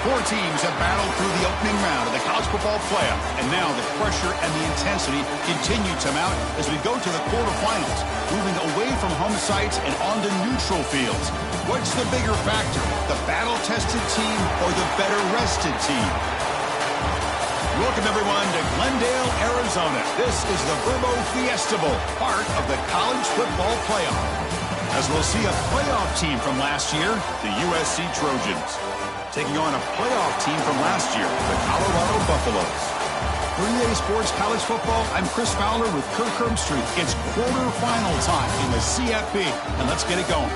Four teams have battled through the opening round of the college football playoff, and now the pressure and the intensity continue to mount as we go to the quarterfinals, moving away from home sites and onto neutral fields. What's the bigger factor, the battle-tested team or the better-rested team? Welcome, everyone, to Glendale, Arizona. This is the Vrbo Fiesta Bowl, part of the college football playoff. As we'll see a playoff team from last year, the USC Trojans, taking on a playoff team from last year, the Colorado Buffaloes. For EA Sports College Football, I'm Chris Fowler with Kirk Herbstreit. It's quarterfinal time in the CFP, and let's get it going.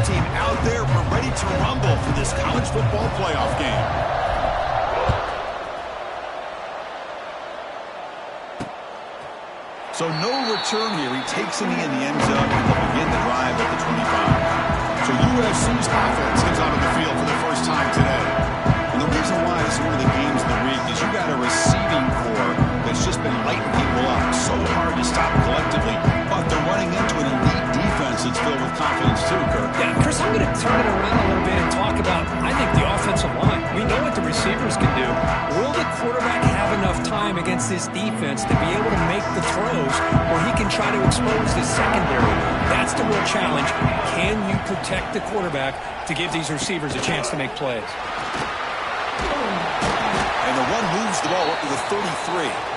Team out there, we're ready to rumble for this college football playoff game. So no return here. He takes it in the end zone and will begin the drive at the 25. So USC's offense comes out of the field for the first time today. And the reason why it's one of the games of the week is you got a receiving corps that's just been lighting people up. So hard to stop collectively, but they're running into an elite defense that's filled with confidence too, Kirk. Yeah, Chris, I'm going to turn it around a little bit and talk about, I think, the offensive line. We know what the receivers can do. Will the quarterback have enough time against this defense to be able to make the throws where he can try to expose the secondary? That's the real challenge. Can you protect the quarterback to give these receivers a chance to make plays? And the one moves the ball up to the 33.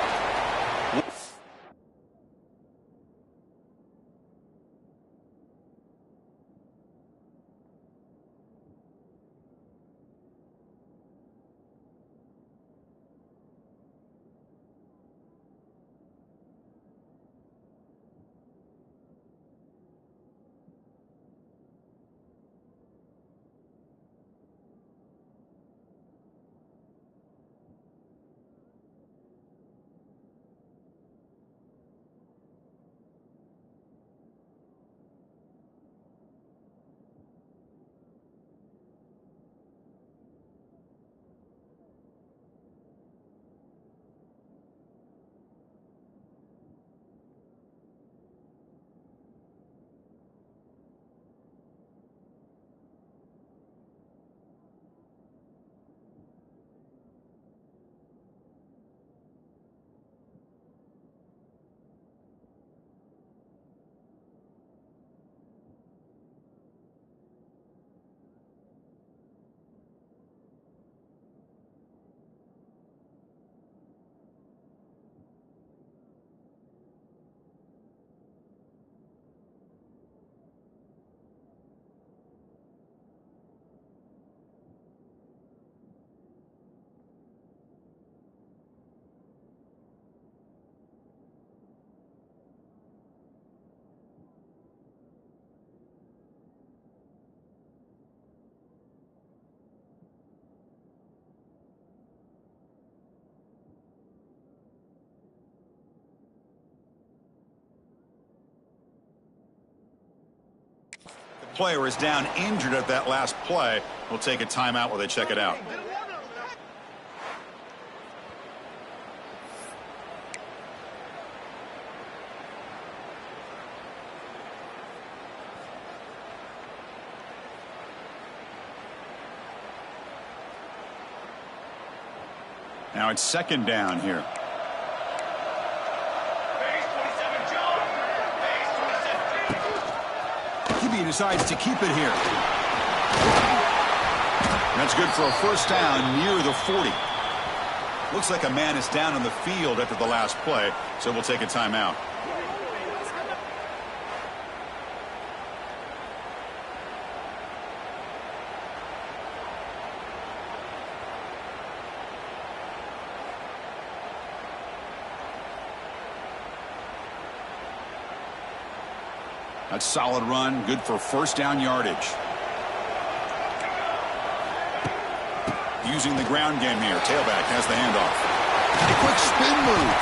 Player is down injured at that last play. We'll take a timeout while they check it out. Now it's second down here. He decides to keep it here. That's good for a first down near the 40. Looks like a man is down on the field after the last play, so we'll take a timeout. That's a solid run, good for first down yardage. Using the ground game here. Tailback has the handoff. And a quick spin move.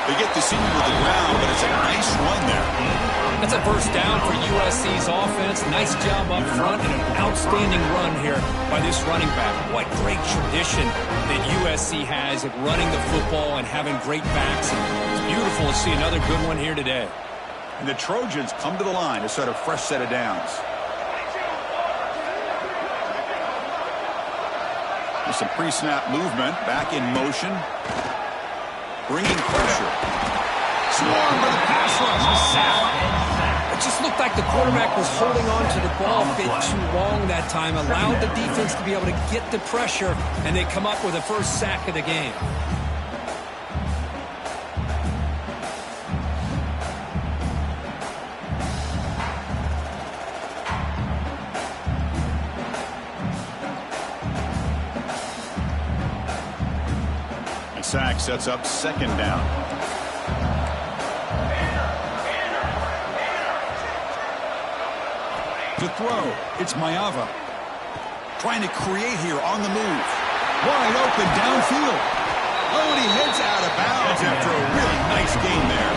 They get the senior to the ground, but it's a nice run there. That's a first down for USC's offense. Nice job up front and an outstanding run here by this running back. What great tradition that USC has of running the football and having great backs. And it's beautiful to see another good one here today. And the Trojans come to the line to start a fresh set of downs. With some pre-snap movement, back in motion. Bringing pressure. Swarmed by the pass rush. A sack. It just looked like the quarterback was holding on to the ball a bit too long that time. Allowed the defense to be able to get the pressure, and they come up with the first sack of the game. Sack sets up second down. To throw, it's Maiava. Trying to create here on the move. Wide open downfield. Oh, and he heads out of bounds after a really nice game there.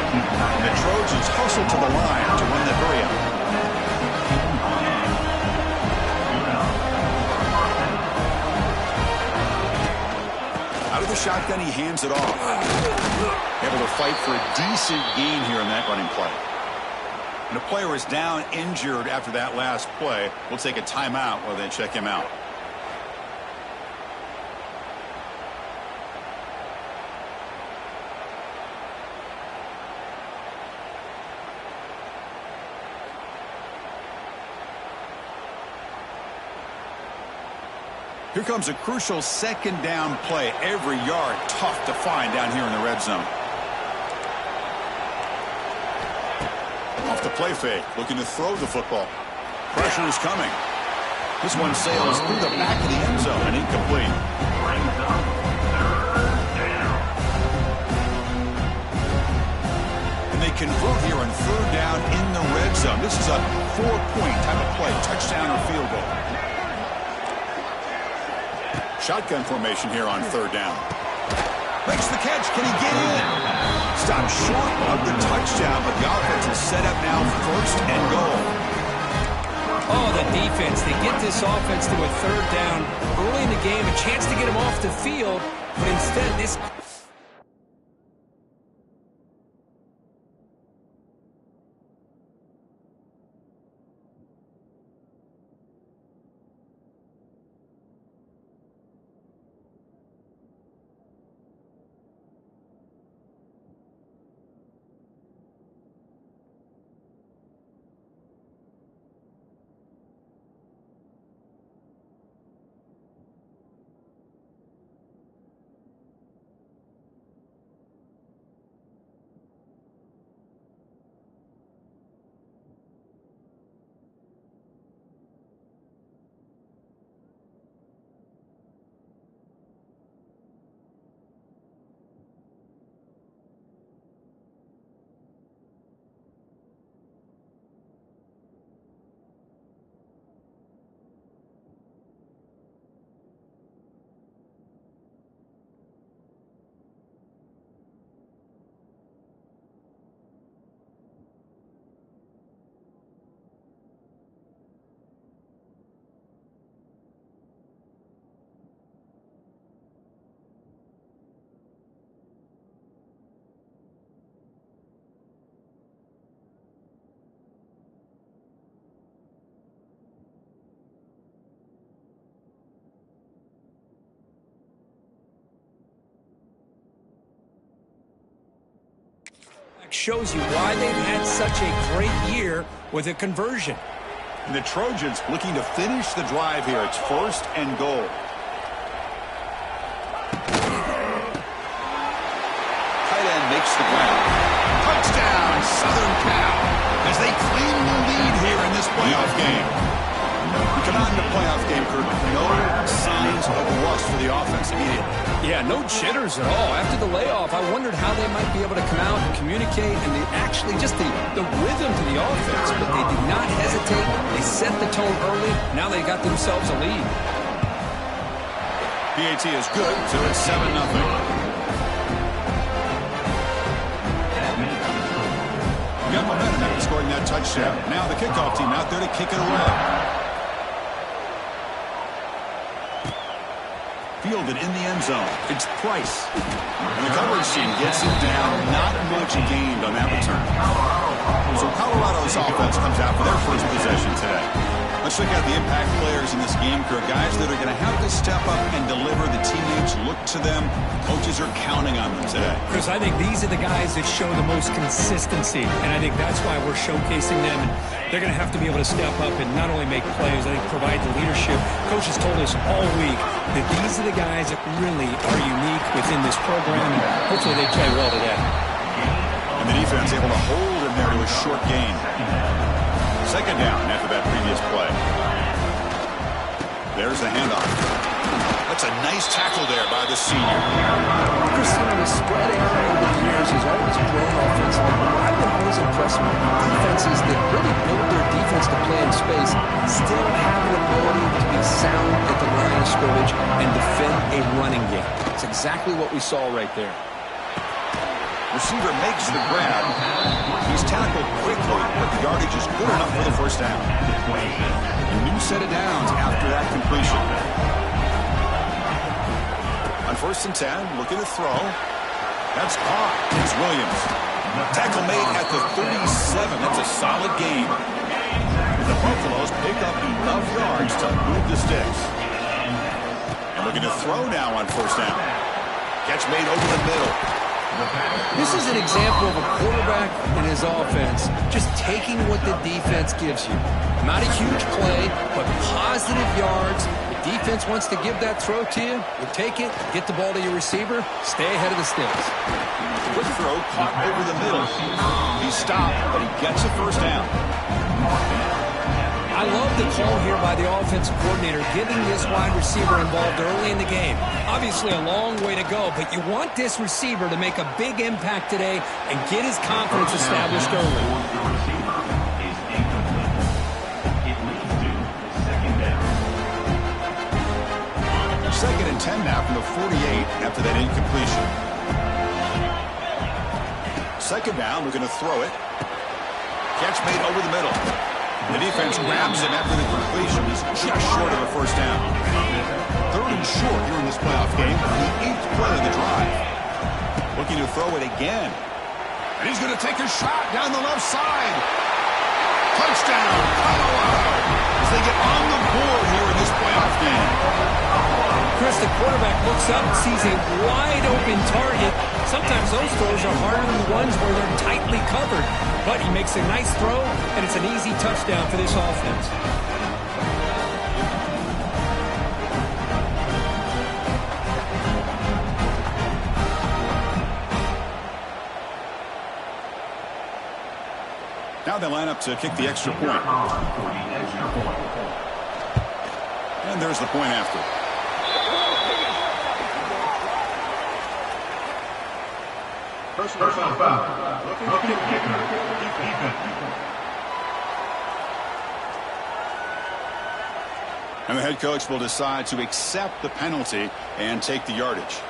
And the Trojans hustle to the line to run the hurry up. Out of the shotgun, he hands it off. Able to fight for a decent gain here in that running play. And the player is down injured after that last play. We'll take a timeout while they check him out. Here comes a crucial second down play. Every yard tough to find down here in the red zone. Off the play fake, looking to throw the football. Pressure is coming. This one sails through the back of the end zone and incomplete. And they convert here on third down in the red zone. This is a 4-point type of play, touchdown or field goal. Shotgun formation here on third down. Makes the catch. Can he get in? Stopped short of the touchdown, but the offense is set up now first and goal. Oh, the defense. They get this offense to a third down early in the game. A chance to get him off the field, but instead this... shows you why they've had such a great year with a conversion. And the Trojans looking to finish the drive here. It's first and goal. Tight end makes the grab. Touchdown, Southern Cal, as they claim the lead here in this playoff game. We come out in the playoff game, Kurt. No signs of rust for the offense immediately. Yeah, no jitters at all. After the layoff, I wondered how they might be able to come out and communicate and actually just the rhythm to the offense. But they did not hesitate. They set the tone early. Now they got themselves a lead. PAT is good, so it's 7-0. got momentum after scoring that touchdown. Now the kickoff team out there to kick it away. Fielded in the end zone. It's Price. And the coverage team gets him down. Not much gained on that return. So Colorado's offense comes out for their first possession today. Let's check out the impact players in this game, Kirk. Guys that are going to have to step up and deliver. The teammates look to them. Coaches are counting on them today. Chris, I think these are the guys that show the most consistency, and I think that's why we're showcasing them. And they're going to have to be able to step up and not only make plays, I think provide the leadership. Coaches told us all week that these are the guys that really are unique within this program, and hopefully they play well today. And the defense able to hold him there to a short gain. Second down after that previous play. There's the handoff. That's a nice tackle there by the senior. Christina, the spread area over the years has always grown offensively. I've been always impressed with defenses that really build their defense to play in space, still have the ability to be sound at the line of scrimmage and defend a running game. That's exactly what we saw right there. Receiver makes the grab. He's tackled quickly, but the yardage is good enough for the first down. A new set of downs after that completion. On 1st and 10, looking to throw. That's caught. It's Williams. Tackle made at the 37. That's a solid gain. The Buffaloes pick up enough yards to move the sticks. And looking to throw now on 1st down. Catch made over the middle. This is an example of a quarterback and his offense just taking what the defense gives you. Not a huge play, but positive yards. The defense wants to give that throw to you. You take it, get the ball to your receiver, stay ahead of the sticks. Quick throw caught over the middle. He stopped, but he gets a first down. I love the call here by the offensive coordinator, getting this wide receiver involved early in the game. Obviously a long way to go, but you want this receiver to make a big impact today and get his confidence established early. Second and 10 now from the 48 after that incompletion. Second down, we're going to throw it. Catch made over the middle. The defense grabs him after the completion. He's just short of a first down. 3rd and short here in this playoff game. The 8th play of the drive. Looking to throw it again. And he's going to take a shot down the left side. Touchdown, Colorado, as they get on the board here in this playoff game. Chris, the quarterback looks up and sees a wide-open target. Sometimes those throws are harder than the ones where they're tightly covered. But he makes a nice throw, and it's an easy touchdown for this offense. Now they line up to kick the extra point. And there's the point after. Personal foul. Looking kicker. Defense. And the head coach will decide to accept the penalty and take the yardage.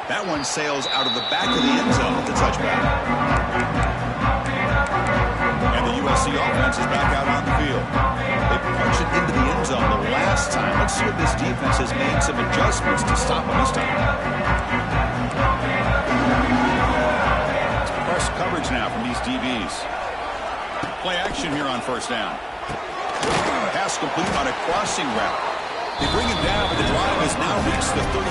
That one sails out of the back of the end zone with the touchback. And the USC offense is back out on the field. They punched it into the end zone the last time. Let's see if this defense has made some adjustments to stop them this time. Press coverage now from these DBs. Play action here on 1st down. Pass complete on a crossing route. They bring him down, but the drive has now reached the 35.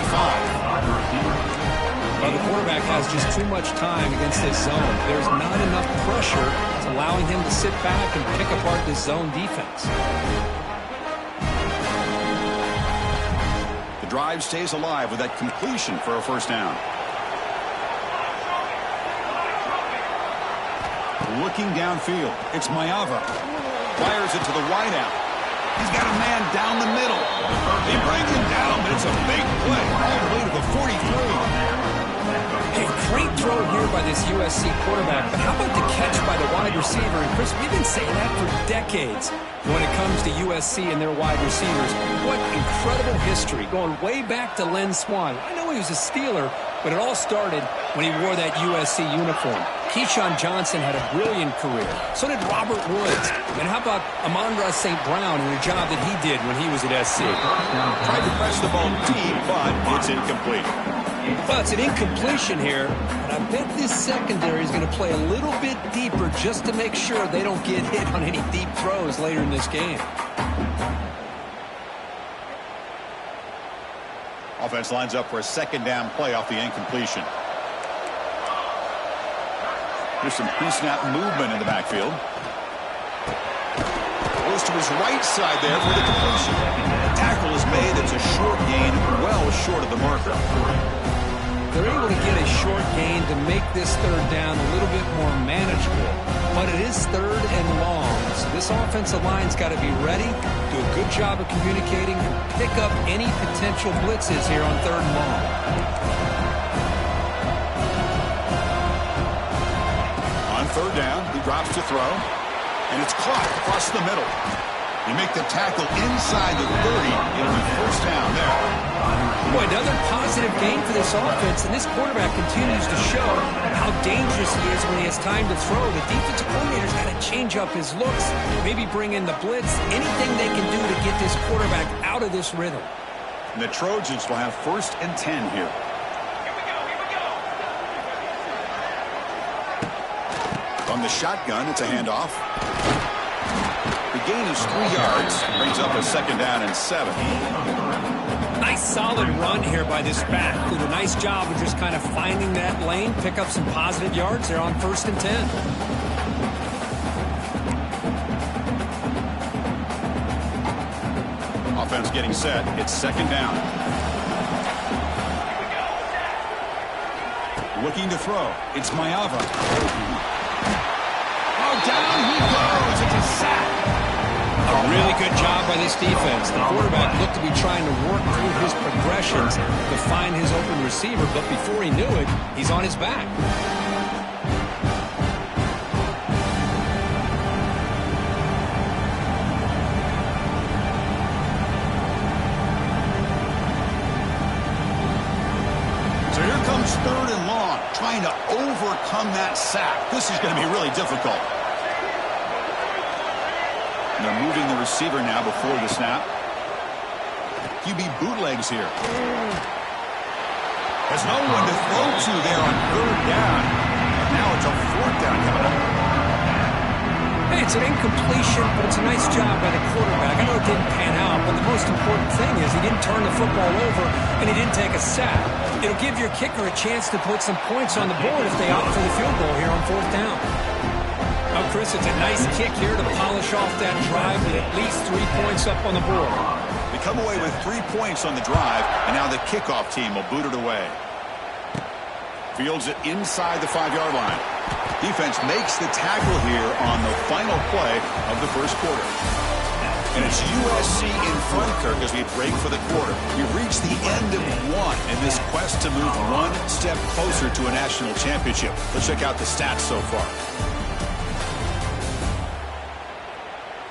Well, the quarterback has just too much time against this zone. There's not enough pressure to allowing him to sit back and pick apart this zone defense. The drive stays alive with that completion for a first down. Looking downfield, it's Mayava. Fires it to the wideout. He's got a man down the middle. They bring him down, but it's a big play all the way to the 43. Hey, great throw here by this USC quarterback, but how about the catch by the wide receiver? And Chris, we've been saying that for decades when it comes to USC and their wide receivers. What incredible history, going way back to Len Swan. I know he was a Steeler, but it all started when he wore that USC uniform. Keyshawn Johnson had a brilliant career. So did Robert Woods. And how about Amon-Ra St. Brown and the job that he did when he was at SC? Tried to press the ball deep, but it's incomplete. Well, it's an incompletion here, but I bet this secondary is going to play a little bit deeper just to make sure they don't get hit on any deep throws later in this game. Offense lines up for a second down play off the incompletion. There's some pre-snap movement in the backfield. Goes to his right side there for the completion. The tackle is made. It's a short gain, well short of the marker. They're able to get a short gain to make this third down a little bit more manageable. But it is third and long. So this offensive line's got to be ready, do a good job of communicating, and pick up any potential blitzes here on third and long. On third down, he drops to throw. And it's caught across the middle. You make the tackle inside the 30. It'll be first down there. Boy, another positive game for this offense, and this quarterback continues to show how dangerous he is when he has time to throw. The defensive coordinator's got to change up his looks, maybe bring in the blitz, anything they can do to get this quarterback out of this rhythm. And the Trojans will have first and 10 here. From the shotgun, it's a handoff. The gain is 3 yards. Brings up a second down and 7. Nice solid run here by this back. Did a nice job of just kind of finding that lane, pick up some positive yards there on first and 10. Offense getting set. It's second down. Looking to throw. It's Maiava. Oh, down he goes. It's a sack. A really good job by this defense. The quarterback looked to be trying to work through his progressions to find his open receiver, but before he knew it, he's on his back. So here comes third and long, trying to overcome that sack. This is going to be really difficult. And they're moving the receiver now before the snap. QB bootlegs here. There's no one to throw to there on third down. Now it's a fourth down coming up. Hey, it's an incompletion, but it's a nice job by the quarterback. I know it didn't pan out, but the most important thing is he didn't turn the football over and he didn't take a sack. It'll give your kicker a chance to put some points on the board if they opt for the field goal here on fourth down. Now, Chris, it's a nice kick here to polish off that drive with at least 3 points up on the board. They come away with 3 points on the drive, and now the kickoff team will boot it away. Fields it inside the 5-yard line. Defense makes the tackle here on the final play of the first quarter. And it's USC in front, Kirk, as we break for the quarter. We've reached the end of one in this quest to move one step closer to a national championship. Let's check out the stats so far.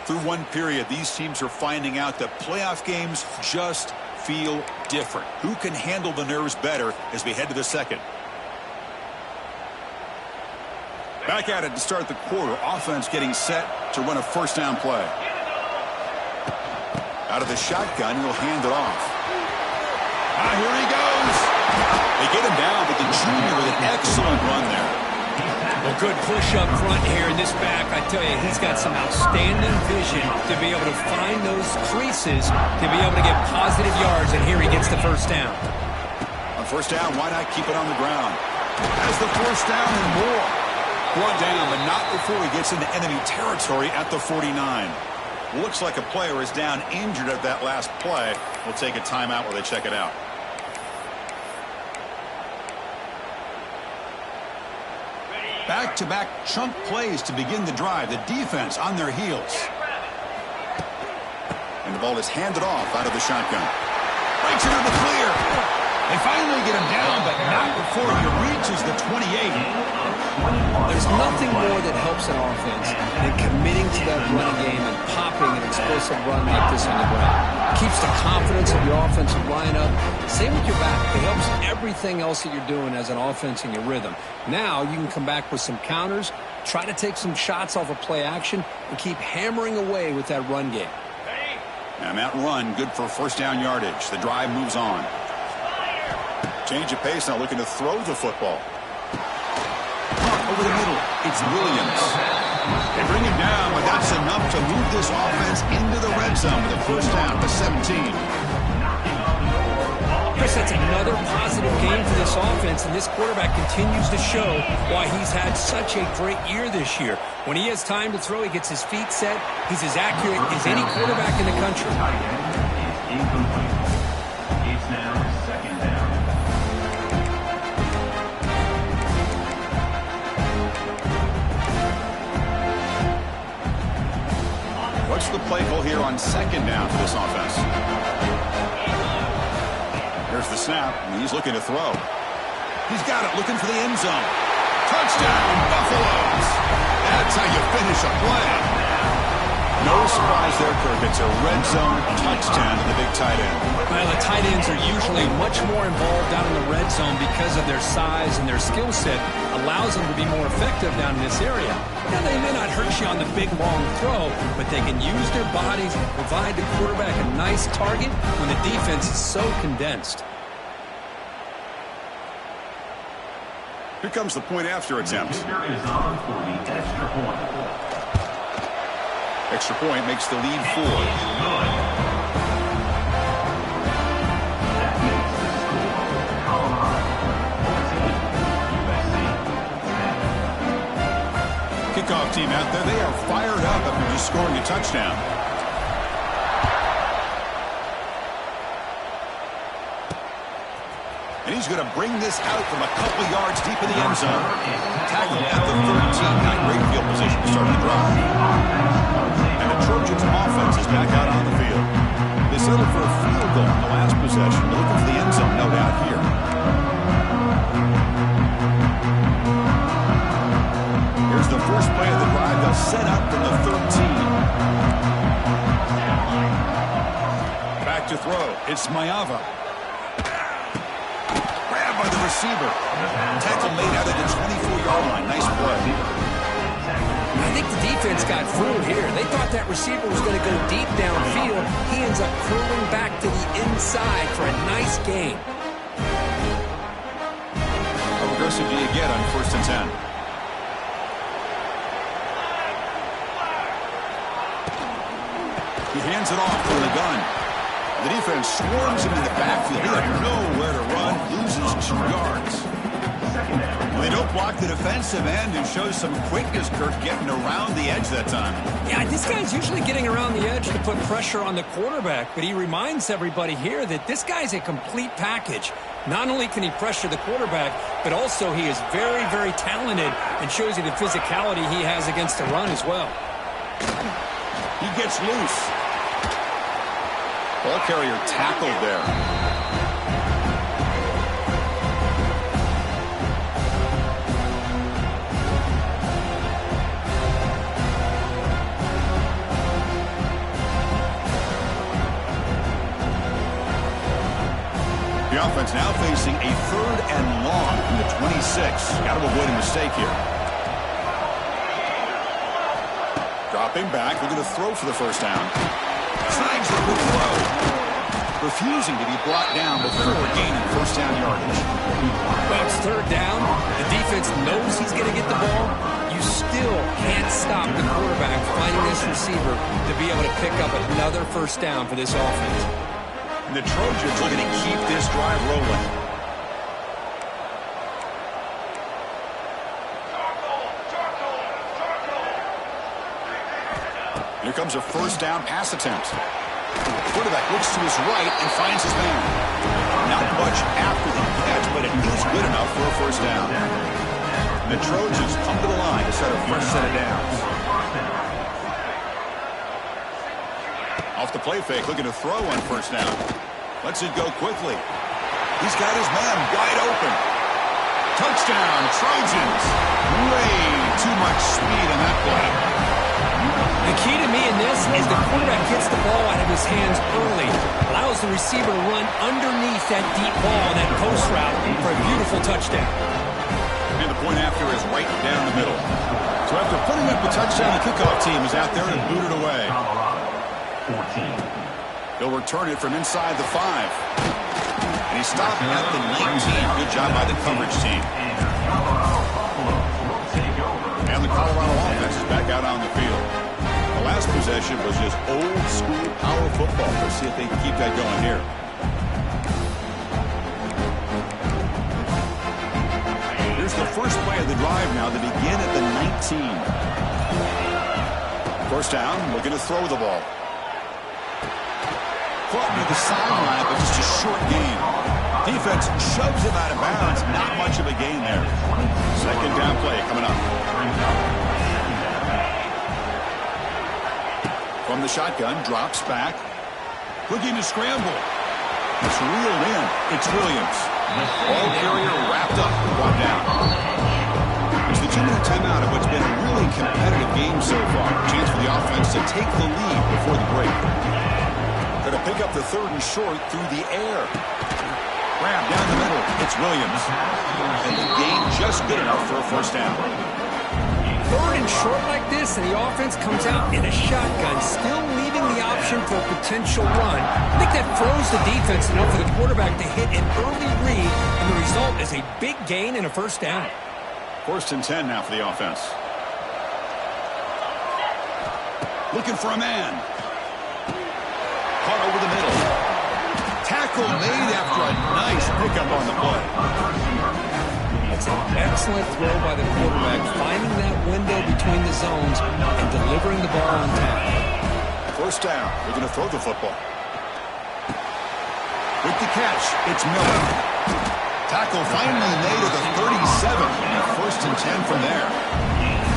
Through one period, these teams are finding out that playoff games just feel different. Who can handle the nerves better as we head to the second? Back at it to start the quarter. Offense getting set to run a first down play. Out of the shotgun, he'll hand it off. Here he goes. They get him down, but the junior with an excellent run there. Well, good push up front here in this back. I tell you, he's got some outstanding vision to be able to find those creases, to be able to get positive yards, and here he gets the first down. On first down, why not keep it on the ground? Has the first down and more. Brought down, but not before he gets into enemy territory at the 49. Looks like a player is down injured at that last play. We'll take a timeout while they check it out. Back-to-back chunk plays to begin the drive. The defense on their heels. And the ball is handed off out of the shotgun. Breaks into the clear. They finally get him down, but not before he reaches the 28. There's nothing more that helps an offense than committing to that running game and popping an explosive run like this on the ground. Keeps the confidence of your offensive lineup. Same with your back. It helps everything else that you're doing as an offense in your rhythm. Now you can come back with some counters, try to take some shots off of play action, and keep hammering away with that run game. And that run, good for first down yardage. The drive moves on. Change of pace now, looking to throw the football. Over the middle, it's Williams. They bring him down, but that's enough to move this offense into the red zone with a first down to 17. Chris, that's another positive game for this offense, and this quarterback continues to show why he's had such a great year this year. When he has time to throw, he gets his feet set. He's as accurate as any quarterback in the country. It's now second down. What's the play call here on second down for this offense? Here's the snap, and he's looking to throw. He's got it, looking for the end zone. Touchdown, Buffaloes! That's how you finish a play. No surprise there, Kirk. It's a red zone touchdown to the big tight end. Well, the tight ends are usually much more involved down in the red zone because of their size and their skill set allows them to be more effective down in this area. Now, they may not hurt you on the big, long throw, but they can use their bodies and provide the quarterback a nice target when the defense is so condensed. Here comes the point after attempt. Kicker is on for the extra point. Extra point makes the lead 4. That makes the score Colorado 14, USC 10. Kickoff team out there, they are fired up after just scoring a touchdown. And he's going to bring this out from a couple yards deep in the end zone. Tackled at the 13. Not great field position to start the drive. And the Trojans offense is back out on the field. They settled for a field goal in the last possession. They're looking for the end zone, no doubt, here. Here's the first play of the drive. They'll set up from the 13. Back to throw. It's Mayava. Grabbed by the receiver. Tackle made out at the 24-yard line. Nice play. I think the defense got fooled here. They thought that receiver was going to go deep downfield. He ends up curling back to the inside for a nice gain. How aggressive do you get on 1st and 10? He hands it off from the gun. The defense swarms him in the backfield. He had nowhere to run, loses 2 yards. Well, they don't block the defensive end and shows some quickness, Kirk, getting around the edge that time. Yeah, this guy's usually getting around the edge to put pressure on the quarterback, but he reminds everybody here that this guy's a complete package. Not only can he pressure the quarterback, but also he is very, very talented and shows you the physicality he has against the run as well. He gets loose. Ball carrier tackled there. The offense now facing a 3rd and long from the 26. Got to avoid a mistake here. Dropping back, looking to throw for the first down. Snags the quick throw. Refusing to be brought down before gaining first down yardage. Well, it's 3rd down. The defense knows he's going to get the ball. You still can't stop the quarterback finding this receiver to be able to pick up another first down for this offense. And the Trojans looking to keep this drive rolling. Here comes a first down pass attempt. Quarterback looks to his right and finds his man. Not much after the catch, but it is good enough for a first down. And the Trojans come to the line to set a fresh set of downs. Off the play fake, looking to throw on first down. Lets it go quickly. He's got his man wide open. Touchdown, Trojans. Way too much speed on that play. The key to me in this is the quarterback gets the ball out of his hands early, allows the receiver to run underneath that deep ball, that post route, for a beautiful touchdown. And the point after is right down the middle. So after putting up the touchdown, the kickoff team is out there and boot it away. 14. They'll return it from inside the 5. And he stopped at the 19. Good job by the coverage team. And the Colorado offense is back out on the field. The last possession was just old school power football. Let's see if they can keep that going here. Here's the first play of the drive now to begin at the 19. First down, looking to throw the ball. Caught near the sideline, but just a short gain. Defense shoves him out of bounds. Not much of a gain there. Second down play coming up. From the shotgun, drops back. Looking to scramble. It's reeled in. It's Williams. Ball carrier wrapped up and brought down. It's the 2-minute timeout of what's been a really competitive game so far. Chance for the offense to take the lead before the break. Going to pick up the third and short through the air. Grab down the middle. It's Williams. And the gain just good enough for a first down. Third and short like this, and the offense comes out in a shotgun, still leaving the option for a potential run. I think that froze the defense enough for the quarterback to hit an early read, and the result is a big gain and a first down. First and 10 now for the offense. Looking for a man. Caught over the middle. Tackle made after a nice pickup on the play. That's an excellent throw by the quarterback, finding that window between the zones and delivering the ball on time. First down. They're going to throw the football. With the catch, it's Miller. Tackle finally made at the 37. First and 10 from there.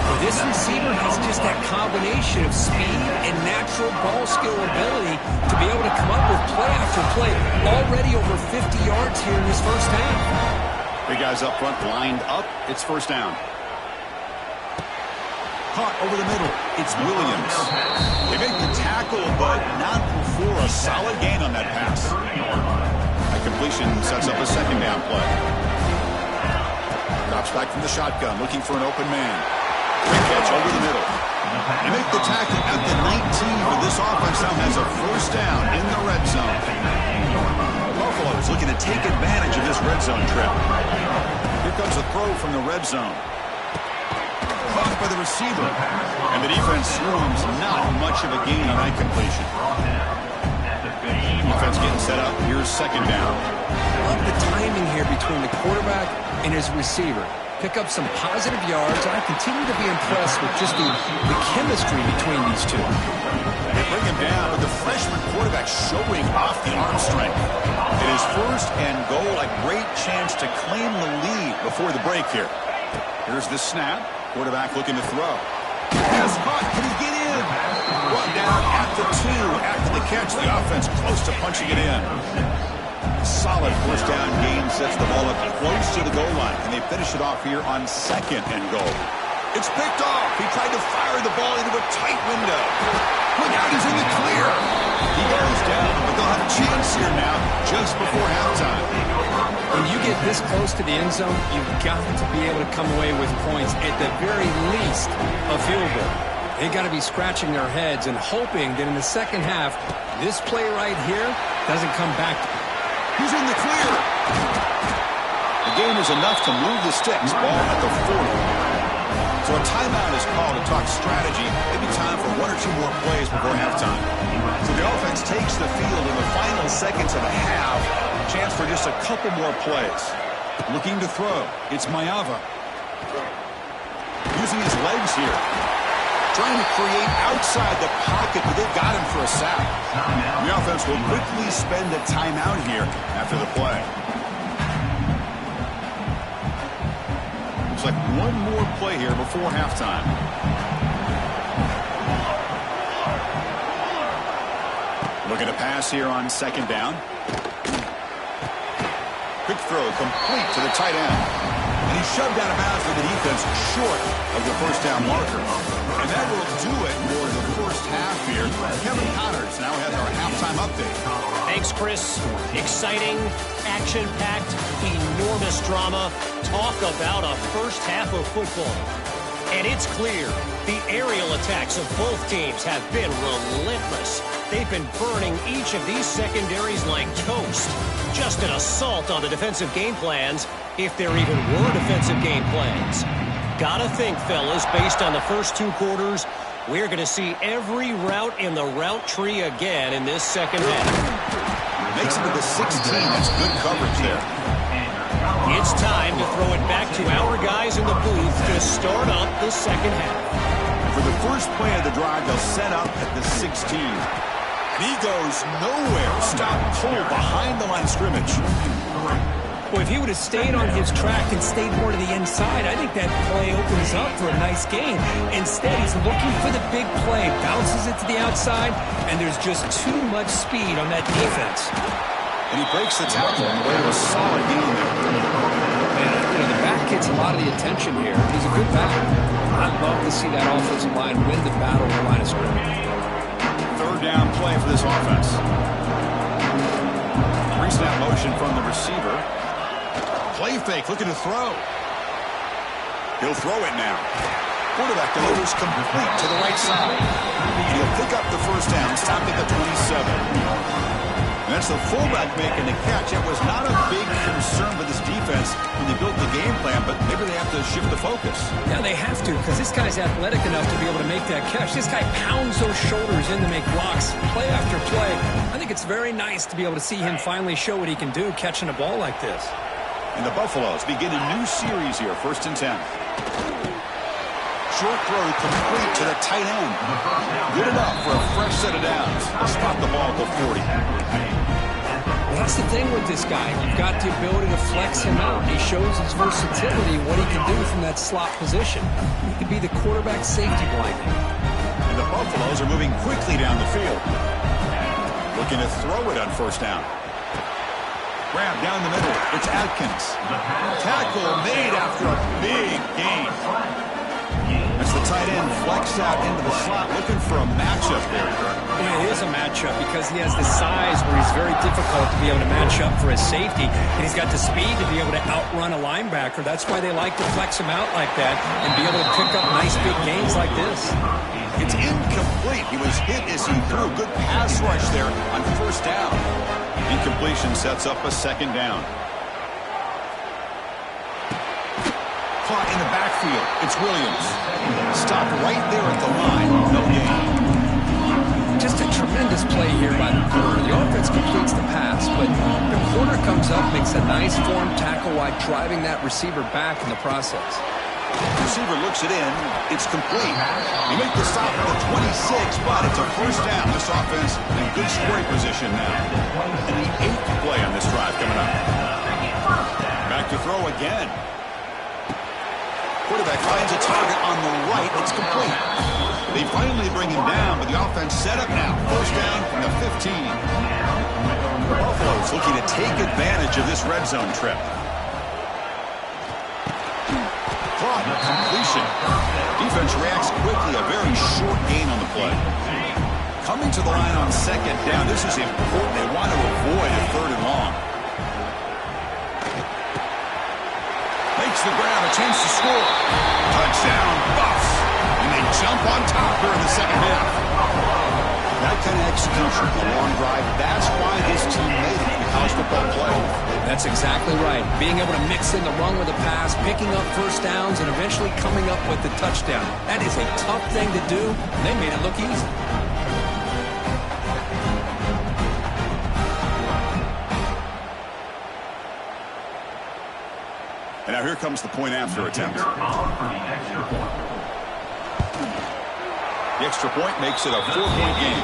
Well, this receiver has just that combination of speed and natural ball skill ability to be able to come up with play after play. Already over 50 yards here in this first half. Big guys up front lined up. It's first down. Caught over the middle. It's Williams. They make the tackle, but not before a solid gain on that pass. That completion sets up a second down play. Drops back from the shotgun, looking for an open man. Great catch over the middle. They make the tackle at the 19, but this offense now has a first down in the red zone. Buffalo is looking to take advantage of this red zone trip. Here comes a throw from the red zone. Caught by the receiver. And the defense swarms, not much of a gain on that completion. Defense getting set up. Here's second down. Love the timing here between the quarterback and his receiver. Pick up some positive yards. I continue to be impressed with just the chemistry between these two. They bring him down, but the freshman quarterback showing off the arm strength. It is first and goal, a great chance to claim the lead before the break here. Here's the snap. Quarterback looking to throw. Pass caught. Can he get in? Brought down at the 2 after the catch. The offense close to punching it in. Solid first down gain sets the ball up close to the goal line, and they finish it off here on second and goal. It's picked off. He tried to fire the ball into a tight window. Look out, he's in the clear. He goes down, but they'll have a chance here now just before halftime. When you get this close to the end zone, you've got to be able to come away with points, at the very least a field goal. They've got to be scratching their heads and hoping that in the second half, this play right here doesn't come back. He's in the clear. The game is enough to move the sticks. Ball at the 40. So a timeout is called to talk strategy. Maybe time for one or two more plays before halftime. So the offense takes the field in the final seconds of a half. Chance for just a couple more plays. Looking to throw. It's Mayava. Using his legs here. Trying to create outside the pocket, but they've got him for a sack. The offense will quickly spend a timeout here after the play. Looks like one more play here before halftime. Looking to pass here on second down. Quick throw complete to the tight end. And he's shoved out of bounds with the defense short of the first down marker. And that will do it for the first half here. Kevin Connors now has our halftime update. Thanks, Chris. Exciting, action-packed, enormous drama. Talk about a first half of football. And it's clear the aerial attacks of both teams have been relentless. They've been burning each of these secondaries like toast. Just an assault on the defensive game plans, if there even were defensive game plans. Gotta think, fellas, based on the first two quarters, we're going to see every route in the route tree again in this second half. Makes it to the 16. That's good coverage there. It's time to throw it back to our guys in the booth to start up the second half. For the first play of the drive, they'll set up at the 16. And he goes nowhere. Stop pull behind the line of scrimmage. Well, if he would have stayed on his track and stayed more to the inside, I think that play opens up for a nice gain. Instead, he's looking for the big play, bounces it to the outside, and there's just too much speed on that defense. And he breaks the tackle on the way to a solid gain there. Man, the back gets a lot of the attention here. He's a good back. I'd love to see that offensive line win the battle on the line of scrimmage. Third down play for this offense. Three-snap motion from the receiver. Play fake, looking to throw. He'll throw it now. Quarterback delivers complete to the right side. And he'll pick up the first down, stopped at the 27. And that's the fullback making the catch. It was not a big concern for this defense when they built the game plan, but maybe they have to shift the focus. Yeah, they have to, because this guy's athletic enough to be able to make that catch. This guy pounds those shoulders in to make blocks play after play. I think it's very nice to be able to see him finally show what he can do catching a ball like this. And the Buffaloes begin a new series here, 1st and 10. Short throw complete to the tight end. Good enough for a fresh set of downs. They'll spot the ball at the 40. Well, that's the thing with this guy. You've got the ability to flex him out. He shows his versatility, what he can do from that slot position. He could be the quarterback safety blanket. And the Buffaloes are moving quickly down the field. Looking to throw it on first down. Grab down the middle. It's Atkins. Tackle made after a big gain. As the tight end flex out into the slot, looking for a matchup there. Yeah, it is a matchup because he has the size where he's very difficult to be able to match up for his safety, and he's got the speed to be able to outrun a linebacker. That's why they like to flex him out like that and be able to pick up nice big gains like this. It's incomplete. He was hit as he threw. Good pass rush there on first down. Incompletion sets up a second down. Caught in the backfield. It's Williams. Stopped right there at the line. No gain. Just a tremendous play here by the corner. The offense completes the pass, but the corner comes up, makes a nice form tackle while driving that receiver back in the process. Receiver looks it in. It's complete. He made the stop at the 26, but it's a first down. This offense in good scoring position now. And the 8th play on this drive coming up. Back to throw again. Quarterback finds a target on the right. It's complete. They finally bring him down, but the offense set up now. First down from the 15. The Buffaloes looking to take advantage of this red zone trip. Caught, completion. Defense reacts quickly, a very short gain on the play. Coming to the line on second down, this is important. They want to avoid a 3rd and long. Makes the grab, a chance to score. Touchdown, Buffs. And they jump on top here in the second half. That kind of execution, a long drive, that's why his team made it in college football play. That's exactly right. Being able to mix in the run with the pass, picking up first downs, and eventually coming up with the touchdown. That is a tough thing to do, and they made it look easy. And now here comes the point after attempt. The extra point makes it a 4-point game.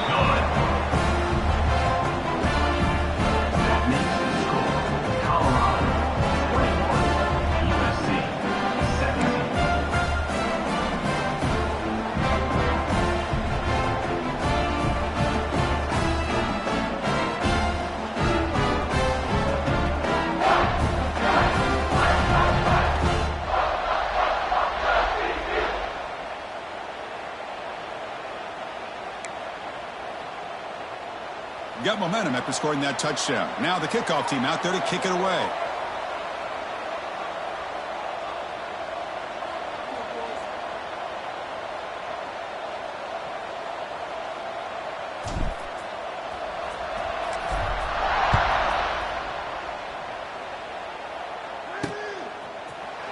Got momentum after scoring that touchdown. Now the kickoff team out there to kick it away.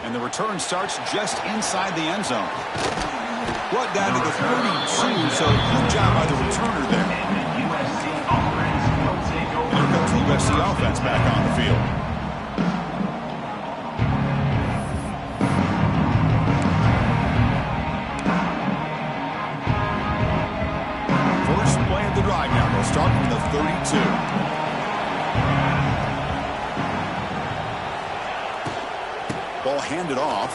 And the return starts just inside the end zone. Brought down to the 32, so good job by the returner there. And here comes the USC offense back on the field. First play of the drive now. They'll start from the 32. Ball handed off.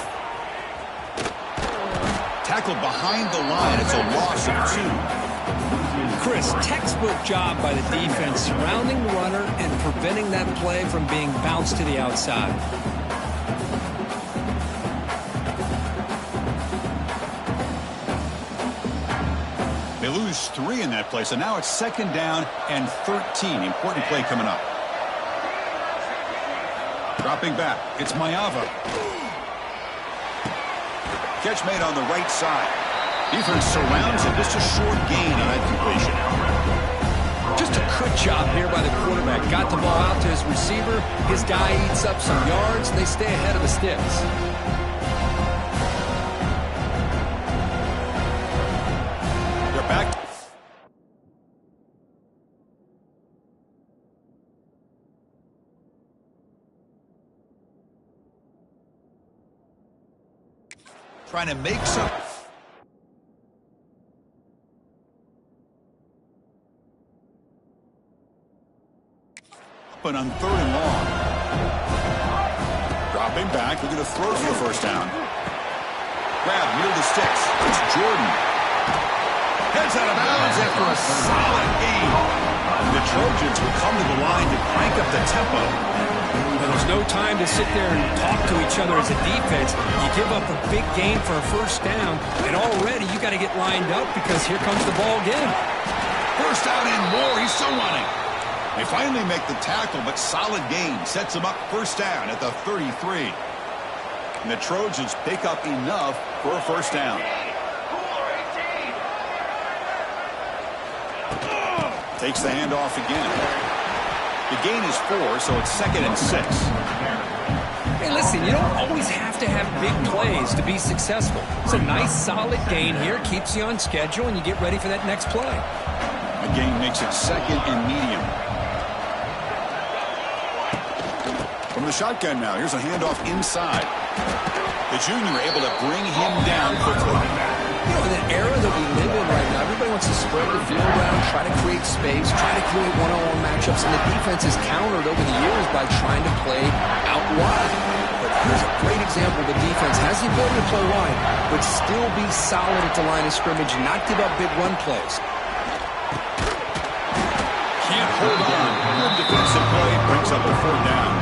Tackled behind the line. It's a loss of 2. Chris, textbook job by the defense surrounding the runner and preventing that play from being bounced to the outside. They lose 3 in that play, so now it's 2nd down and 13. Important play coming up. Dropping back, it's Maiava. Catch made on the right side. Defense surrounds it. Just a short gain on that completion. Just a good job here by the quarterback. Got the ball out to his receiver. His guy eats up some yards, and they stay ahead of the sticks. They're back. Trying to make some. But on 3rd and long. Dropping back. We're going to throw for the first down. Grab near the sticks. It's Jordan. Heads out of bounds after a solid gain. The Trojans will come to the line to crank up the tempo. And there's no time to sit there and talk to each other as a defense. You give up a big gain for a first down, and already you got to get lined up because here comes the ball again. First down and more. He's still running. They finally make the tackle, but solid gain sets them up first down at the 33. And the Trojans pick up enough for a first down. Takes the handoff again. The gain is 4, so it's 2nd and 6. Hey, listen, you don't always have to have big plays to be successful. It's a nice, solid gain here. Keeps you on schedule, and you get ready for that next play. The gain makes it 2nd and medium. From the shotgun now, here's a handoff inside. The junior able to bring him down quickly. You know, in the era that we live in right now, everybody wants to spread the field around, try to create space, try to create one-on-one matchups, and the defense is countered over the years by trying to play out wide. But here's a great example. The defense has the ability to play wide, but still be solid at the line of scrimmage and not give up big run plays. Can't hold on. Good defensive play brings up a 4th down.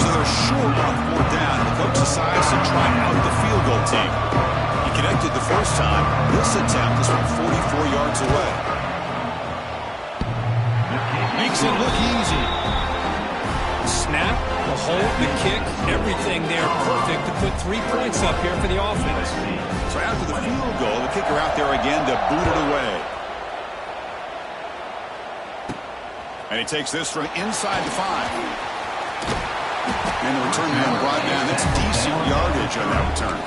So they're short on 4th down, and the coach decides to try out the field goal team. He connected the first time. This attempt is from 44 yards away. Makes it look easy. Snap, the hold, the kick, everything there perfect to put 3 points up here for the offense. So after the field goal, the kicker out there again to boot it away. And he takes this from inside the 5. And the return man brought down. That's decent yardage on that return.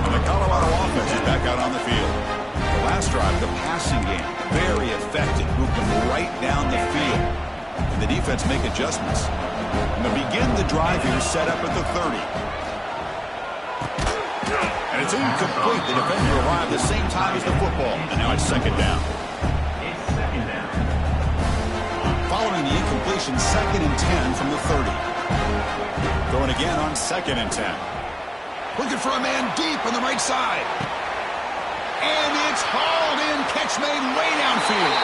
And the Colorado offense is back out on the field. The last drive, the passing game, very effective. Moved them right down the field. And the defense make adjustments. And to begin the drive here, set up at the 30. And it's incomplete. The defender arrived the same time as the football. And now it's 2nd down. Following the incompletion, 2nd and 10 from the 30. Going again on 2nd and 10. Looking for a man deep on the right side. And it's hauled in. Catch made way downfield.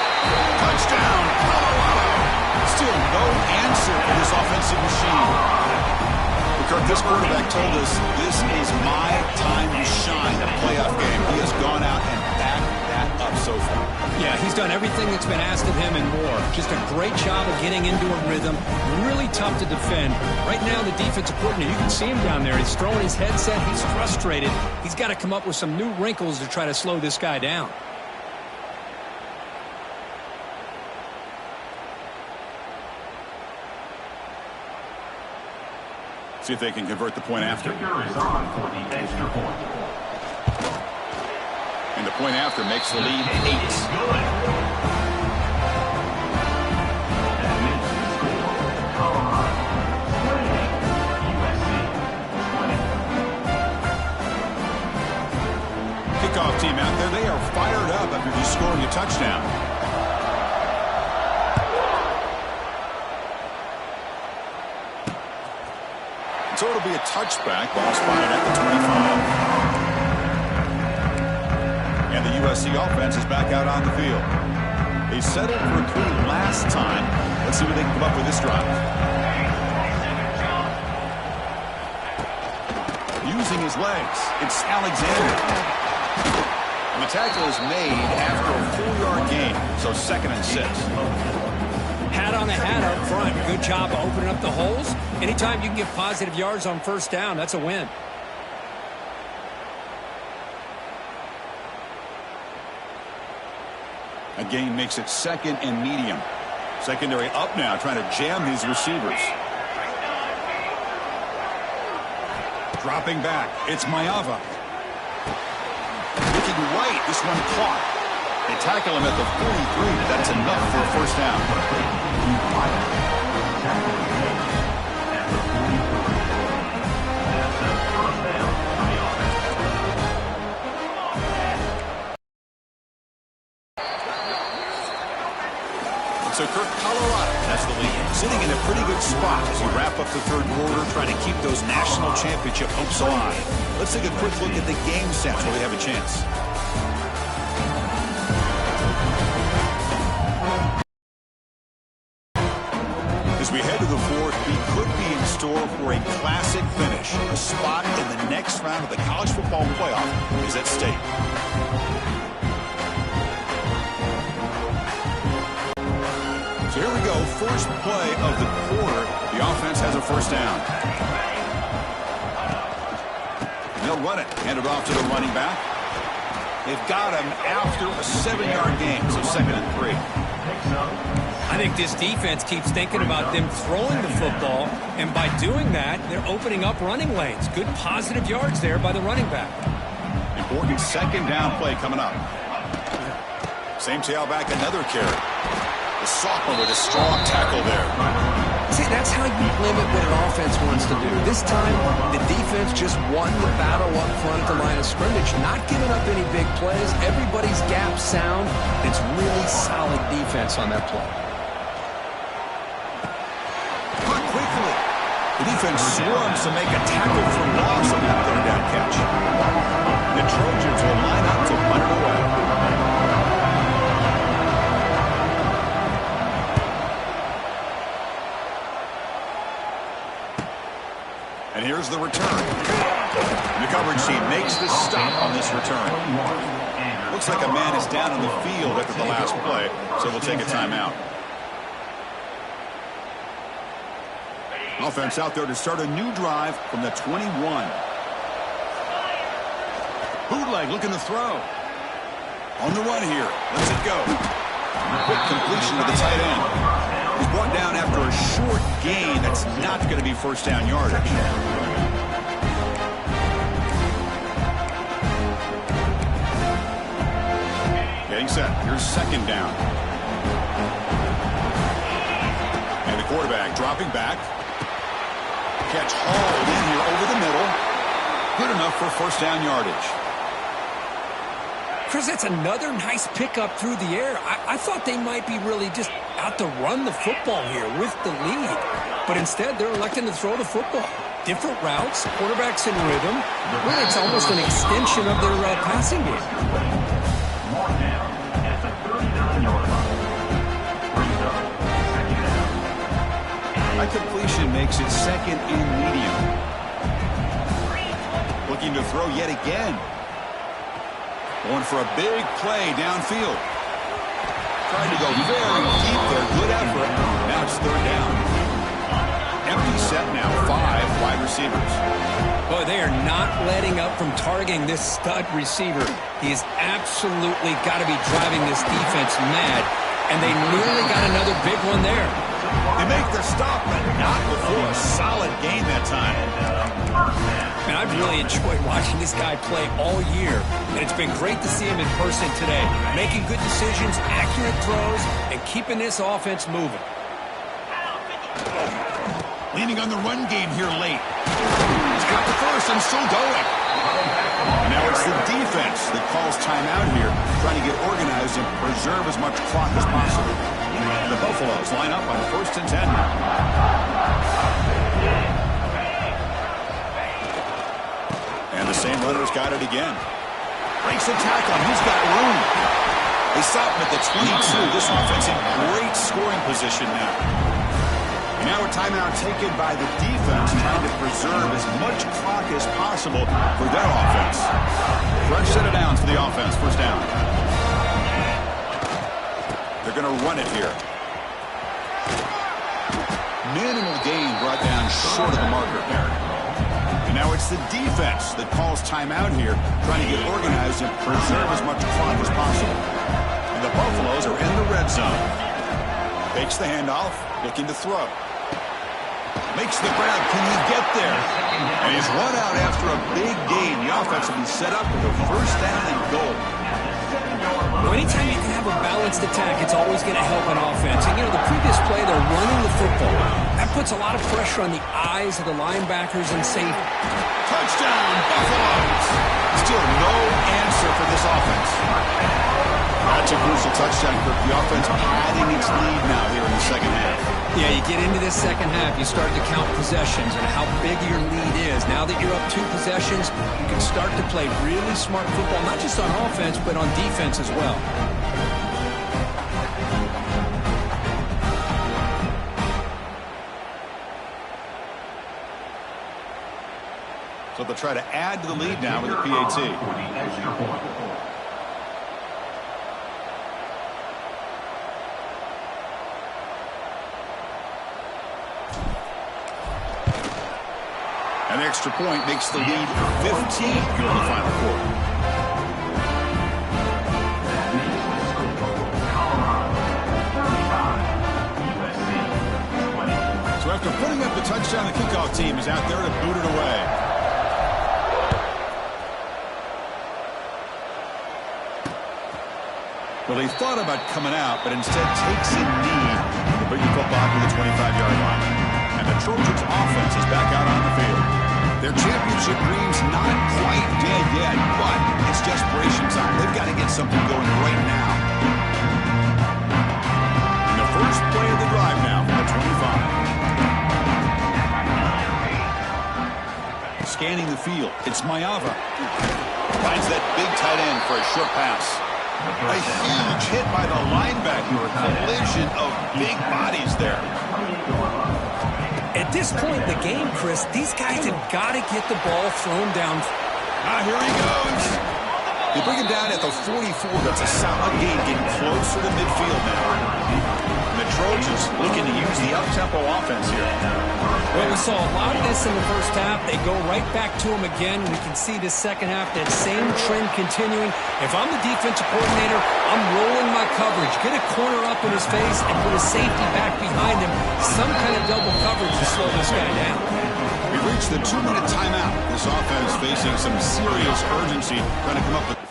Touchdown, Colorado. Still no answer for this offensive machine. Kirk, this quarterback told us this is my time to shine, a playoff game. He has gone out and backed that up so far. Yeah, everything that's been asked of him and more. Just a great job of getting into a rhythm. Really tough to defend. Right now, the defensive coordinator, you can see him down there. He's throwing his headset. He's frustrated. He's got to come up with some new wrinkles to try to slow this guy down. See if they can convert the point after. The kicker is on for the extra point. And the point after makes the lead 8. That makes the score Colorado 28, USC 20. Kickoff team out there, they are fired up after just scoring a touchdown. So it'll be a touchback, ball spotted at the 25. And the USC offense is back out on the field. They settled for 3 last time. Let's see what they can come up with this drive. Using his legs, it's Alexander. And the tackle is made after a 4-yard gain, so 2nd and 6. Hat on a hat up front. Good job of opening up the holes. Anytime you can get positive yards on first down, that's a win. A gain makes it 2nd and medium. Secondary up now, trying to jam his receivers. Dropping back, it's Mayava. Looking right, this one caught. They tackle him at the 43, but that's enough for a first down. So Kirk, Colorado has the lead, sitting in a pretty good spot as we wrap up the 3rd quarter, trying to keep those national championship hopes alive. Let's take a quick look at the game sense where they have a chance. As we head to the 4th, we could be in store for a classic finish. A spot in the next round of the college football playoff is at stake. So here we go, first play of the quarter. The offense has a first down. And they'll run it, hand it off to the running back. They've got him after a 7-yard gain, so 2nd and 3. I think this defense keeps thinking about them throwing the football, and by doing that, they're opening up running lanes. Good positive yards there by the running back. Important 2nd down play coming up. Same tailback, another carry. The sophomore with a strong tackle there. See, that's how you limit what an offense wants to do. This time, the defense just won the battle up front at the line of scrimmage, not giving up any big plays. Everybody's gap sound. It's really solid defense on that play. Caught quickly. The defense swarms to make a tackle for loss on that 3rd down catch. The Trojans will line up to punt it away. And here's the return. The coverage team makes the stop on this return. Looks like a man is down on the field after the last play, so they'll take a timeout. Offense out there to start a new drive from the 21. Bootleg looking to throw. On the run here. Lets it go. Quick completion to the tight end. He's brought down after a short gain. That's not going to be first down yardage. Getting set. Here's 2nd down. And the quarterback dropping back. Catch hauled in here over the middle. Good enough for first down yardage. Chris, that's another nice pickup through the air. I thought they might be really just out to run the football here with the lead. But instead, they're electing to throw the football. Different routes, quarterbacks in rhythm. Really, it's almost an extension of their passing game. Mark down at the 39-yard line. Brings up 2nd down. A completion makes it 2nd and medium. Looking to throw yet again. Going for a big play downfield. Tried to go very deep there. Good effort. Now it's third down. Empty set now. 5 wide receivers. Boy, they are not letting up from targeting this stud receiver. He has absolutely got to be driving this defense mad. And they nearly got another big one there. They make the stop, but not before a solid gain that time. And I've really enjoyed watching this guy play all year. And it's been great to see him in person today. Making good decisions, accurate throws, and keeping this offense moving. Leaning on the run game here late. He's got the first and still going. Now it's the defense that calls timeout here, trying to get organized and preserve as much clock as possible. The Buffaloes line up on 1st and 10 now. And the same runner's got it again. Breaks a tackle. He's got room. They stop him at the 22. This offense in great scoring position now. Now a timeout taken by the defense, trying to preserve as much clock as possible for their offense. Fresh set of downs for the offense. First down. They're going to run it here. Minimal gain brought down short of the marker. And now it's the defense that calls timeout here, trying to get organized and preserve as much clock as possible. And the Buffaloes are in the red zone. Fakes the handoff, looking to throw. Makes the grab. Can he get there? And he's run out after a big gain. The offense will be set up with a first down and goal. Well, anytime you can have a balanced attack, it's always going to help an offense. And, the previous play, they're running the football. That puts a lot of pressure on the eyes of the linebackers and safety. Touchdown, Buffaloes! Still no answer for this offense. That's a crucial touchdown, Kirk. The offense padding its lead now here in the second half. Yeah, you get into this second half, you start to count possessions and how big your lead is. Now that you're up 2 possessions, you can start to play really smart football, not just on offense, but on defense as well. So they'll try to add to the lead now with the PAT. An extra point makes the lead 15 here in the final quarter. So after putting up the touchdown, the kickoff team is out there to boot it away. Well, he thought about coming out, but instead takes a knee to bring the football to the 25-yard line. And the Trojans' offense is back out on the field. Their championship dream's not quite dead yet, but it's desperation time. They've got to get something going right now. And the first play of the drive now from the 25. Scanning the field, it's Mayava. Finds that big tight end for a short pass. A huge hit by the linebacker. A collision of big bodies there. At this point in the game, Chris, these guys have got to get the ball thrown down. Here he goes. They bring him down at the 44. That's a solid gain, getting closer to midfield now. And the Trojans looking to use the up-tempo offense here. Well, we saw a lot of this in the first half. They go right back to him again. We can see this second half, that same trend continuing. If I'm the defensive coordinator, I'm rolling my coverage. Get a corner up in his face and put a safety back behind him. Some kind of double coverage to slow this guy down. We've reached the 2-minute timeout. This offense facing some serious urgency, trying to come up with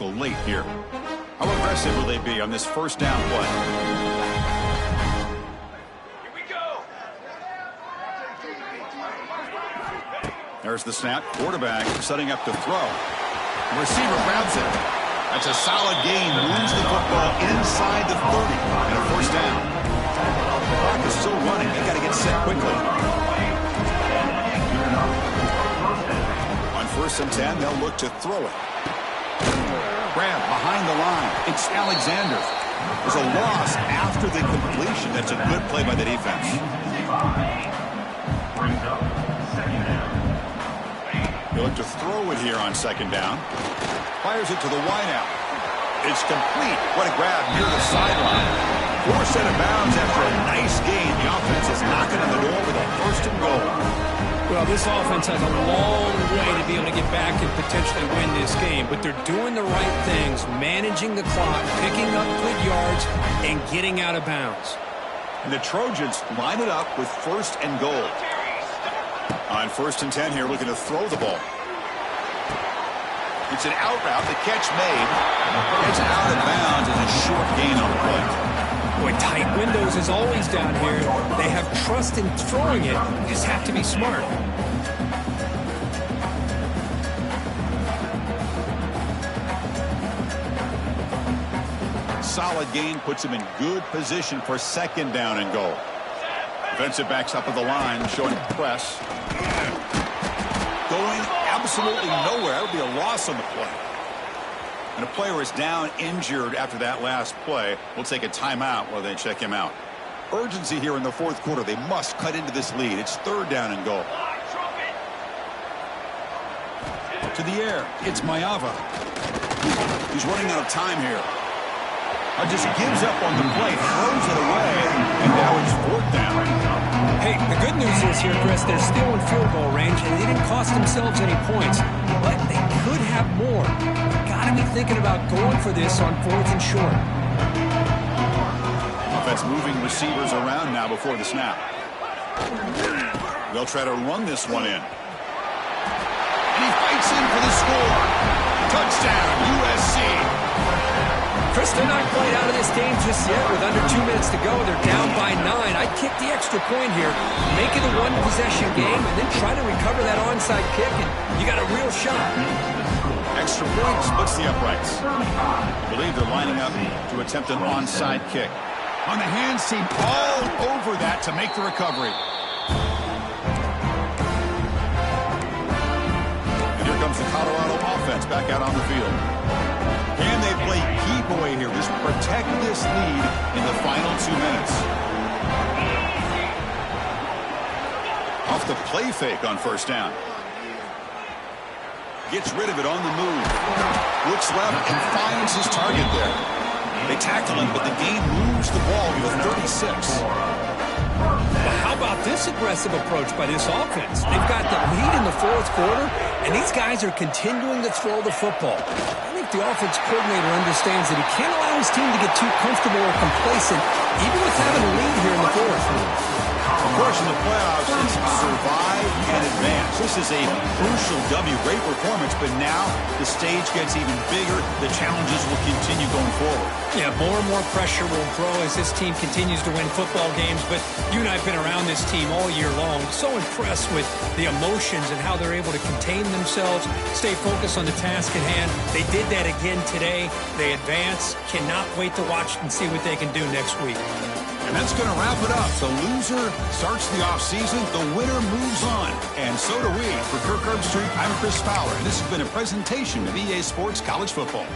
tackle late here. How aggressive will they be on this first down play? Here we go. There's the snap. Quarterback setting up to throw. The receiver grabs it. That's a solid gain. Moves the football inside the 30 and a first down. The clock is still running. They got to get set quickly. On 1st and 10, they'll look to throw it. Grab behind the line. It's Alexander. There's a loss after the completion. That's a good play by the defense. Brings up second down. He'll look to throw it here on 2nd down. Fires it to the wideout. It's complete. What a grab near the sideline. Forced out of bounds after a nice gain. The offense is knocking on the door with a 1st and goal. Well, this offense has a long way to be able to get back and potentially win this game, but they're doing the right things, managing the clock, picking up good yards, and getting out of bounds. And the Trojans line it up with 1st and goal. On 1st and 10 here, looking to throw the ball. It's an out route. The catch made. It's out of bounds and a short gain on the play. Boy, tight windows is always down here. They have trust in throwing it. You just have to be smart. Solid gain puts him in good position for 2nd down and goal. Defensive backs up at the line, showing press. Going absolutely nowhere. That would be a loss on the play. And a player is down injured after that last play. We'll take a timeout while they check him out. Urgency here in the 4th quarter. They must cut into this lead. It's 3rd down and goal. To the air. It's Mayava. He's running out of time here. Just gives up on the play, throws it away, and now it's 4th down. Hey, the good news is here, Chris, they're still in field goal range, and they didn't cost themselves any points, but they could have more. Got to be thinking about going for this on 4th and short. Offense moving receivers around now before the snap. They'll try to run this one in. And he fights in for the score. Touchdown, USC. Chris, they're not quite out of this game just yet. With under 2 minutes to go, they're down by 9. I'd kick the extra point here, make it a one-possession game, and then try to recover that onside kick, and you got a real shot. Extra point splits the uprights. I believe they're lining up to attempt an onside kick. On the hands team, all over that to make the recovery. And here comes the Colorado offense back out on the field. Can they play keep away here? Just protect this lead in the final 2 minutes. Off the play fake on 1st down. Gets rid of it on the move. Looks left and finds his target there. They tackle him, but the game moves the ball to the 36. But how about this aggressive approach by this offense? They've got the lead in the 4th quarter, and these guys are continuing to throw the football. I think the offense coordinator understands that he can't allow his team to get too comfortable or complacent, even with having a lead here in the 4th. Of course, in the playoffs, it's survive and advance. This is a crucial W. Great performance, but now the stage gets even bigger. The challenges will continue going forward. Yeah, more and more pressure will grow as this team continues to win football games, but you and I have been around this team all year long. So impressed with the emotions and how they're able to contain themselves, stay focused on the task at hand. They did that again today. They advance. Cannot wait to watch and see what they can do next week. And that's going to wrap it up. The loser starts the offseason. The winner moves on. And so do we. For Kirk Herbstreit, I'm Chris Fowler. And this has been a presentation of EA Sports College Football.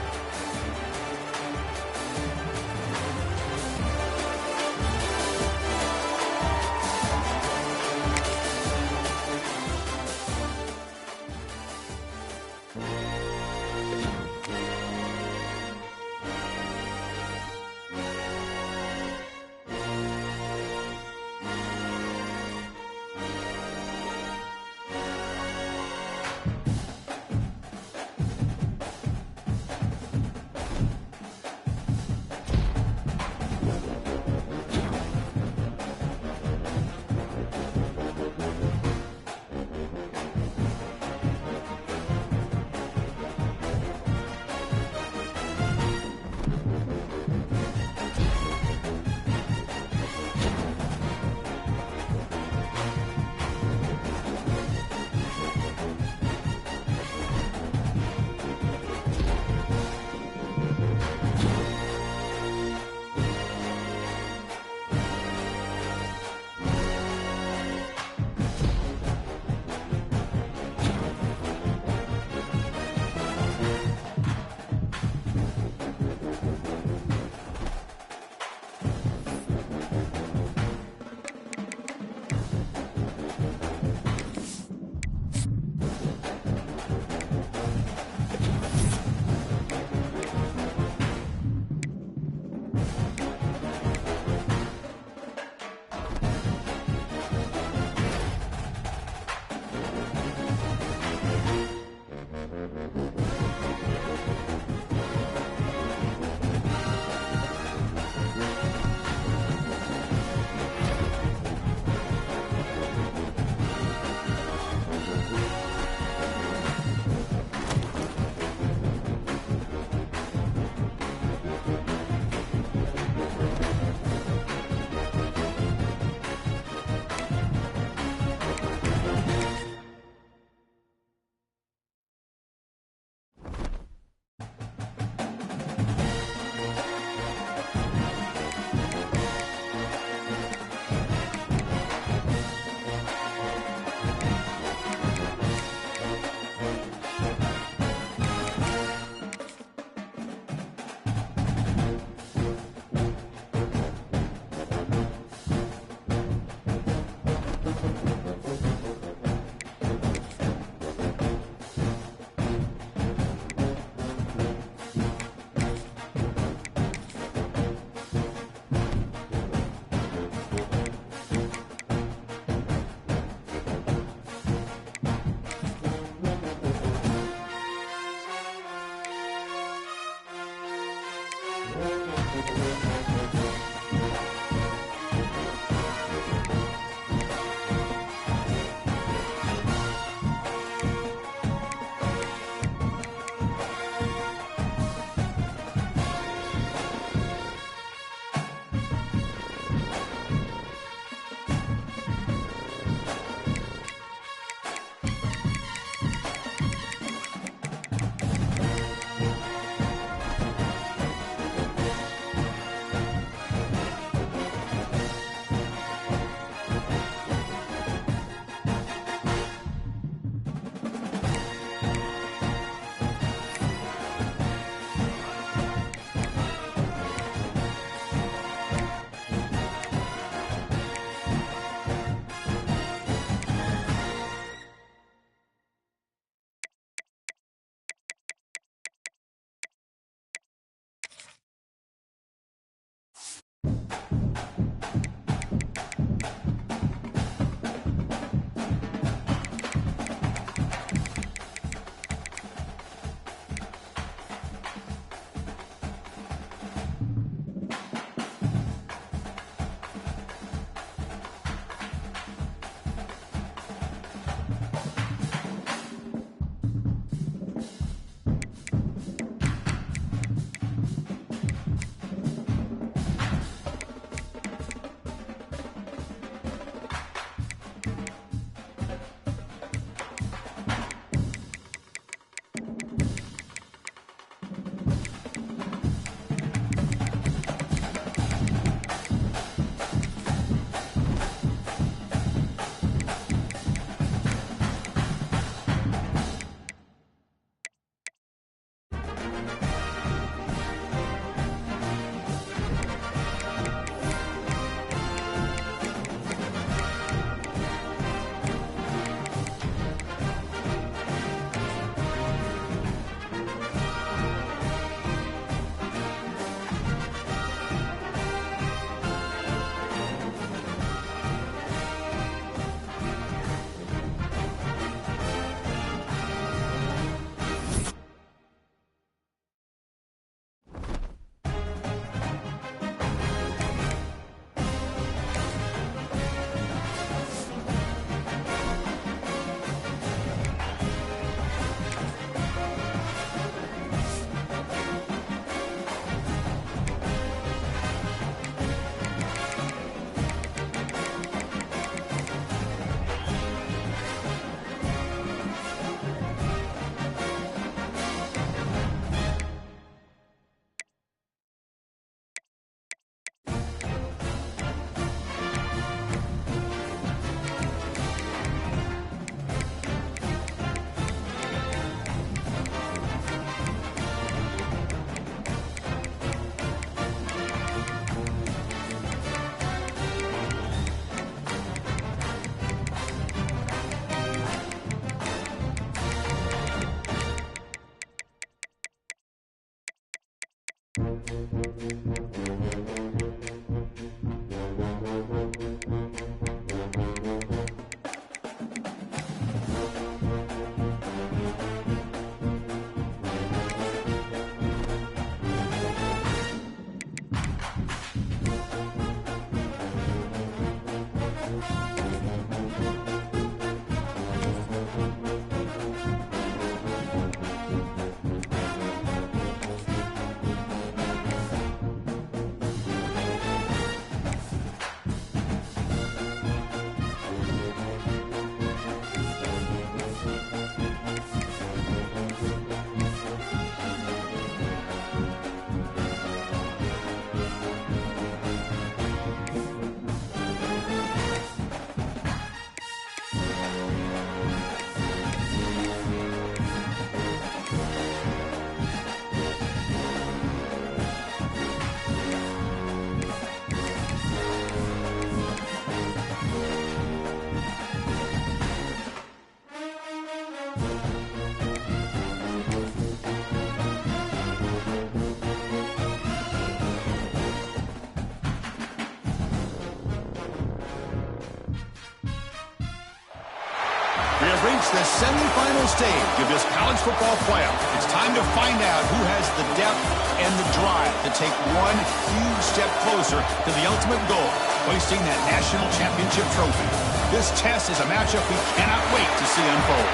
reached the semifinal stage of this college football playoff. It's time to find out who has the depth and the drive to take one huge step closer to the ultimate goal, hoisting that national championship trophy. This test is a matchup we cannot wait to see unfold.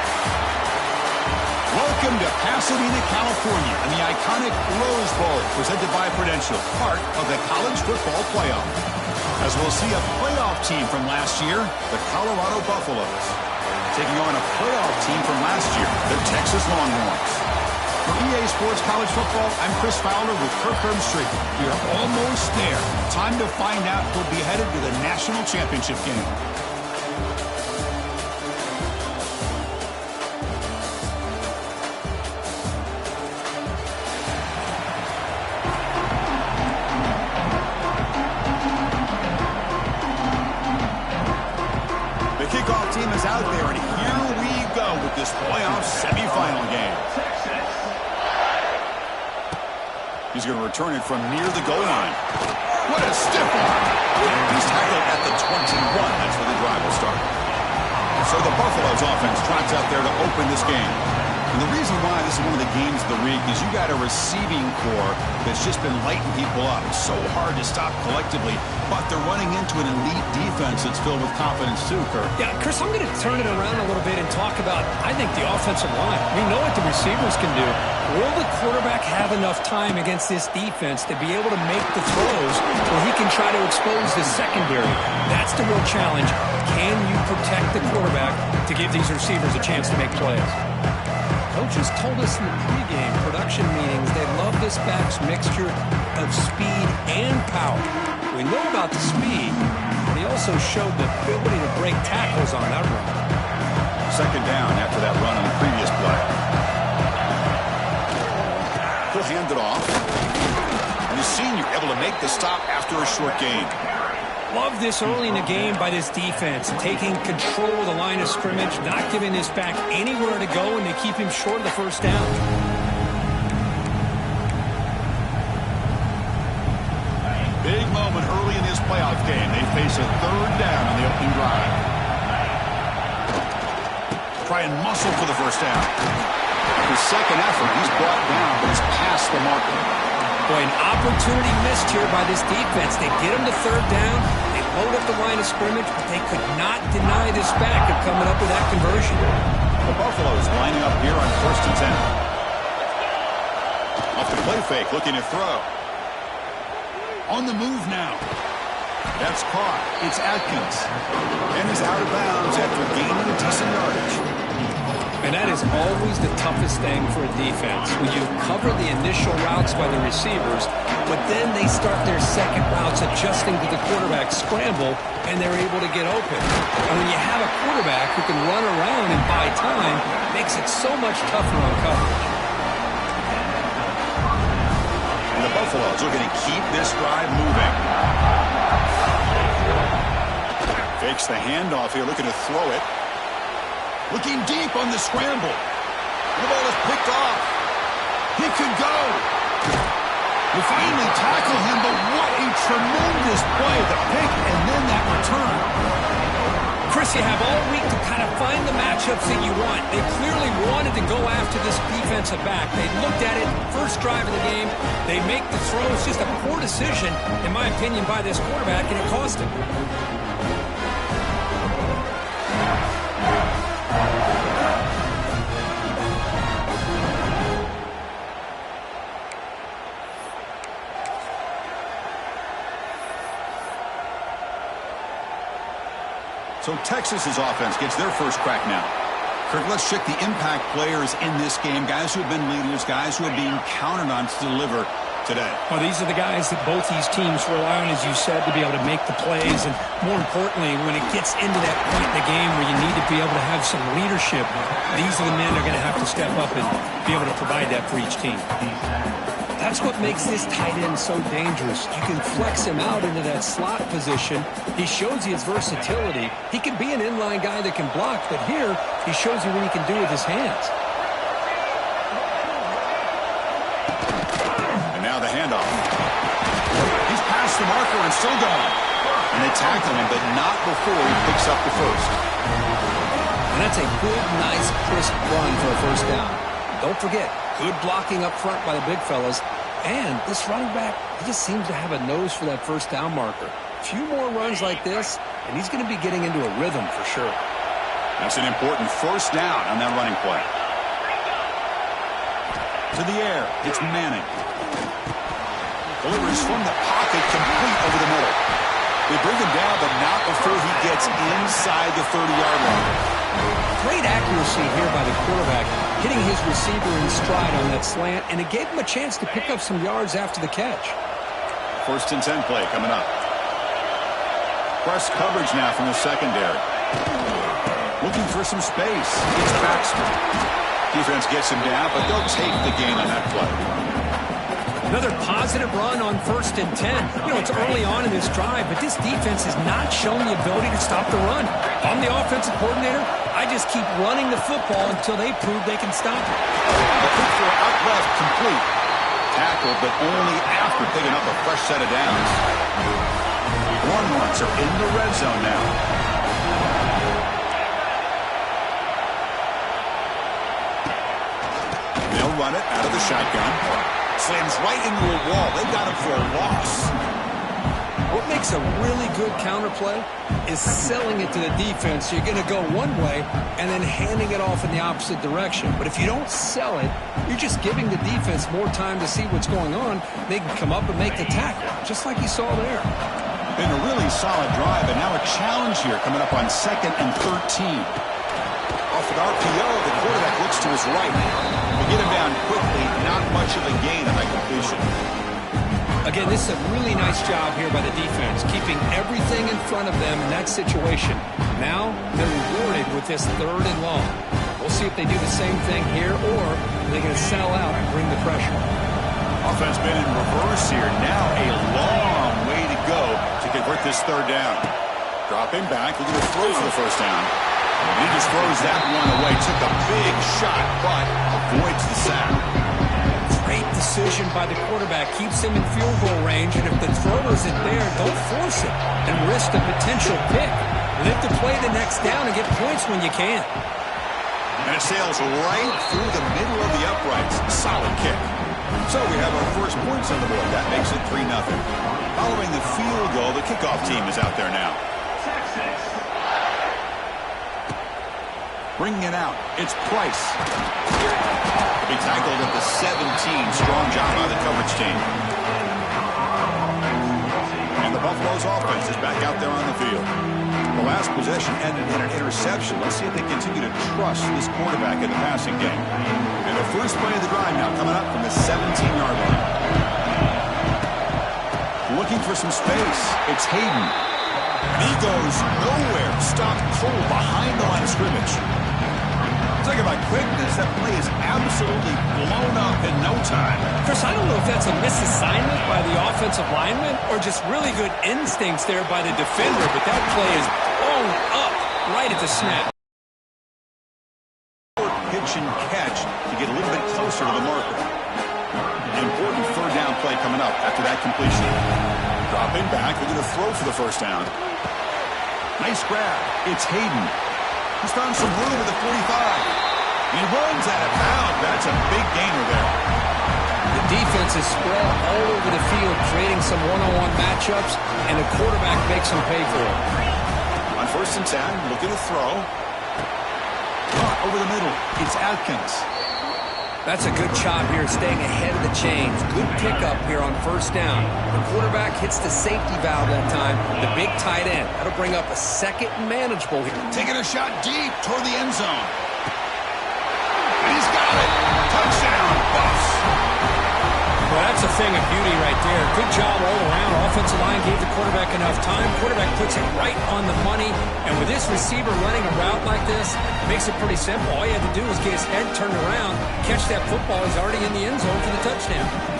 Welcome to Pasadena, California, and the iconic Rose Bowl, presented by Prudential, part of the college football playoff. As we'll see a playoff team from last year, the Colorado Buffaloes, taking on a playoff team from last year, the Texas Longhorns. For EA Sports College Football, I'm Chris Fowler with Kirk Herbstreit. We are almost there. Time to find out who'll be headed to the national championship game. Kickoff team is out there, and here we go with this playoff semifinal game. He's going to return it from near the goal line. What a stiff arm. He's tackled at the 21. That's where the drive will start. So the Buffaloes offense trots out there to open this game. And the reason why this is one of the games of the week is you got a receiving core that's just been lighting people up. It's so hard to stop collectively, but they're running into an elite defense that's filled with confidence too, Kirk. Yeah, Chris, I'm going to turn it around a little bit and talk about, I think, the offensive line. We know what the receivers can do. Will the quarterback have enough time against this defense to be able to make the throws where he can try to expose the secondary? That's the real challenge. Can you protect the quarterback to give these receivers a chance to make plays? Coaches told us in the pregame production meetings they love this back's mixture of speed and power. We know about the speed, but he also showed the ability to break tackles on that run. Second down after that run on the previous play. He'll hand it off. And the senior able to make the stop after a short gain. Love this early in the game by this defense, taking control of the line of scrimmage, not giving this back anywhere to go, and they keep him short of the first down. Big moment early in this playoff game. They face a third down on the opening drive. Try and muscle for the first down. His second effort, he's brought down, but he's past the marker. Boy, an opportunity missed here by this defense. They get him to third down. They load up the line of scrimmage, but they could not deny this back of coming up with that conversion. The Buffaloes lining up here on 1st and 10. Off the play fake, looking to throw. On the move now. That's caught. It's Atkins. And he's out of bounds after gaining decent yardage. And that is always the toughest thing for a defense. When you cover the initial routes by the receivers, but then they start their second routes adjusting to the quarterback's scramble, and they're able to get open. And when you have a quarterback who can run around and buy time, it makes it so much tougher on coverage. And the Buffaloes are going to keep this drive moving. Fakes the handoff here, looking to throw it. Looking deep on the scramble. The ball is picked off. He could go. They finally tackle him, but what a tremendous play. The pick and then that return. Chris, you have all week to kind of find the matchups that you want. They clearly wanted to go after this defensive back. They looked at it, first drive of the game. They make the throw. It's just a poor decision, in my opinion, by this quarterback, and it cost him. So Texas's offense gets their first crack now. Kirk, let's check the impact players in this game. Guys who have been leaders, guys who are being counted on to deliver today. Well, these are the guys that both these teams rely on, as you said, to be able to make the plays. And more importantly, when it gets into that point in the game where you need to be able to have some leadership, these are the men that are going to have to step up and be able to provide that for each team. That's what makes this tight end so dangerous. You can flex him out into that slot position. He shows you his versatility. He can be an inline guy that can block, but here he shows you what he can do with his hands. And now the handoff. He's past the marker and still going. And they tackle him, but not before he picks up the first. And that's a good, nice, crisp run for a first down. Don't forget, good blocking up front by the big fellas. And this running back, he just seems to have a nose for that first down marker. A few more runs like this, and he's going to be getting into a rhythm for sure. That's an important first down on that running play. To the air, it's Manning. Delivers from the pocket, complete over the middle. They bring him down, but not before he gets inside the 30-yard line. Great accuracy here by the quarterback, hitting his receiver in stride on that slant, and it gave him a chance to pick up some yards after the catch. First and 10 play coming up. Press coverage now from the secondary. Looking for some space. It's Baxter. Defense gets him down, but they'll take the gain on that play. Another positive run on 1st and 10. You know, it's early on in this drive, but this defense has not shown the ability to stop the run. I'm the offensive coordinator. I just keep running the football until they prove they can stop it. The kick for out left, complete. Tackled, but only after picking up a fresh set of downs. Longhorns are in the red zone now. They'll run it out of the shotgun. Slams right into a wall. They got him for a loss. What makes a really good counterplay is selling it to the defense. So you're going to go one way and then handing it off in the opposite direction. But if you don't sell it, you're just giving the defense more time to see what's going on. They can come up and make the tackle, just like you saw there. Been a really solid drive, and now a challenge here coming up on 2nd and 13. Off an RPO, the quarterback looks to his right. They get him down quickly, not much of a gain on that completion. Again, this is a really nice job here by the defense, keeping everything in front of them in that situation. Now, they're rewarded with this 3rd and long. We'll see if they do the same thing here, or they're going to sell out and bring the pressure. Offense been in reverse here. Now a long way to go to convert this 3rd down. Dropping back, looking to throw for the first down. And he just throws that one away. Took a big shot, but avoids the sack. Great decision by the quarterback. Keeps him in field goal range, and if the throw isn't there, don't force it and risk a potential pick. Live to play the next down and get points when you can. And it sails right through the middle of the uprights. Solid kick. So we have our first points on the board. That makes it 3-0. Following the field goal, the kickoff team is out there now. Bringing it out, it's Price. He'll be tackled at the 17. Strong job by the coverage team. And the Buffalo's offense is back out there on the field. The last possession ended in an interception. Let's see if they continue to trust this quarterback in the passing game. And the first play of the drive now coming up from the 17-yard line. Looking for some space. It's Hayden. And he goes nowhere. Stopped cold behind the line of scrimmage. Talk about quickness. That play is absolutely blown up in no time. Chris, I don't know if that's a misassignment by the offensive lineman or just really good instincts there by the defender, but that play is blown up right at the snap. Pitch and catch to get a little bit closer to the marker. An important 3rd down play coming up after that completion. Dropping back, they're going to throw for the first down. Nice grab. It's Hayden. He's found some room at the 45. He runs out of bounds. That's a big gainer there. The defense is spread all over the field, creating some one-on-one matchups, and the quarterback makes them pay for it. On 1st and 10, looking to throw. Over the middle, it's Atkins. That's a good job here, staying ahead of the chains. Good pickup here on 1st down. The quarterback hits the safety valve that time, the big tight end. That'll bring up a 2nd and manageable here. Taking a shot deep toward the end zone. And he's got it. Touchdown, Buffs. Well, that's a thing of beauty right there. Good job all around. Offensive line gave the quarterback enough time. Quarterback puts it right on the money. And with this receiver running a route like this, it makes it pretty simple. All you had to do was get his head turned around, catch that football. He's already in the end zone for the touchdown.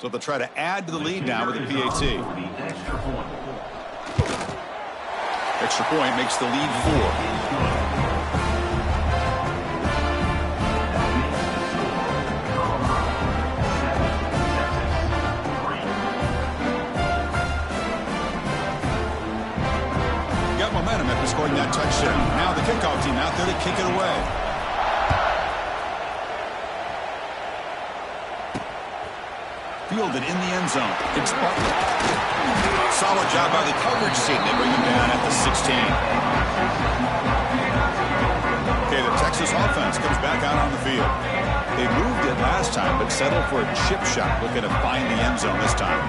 So they'll try to add to the lead now with a PAT. Extra point makes the lead 4. Momentum after scoring that touchdown. Now the kickoff team out there to kick it away. Fielded in the end zone. It's Butler. Solid job by the coverage team. They bring him down at the 16. Okay, the Texas offense comes back out on the field. They moved it last time, but settled for a chip shot, looking to find the end zone this time.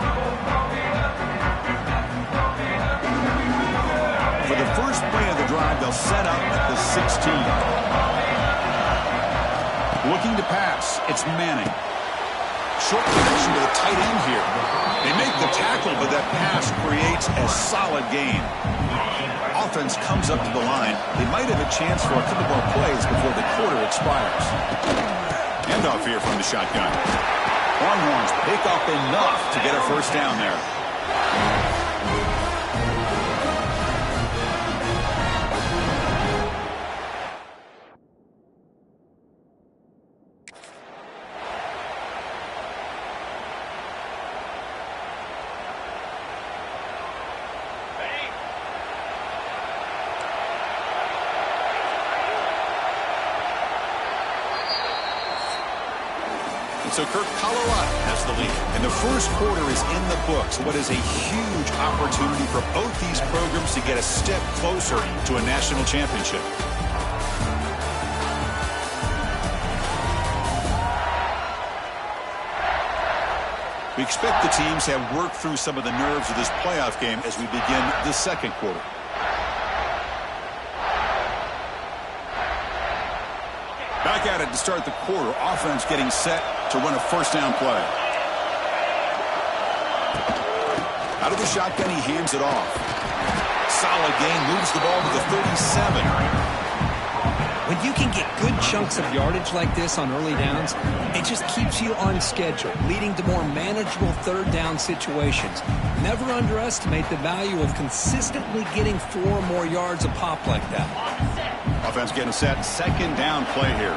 For the first play of the drive, they'll set up at the 16. Looking to pass, it's Manning. Short connection to the tight end here. They make the tackle, but that pass creates a solid gain. Offense comes up to the line. They might have a chance for a couple more plays before the quarter expires. Handoff here from the shotgun. Longhorns pick up enough to get a first down there. So Kirk, Colorado has the lead. And the first quarter is in the books. What is a huge opportunity for both these programs to get a step closer to a national championship. We expect the teams to have worked through some of the nerves of this playoff game as we begin the second quarter. Back at it to start the quarter. Offense getting set to run a first down play. Out of the shotgun, he hands it off. Solid gain, moves the ball to the 37. When you can get good chunks of yardage like this on early downs, it just keeps you on schedule, leading to more manageable third down situations. Never underestimate the value of consistently getting 4 or more yards a pop like that. Offense getting set. Second down play here.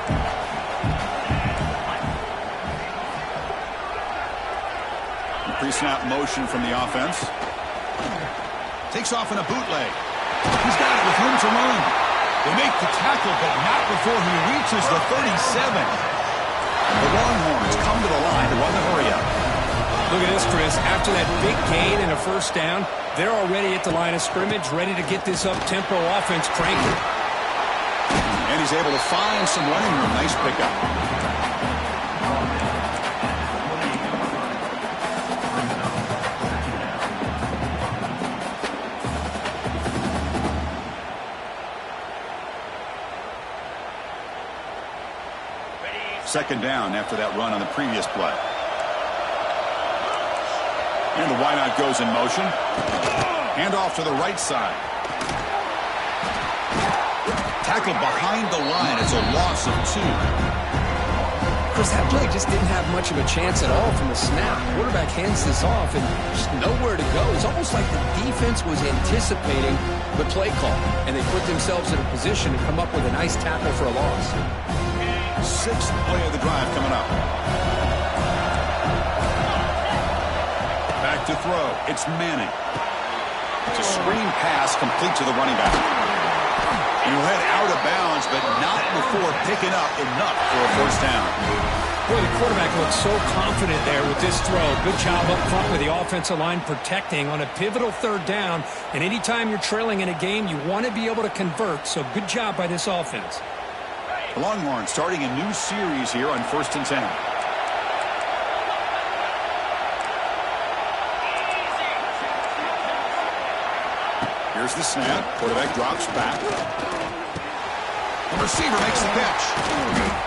Pre-snap motion from the offense. Takes off in a bootleg. He's got it with room to run. They make the tackle, but not before he reaches the 37. The Longhorns come to the line to run the hurry up. Look at this, Chris. After that big gain and a first down, they're already at the line of scrimmage, ready to get this up-tempo offense cranking. And he's able to find some running room. Nice pickup. Second down after that run on the previous play. And the wideout goes in motion. Handoff to the right side. Tackled behind the line. It's a loss of 2. Chris, that play just didn't have much of a chance at all from the snap. Quarterback hands this off and just nowhere to go. It's almost like the defense was anticipating the play call, and they put themselves in a position to come up with a nice tackle for a loss. Sixth play of the drive coming up. Back to throw. It's Manning. It's a screen pass complete to the running back. He'll head out of bounds, but not before picking up enough for a first down. Boy, the quarterback looks so confident there with this throw. Good job up front with the offensive line protecting on a pivotal third down. And anytime you're trailing in a game, you want to be able to convert. So good job by this offense. The Longhorns starting a new series here on 1st and 10. Here's the snap. Quarterback drops back. The receiver makes the catch.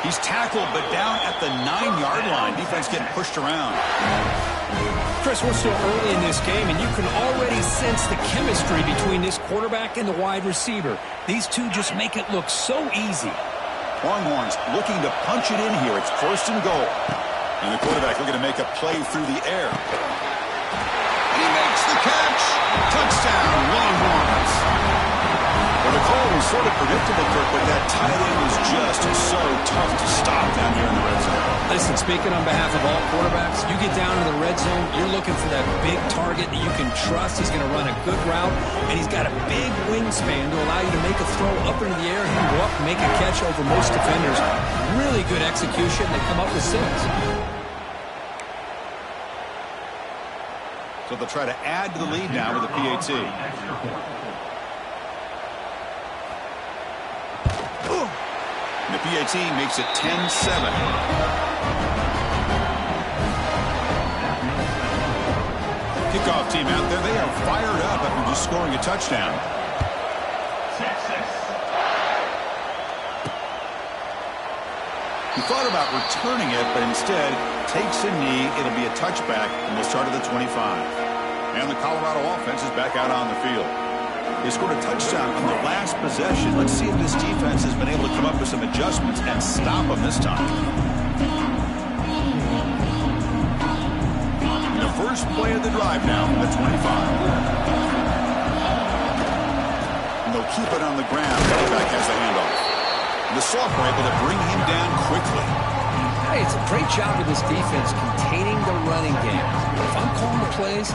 He's tackled, but down at the 9-yard line. Defense getting pushed around. Chris, we're still early in this game, and you can already sense the chemistry between this quarterback and the wide receiver. These two just make it look so easy. Longhorns looking to punch it in here. It's 1st and goal. And the quarterback looking to make a play through the air. He makes the catch. Touchdown, Longhorns. Well, the call was sort of predictable, Kirk, but that tight end is just so tough to stop down here in the red zone. Listen, speaking on behalf of all quarterbacks, you get down to the red zone, you're looking for that big target that you can trust. He's going to run a good route, and he's got a big wingspan to allow you to make a throw up into the air, handle up, make a catch over most defenders. Really good execution. They come up with 6. So they'll try to add to the lead now with a PAT. And the PAT makes it 10-7. Kickoff team out there. They are fired up after just scoring a touchdown. He thought about returning it, but instead takes a knee. It'll be a touchback, and we'll start at the 25. And the Colorado offense is back out on the field. They scored a touchdown on the last possession. Let's see if this defense has been able to come up with some adjustments and stop them this time. The first play of the drive now from the 25. And they'll keep it on the ground. Running back has the handoff. And the Sophomore able to bring him down quickly. Hey, it's a great job of this defense containing the running game. If I'm calling the plays,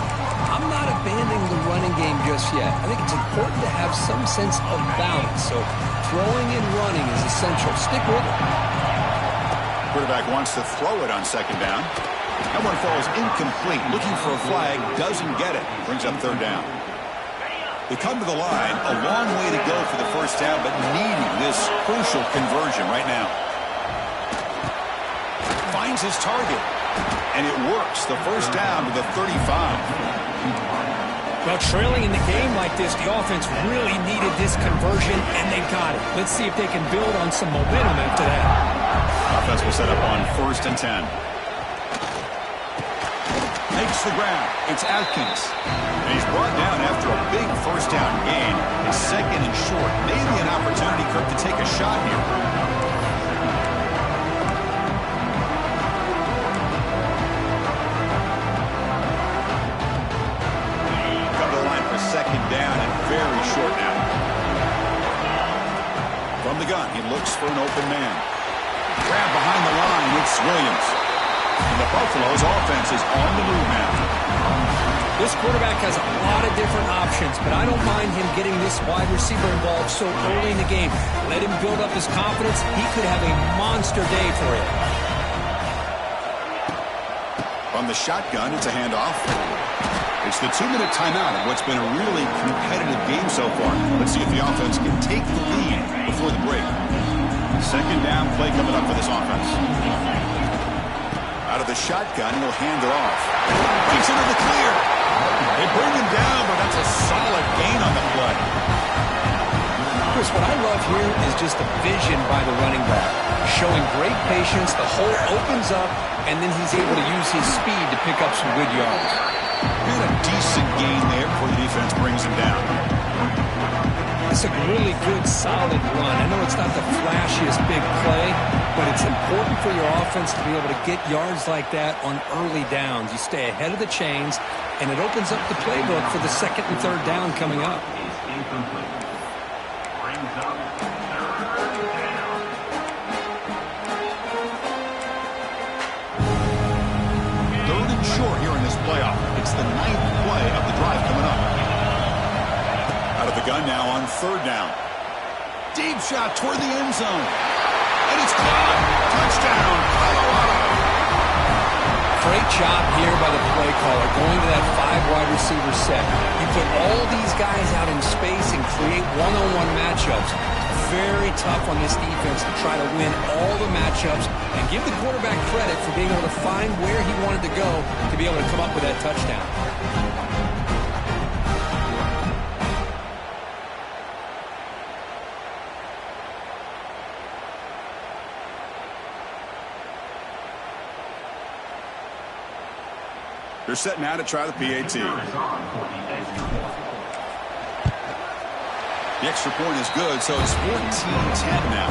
I'm not abandoning the running game just yet. I think it's important to have some sense of balance. So throwing and running is essential. Stick with it. Quarterback wants to throw it on second down. That one falls incomplete. Looking for a flag. Doesn't get it. Brings up third down. They come to the line. A long way to go for the first down, but needing this crucial conversion right now. Finds his target. And it works. The first down to the 35. Well, trailing in the game like this, the offense really needed this conversion, and they got it. Let's see if they can build on some momentum after that. Offense will set up on 1st and 10. Makes the ground. It's Atkins. And he's brought down after a big first down gain. It's second and short. Maybe an opportunity, Kirk, to take a shot here. Second down and very short now. From the gun, he looks for an open man. Grab behind the line, it's Williams. And the Buffalo's offense is on the move now. This quarterback has a lot of different options, but I don't mind him getting this wide receiver involved so early in the game. Let him build up his confidence. He could have a monster day for you. From the shotgun, it's a handoff. It's the 2-minute timeout of what's been a really competitive game so far. Let's see if the offense can take the lead before the break. Second down play coming up for this offense. Out of the shotgun, he'll hand it off. Gets into the clear. They bring him down, but that's a solid gain on the play. Chris, what I love here is just the vision by the running back. Showing great patience, the hole opens up, and then he's able to use his speed to pick up some good yards. And a decent gain there before the defense brings him down. It's a really good, solid run. I know it's not the flashiest big play, but it's important for your offense to be able to get yards like that on early downs. You stay ahead of the chains, and it opens up the playbook for the second and third down coming up. Short here in this playoff. It's the 9th play of the drive coming up. Out of the gun now on 3rd down. Deep shot toward the end zone. And it's caught. Touchdown, Colorado. Great job here by the play caller going to that 5 wide receiver set. You put all these guys out in space and create one-on-one matchups. Very tough on this defense to try to win all the matchups and give the quarterback credit for being able to find where he wanted to go to be able to come up with that touchdown. They're set now to try the PAT. The extra point is good, so it's 14-10 now.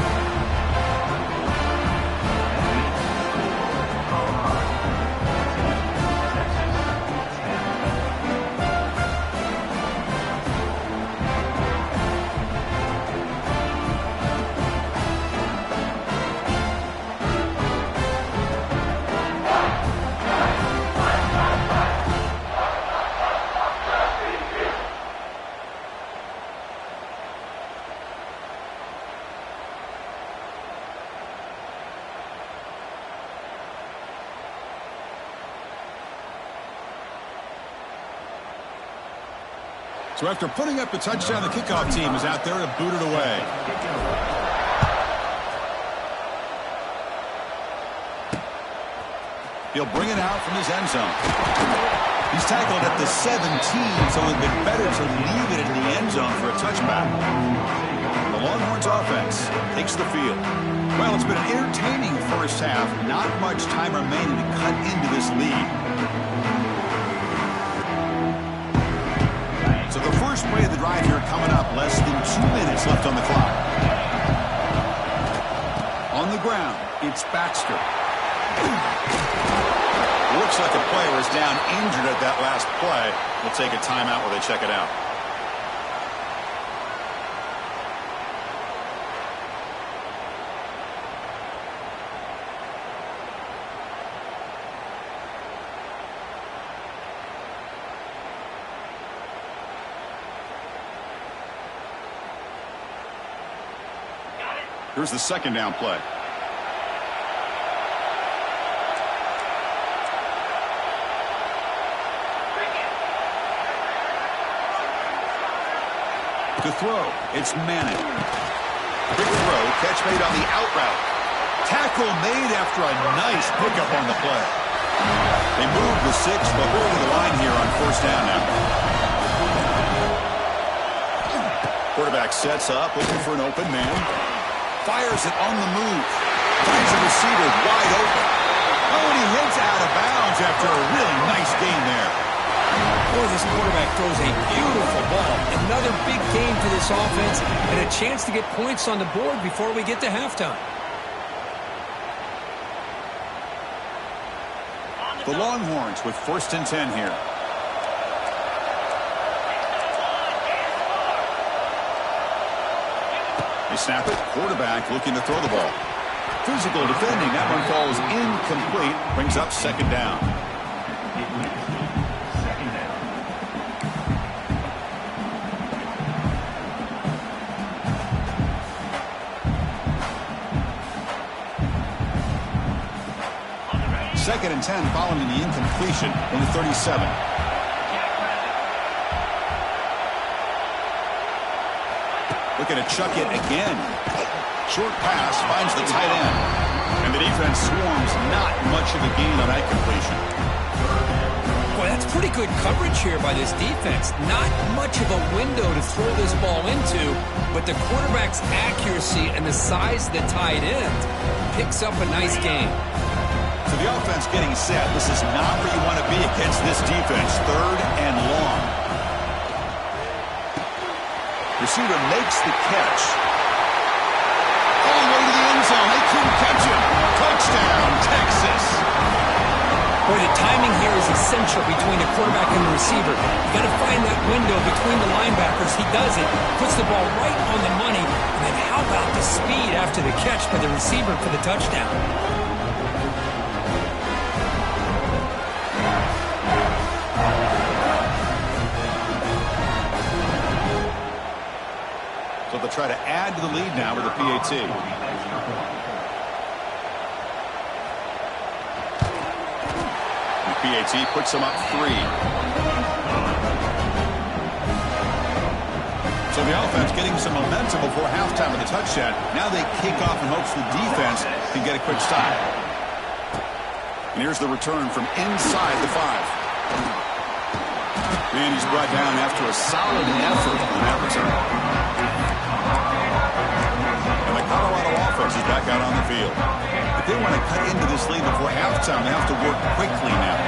So after putting up the touchdown, the kickoff team is out there to boot it away. He'll bring it out from his end zone. He's tackled at the 17, so it would have been better to leave it in the end zone for a touchback. The Longhorns offense takes the field. Well, it's been an entertaining first half. Not much time remaining to cut into this lead. So the first play of the drive here coming up. Less than 2 minutes left on the clock. On the ground, it's Baxter. Looks like a player is down injured at that last play. We'll take a timeout while they check it out. Here's the second down play. To throw, it's Manning. Big throw, catch made on the out route. Tackle made after a nice pickup on the play. They move the 6, but we're to the line here on first down now. Quarterback sets up, looking for an open man. Fires it on the move. Finds a receiver wide open. Oh, and he hits out of bounds after a really nice gain there. Boy, this quarterback throws a beautiful ball. Another big game for this offense and a chance to get points on the board before we get to halftime. The Longhorns with 1st and 10 here. They snap it. Quarterback looking to throw the ball. Physical defending. That one falls incomplete. Brings up 2nd down. Second and 10 following the incompletion in the 37. Looking to chuck it again. Short pass finds the tight end. And the defense swarms. Not much of a gain on that completion. Boy, that's pretty good coverage here by this defense. Not much of a window to throw this ball into, but the quarterback's accuracy and the size of the tight end picks up a nice gain. So the offense getting set. This is not where you want to be against this defense. 3rd and long. Receiver makes the catch. All the way to the end zone. They couldn't catch him. Touchdown, Texas. Boy, the timing here is essential between the quarterback and the receiver. You got to find that window between the linebackers. He does it, puts the ball right on the money, and then how about the speed after the catch by the receiver for the touchdown? So they'll try to add to the lead now with a PAT. The PAT puts them up 3. So the offense getting some momentum before halftime with a touchdown. Now they kick off in hopes the defense can get a quick stop. And here's the return from inside the 5. And he's brought down after a solid effort on that return. And the Colorado offense is back out on the field. If they want to cut into this lead before halftime, they have to work quickly now.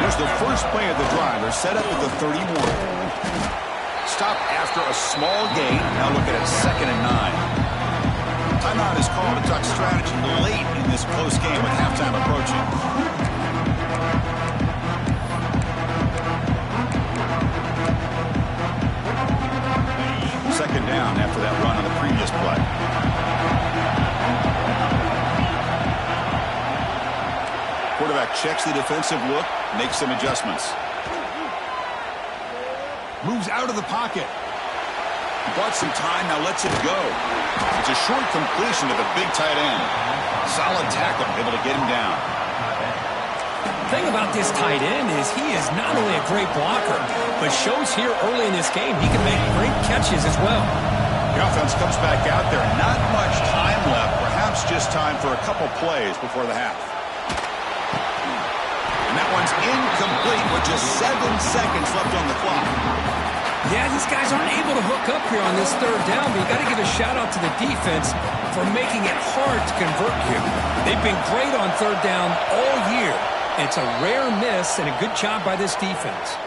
Here's the first play of the drive. They're set up at the 31. Stop after a small gain. Now looking at 2nd and 9. Timeout is called to Duck strategy late in this close game with halftime approaching. Second down after that run on the previous play. Quarterback checks the defensive look, makes some adjustments. Moves out of the pocket. Bought some time, now lets it go. It's a short completion to the big tight end. Solid tackle, able to get him down. thing about this tight end is he is not only a great blocker, but shows here early in this game he can make great catches as well. The offense comes back out there. Not much time left. Perhaps just time for a couple plays before the half. And that one's incomplete with just 7 seconds left on the clock. Yeah, these guys aren't able to hook up here on this third down, but you got to give a shout-out to the defense for making it hard to convert here. They've been great on third down all year. It's a rare miss and a good job by this defense.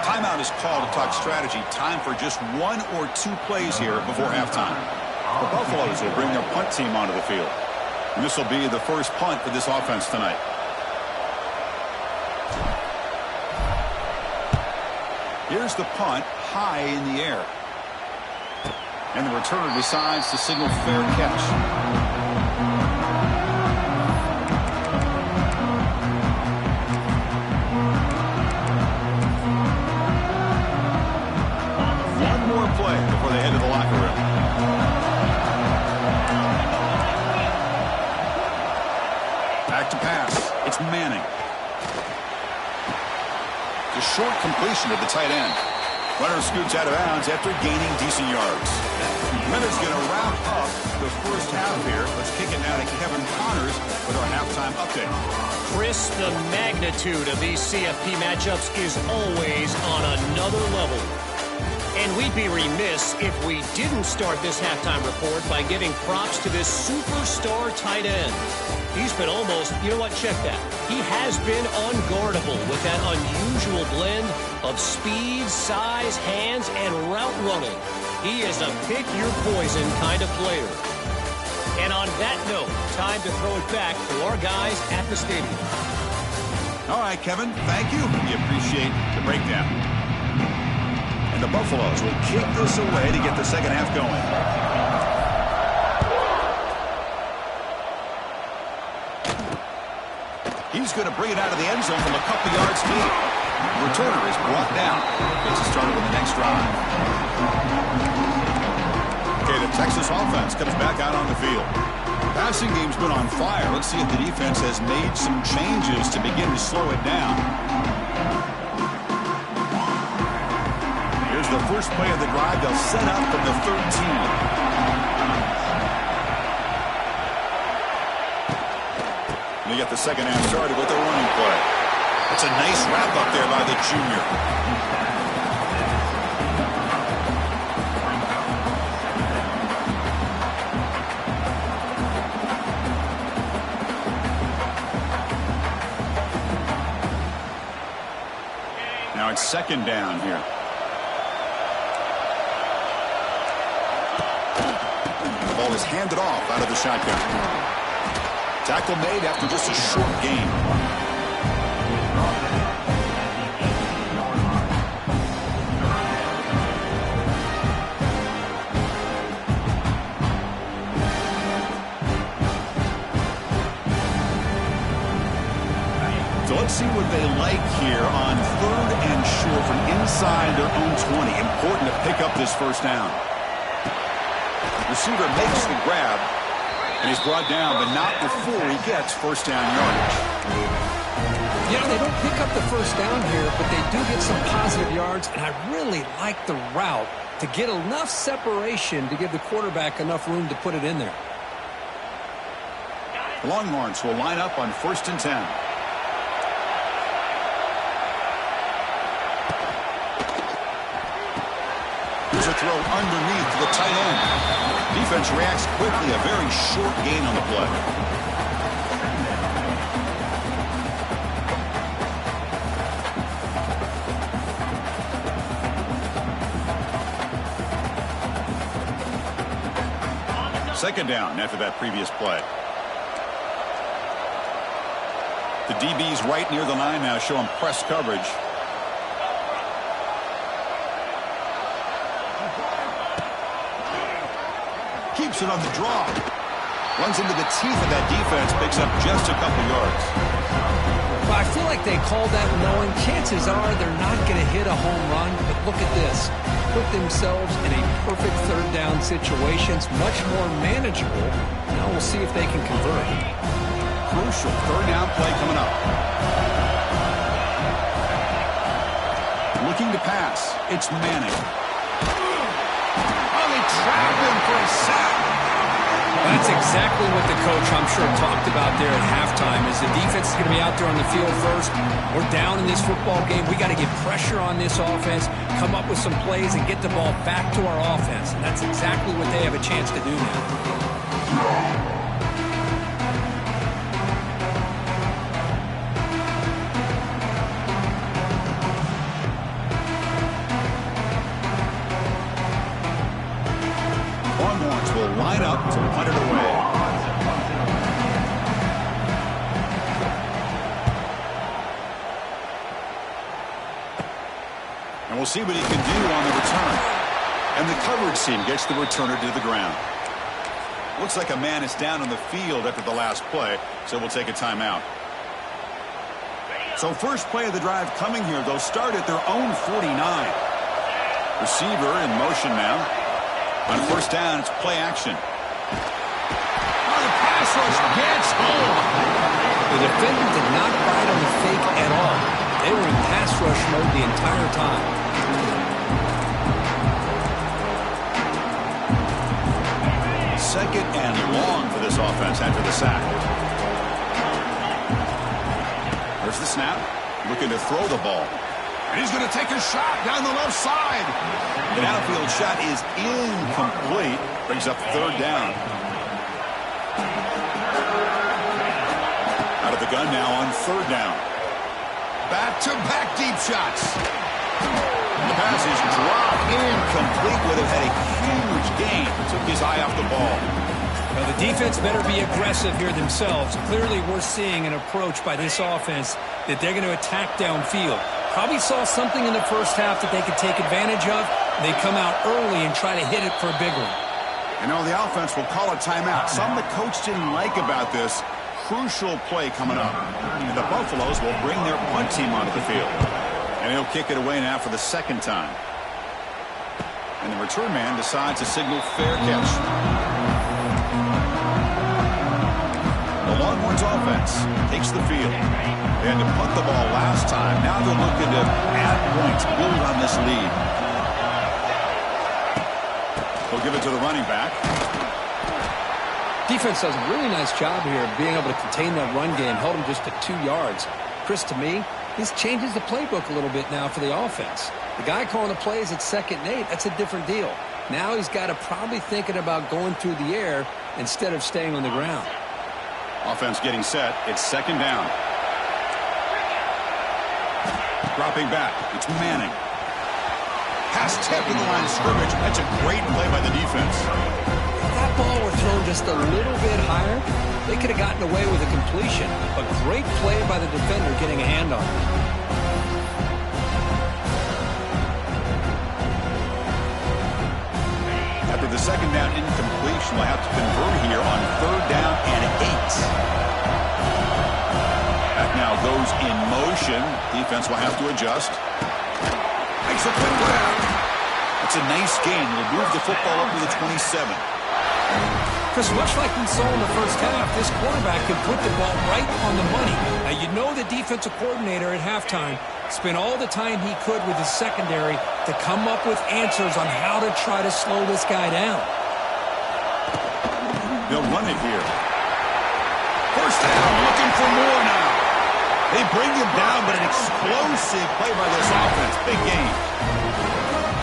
Timeout is called to talk strategy. Time for just 1 or 2 plays here before halftime. The Buffaloes will bring their punt team onto the field. And this will be the first punt for this offense tonight. Here's the punt, high in the air. And the returner decides to signal fair catch. One more play before they head to the locker room. Back to pass. It's Manning. The short completion of the tight end. Runner scoots out of bounds after gaining decent yards. And is going to wrap up the first half here. Let's kick it now to Kevin Connors with our halftime update. Chris, the magnitude of these CFP matchups is always on another level. And we'd be remiss if we didn't start this halftime report by giving props to this superstar tight end. He's been almost, you know what, check that. He has been unguardable with that unusual blend of speed, size, hands, and route running. He is a pick-your-poison kind of player. And on that note, time to throw it back to our guys at the stadium. All right, Kevin, thank you. We appreciate the breakdown. And the Buffaloes will kick this away to get the second half going. He's going to bring it out of the end zone from a couple yards deep. The returner is brought down. Gets us started with the next drive. Okay, the Texas offense comes back out on the field. The passing game's been on fire. Let's see if the defense has made some changes to begin to slow it down. Here's the first play of the drive. They'll set up from the 13. They get the second half started with a running play. It's a nice wrap up there by the junior. Now it's second down here. The ball is handed off out of the shotgun. Tackle made after just a short gain. So let's see what they like here on 3rd and short from inside their own 20. Important to pick up this first down. Receiver makes the grab. And he's brought down, but not before he gets first down yardage. Yeah, they don't pick up the first down here, but they do get some positive yards, and I really like the route to get enough separation to give the quarterback enough room to put it in there. The Longhorns will line up on 1st and 10. Here's a throw underneath the tight end. Defense reacts quickly. A very short gain on the play. Second down after that previous play. The DB's right near the line now, showing press coverage. Keeps it on the draw. Runs into the teeth of that defense. Picks up just a couple yards. Well, I feel like they called that knowing chances are they're not going to hit a home run. But look at this. Put themselves in a perfect third down situation. It's much more manageable. Now we'll see if they can convert. Crucial third down play coming up. looking to pass. It's Manning. Oh, they trap him for a sack. That's exactly what the coach, I'm sure, talked about there at halftime, is the defense is going to be out there on the field first. We're down in this football game. We got to get pressure on this offense, come up with some plays, and get the ball back to our offense. And that's exactly what they have a chance to do now. Longhorns will line up to punt it away. And we'll see what he can do on the return. And the coverage team gets the returner to the ground. Looks like a man is down on the field after the last play, so we'll take a timeout. So first play of the drive coming here. They'll start at their own 49. Receiver in motion now. On first down, it's play action. Oh, the pass rush gets home. The defender did not bite on the fake at all. They were in pass rush mode the entire time. Second and long for this offense after the sack. There's the snap. Looking to throw the ball. And he's going to take a shot down the left side. The downfield shot is incomplete. Brings up third down. Out of the gun now on third down. Back-to-back deep shots. The pass is dropped incomplete. Would have had a huge gain. Took his eye off the ball. Now, the defense better be aggressive here themselves. Clearly, we're seeing an approach by this offense that they're going to attack downfield. Probably saw something in the first half that they could take advantage of. They come out early and try to hit it for a big one. You know, the offense will call a timeout. Something the coach didn't like about this. Crucial play coming up. And the Buffaloes will bring their punt team onto the field. And he'll kick it away now for the second time. And the return man decides to signal fair catch. The Longhorns offense takes the field. They had to punt the ball last time. Now they're looking to add points, build on this lead. They'll give it to the running back. Defense does a really nice job here of being able to contain that run game, held him just to 2 yards. Chris, to me, this changes the playbook a little bit now for the offense. The guy calling the plays at 2nd and 8, that's a different deal. Now he's got to probably thinking about going through the air instead of staying on the ground. Offense getting set. It's second down. Dropping back. It's Manning. Pass tip in the line of scrimmage. That's a great play by the defense. If that ball were thrown just a little bit higher, they could have gotten away with a completion. A great play by the defender getting a hand on it. After the second down incompletion, we'll have to convert here on third down and 8. That now goes in motion. Defense will have to adjust. Makes a quick grab. It's a nice gain. Will move the football up to the 27. Chris, much like we saw in the first half, this quarterback can put the ball right on the money. Now, you know the defensive coordinator at halftime spent all the time he could with his secondary to come up with answers on how to try to slow this guy down. They'll run it here. First down, looking for more now. They bring him down, but an explosive play by this offense. Big game.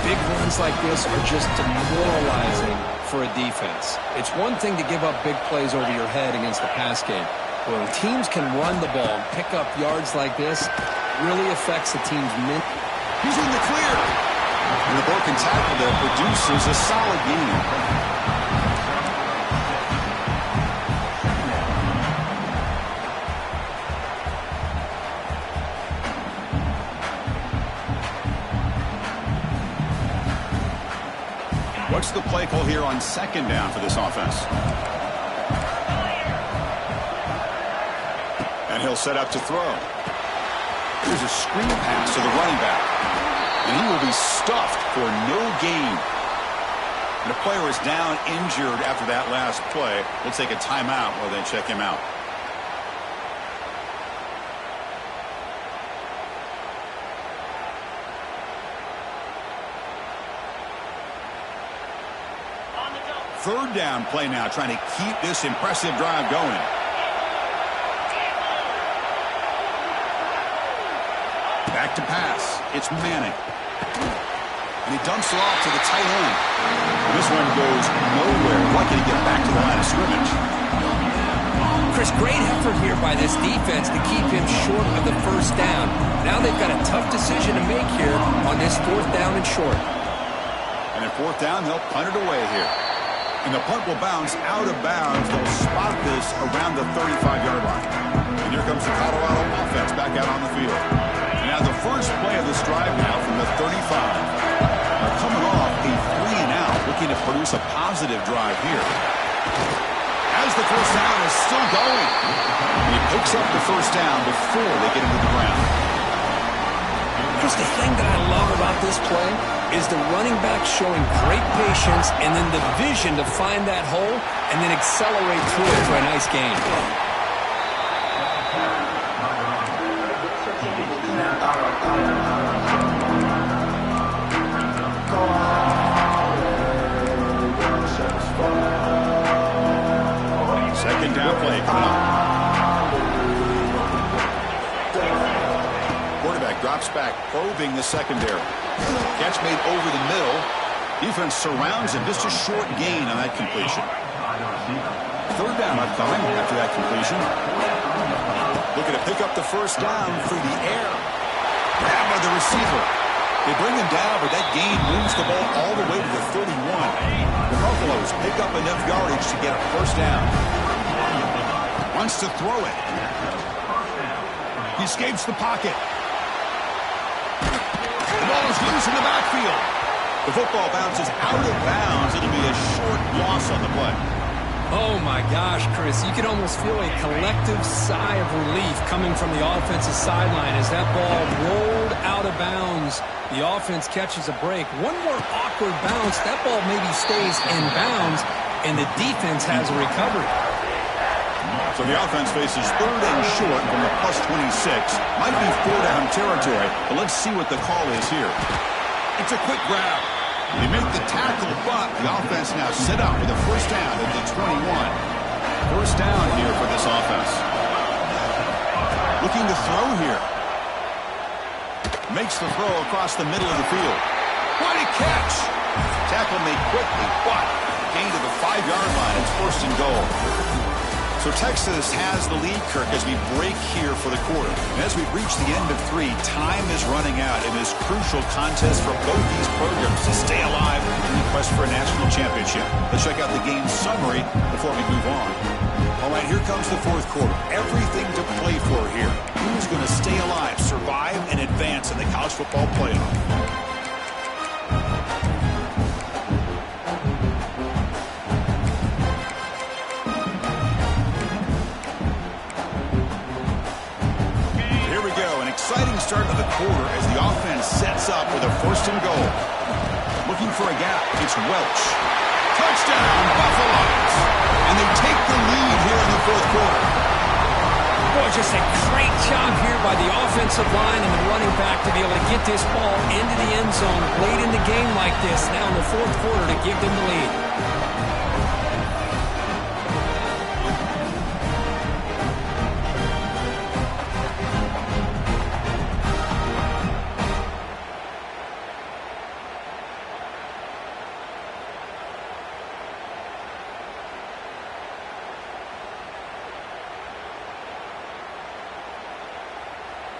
Big runs like this are just demoralizing for a defense. It's one thing to give up big plays over your head against the pass game. But when teams can run the ball and pick up yards like this, really affects the team's mint. He's in the clear. And the broken tackle there produces a solid game. What's the play call here on second down for this offense? And he'll set up to throw. Here's a screen pass to the running back. And he will be stuffed for no gain. And the player is down injured after that last play. We'll take a timeout while they check him out. third down play now, trying to keep this impressive drive going. Back to pass. It's Manning. And he dumps it off to the tight end. This one goes nowhere. Lucky to get back to the line of scrimmage. Chris, great effort here by this defense to keep him short of the first down. Now they've got a tough decision to make here on this fourth down and short. And at fourth down, they'll punt it away here. And the punt will bounce out of bounds. They'll spot this around the 35-yard line. And here comes the Colorado offense back out on the field. And now the first play of this drive now from the 35. Now coming off a 3-and-out, looking to produce a positive drive here. As the first down is still going. He picks up the first down before they get into the ground. Chris, the thing that I love about this play is the running back showing great patience and then the vision to find that hole and then accelerate through it for a nice gain. Second down play coming up. Quarterback drops back, probing the secondary. Catch made over the middle. Defense surrounds him. Just a short gain on that completion. Third down upcoming after that completion. Looking to pick up the first down through the air. Grab by the receiver. They bring him down, but that gain moves the ball all the way to the 31. The Buffaloes pick up enough yardage to get a first down. Wants to throw it. He escapes the pocket. The ball is loose in the backfield. The football bounces out of bounds. It'll be a short loss on the play. Oh, my gosh, Chris. You can almost feel a collective sigh of relief coming from the offensive sideline as that ball rolled out of bounds. The offense catches a break. One more awkward bounce. That ball maybe stays in bounds, and the defense has a recovery. So the offense faces third and short from the +26. Might be four-down territory, but let's see what the call is here. It's a quick grab. They make the tackle, but the offense now set up with a first down at the 21. First down here for this offense. Looking to throw here. Makes the throw across the middle of the field. What a catch! Tackle made quickly, but gain to the 5-yard line. It's first and goal. So Texas has the lead, Kirk, as we break here for the quarter. And as we reach the end of 3, time is running out in this crucial contest for both these programs to stay alive in the quest for a national championship. Let's check out the game summary before we move on. All right, here comes the fourth quarter. Everything to play for here. Who's going to stay alive, survive, and advance in the college football playoff? Exciting start to the quarter as the offense sets up with a first and goal. Looking for a gap. It's Welch. Touchdown, Buffaloes! And they take the lead here in the fourth quarter. Boy, just a great job here by the offensive line and the running back to be able to get this ball into the end zone late in the game like this. Now in the fourth quarter to give them the lead.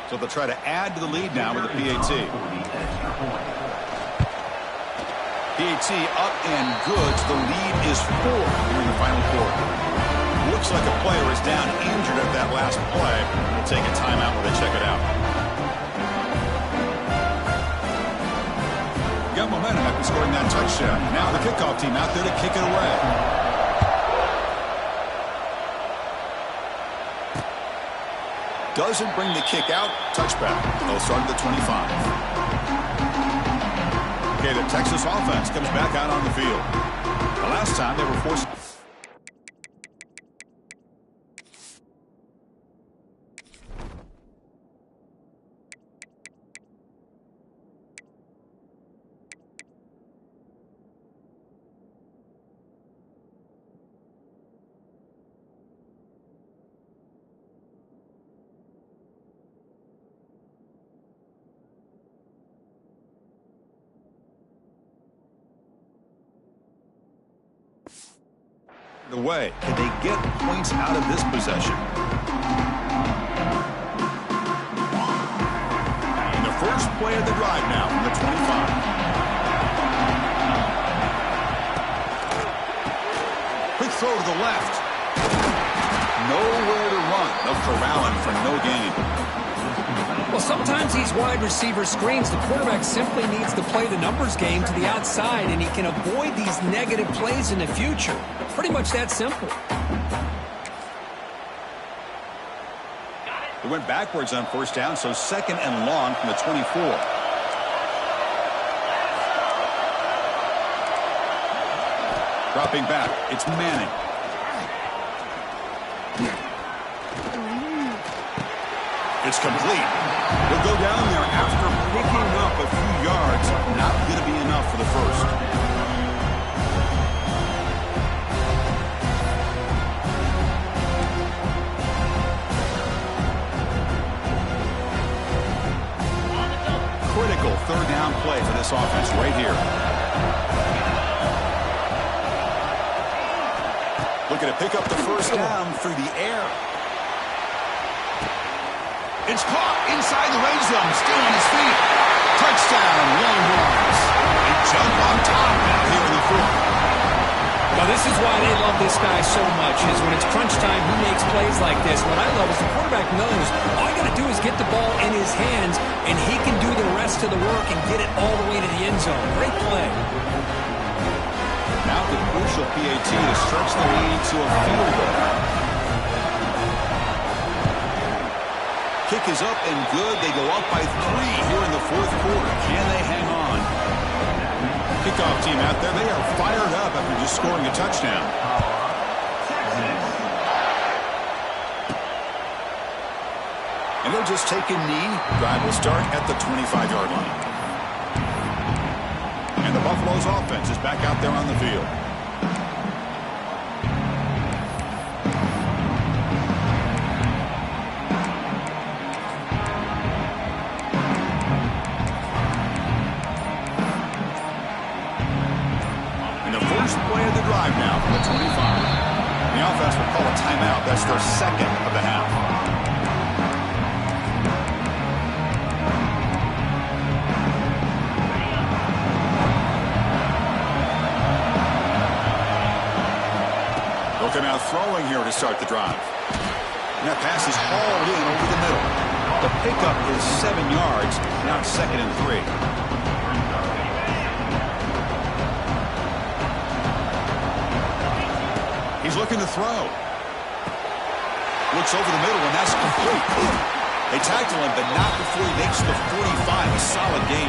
So they'll try to add to the lead now with the PAT. PAT up and good. So the lead is 4 here in the final quarter. Looks like a player is down injured at that last play. We'll take a timeout while they check it out. Got momentum after scoring that touchdown. Now the kickoff team out there to kick it away. Doesn't bring the kick out. Touchback. They'll start at the 25. Okay, the Texas offense comes back out on the field. The last time they were forced... Away. Can they get points out of this possession? And the first play of the drive now from the 25. Quick throw to the left. Nowhere to run. They'll corral him for no gain. Well, sometimes these wide receiver screens, the quarterback simply needs to play the numbers game to the outside, and he can avoid these negative plays in the future. Pretty much that simple. They went backwards on first down, so second and long from the 24. Dropping back, it's Manning. It's complete. He'll go down there after picking up a few yards. Not going to be enough for the first. Critical third down play for this offense right here. Looking to pick up the first down through the air. It's caught inside the red zone, still on his feet. Touchdown, Longhorns. They jump on top now here in the fourth. Well, this is why they love this guy so much, is when it's crunch time, he makes plays like this. What I love is the quarterback knows all you got to do is get the ball in his hands, and he can do the rest of the work and get it all the way to the end zone. Great play. Now the crucial PAT to stretch the lead to a field goal. Kick is up and good. They go up by 3 here in the fourth quarter. Can they hang on? Kickoff team out there. They are fired up after just scoring a touchdown. And they'll just take a knee. Drive will start at the 25-yard line. And the Buffalo's offense is back out there on the field. Now from the 25. The offense will call a timeout. That's their second of the half. They'll come out throwing here to start the drive. And that pass is hauled in over the middle. The pickup is 7 yards. Now it's second and 3. He's looking to throw. Looks over the middle, and that's complete. They tackle him, but not before he makes the 45. A solid gain.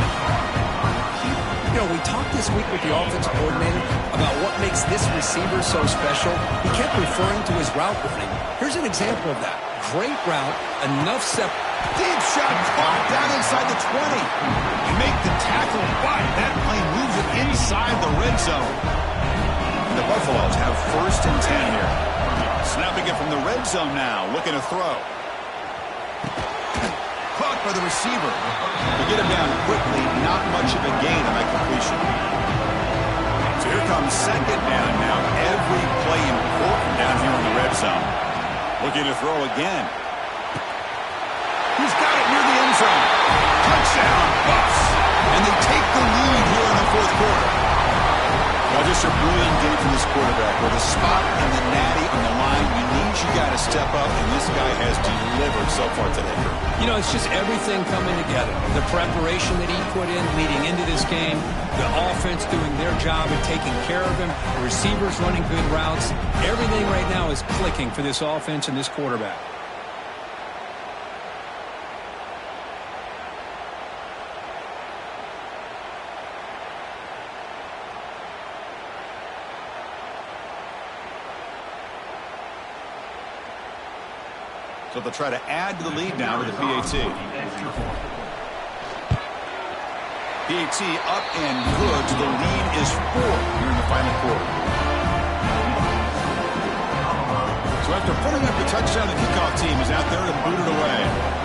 You know, we talked this week with the offensive coordinator about what makes this receiver so special. He kept referring to his route running. Here's an example of that. Great route, enough deep shot caught down inside the 20. You make the tackle, but that plane moves it inside the red zone. The Buffaloes have first and 10 here. Snapping it from the red zone now, looking to throw. Caught by the receiver. They get him down quickly, not much of a gain on that completion. So here comes second down now. Every play important down here in the red zone. Looking to throw again. He's got it near the end zone. Touchdown, Buffs. And they take the lead here in the fourth quarter. Well, just a brilliant game from this quarterback. With a spot and the natty on the line, you got to step up, and this guy has delivered so far today. You know, it's just everything coming together. The preparation that he put in leading into this game, the offense doing their job and taking care of him, the receivers running good routes. Everything right now is clicking for this offense and this quarterback. So they'll try to add to the lead now with the PAT. PAT up and good. So the lead is 4 here in the final quarter. So after putting up the touchdown, the kickoff team is out there to boot it away.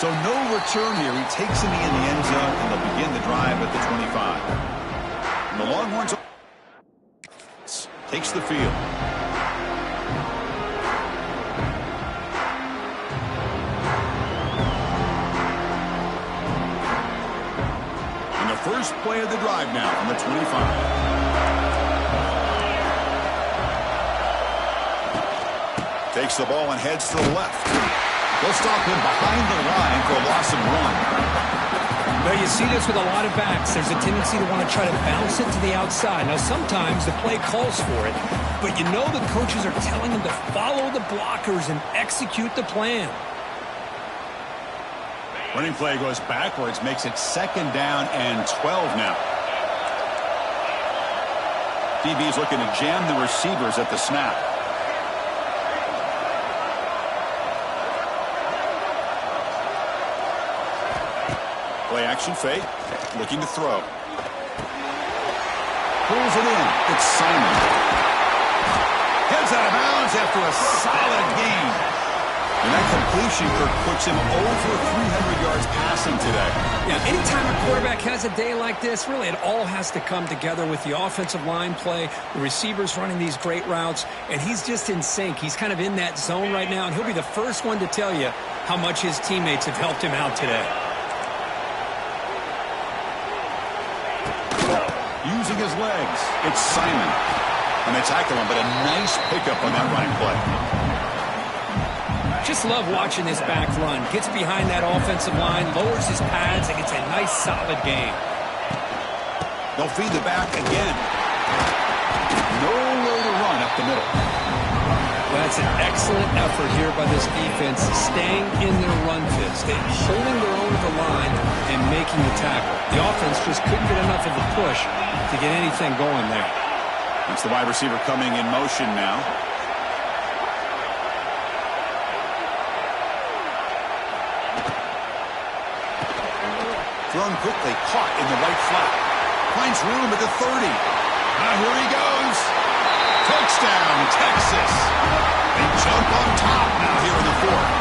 So no return here. He takes it in the end zone, and they'll begin the drive at the 25. And the Longhorns takes the field. And the first play of the drive now from the 25. Takes the ball and heads to the left. They'll stop him behind the line for a loss of 1. Well, you see this with a lot of backs. There's a tendency to want to try to bounce it to the outside. Now, sometimes the play calls for it, but you know the coaches are telling them to follow the blockers and execute the plan. Running play goes backwards, makes it 2nd down and 12 now. DB's looking to jam the receivers at the snap. Play action fake, looking to throw. Pulls it in. It's Simon. Heads out of bounds after a solid gain. And that completion, Kirk, puts him over 300 yards passing today. Yeah, anytime a quarterback has a day like this, really it all has to come together with the offensive line play, the receivers running these great routes, and he's just in sync. He's kind of in that zone right now, and he'll be the first one to tell you how much his teammates have helped him out today. Using his legs, it's Simon. And they tackle him, but a nice pickup on that running play. Just love watching this back run. Gets behind that offensive line, lowers his pads, and gets a nice solid gain. They'll feed the back again. Nowhere to run up the middle. Well, that's an excellent effort here by this defense, staying in their run fits, holding their own at the line and making the tackle. The offense just couldn't get enough of a push to get anything going there. It's the wide receiver coming in motion now. Thrown quickly, caught in the right flat. Finds room at the 30. Now here he goes. Touchdown, Texas. They jump on top now here in the 4th.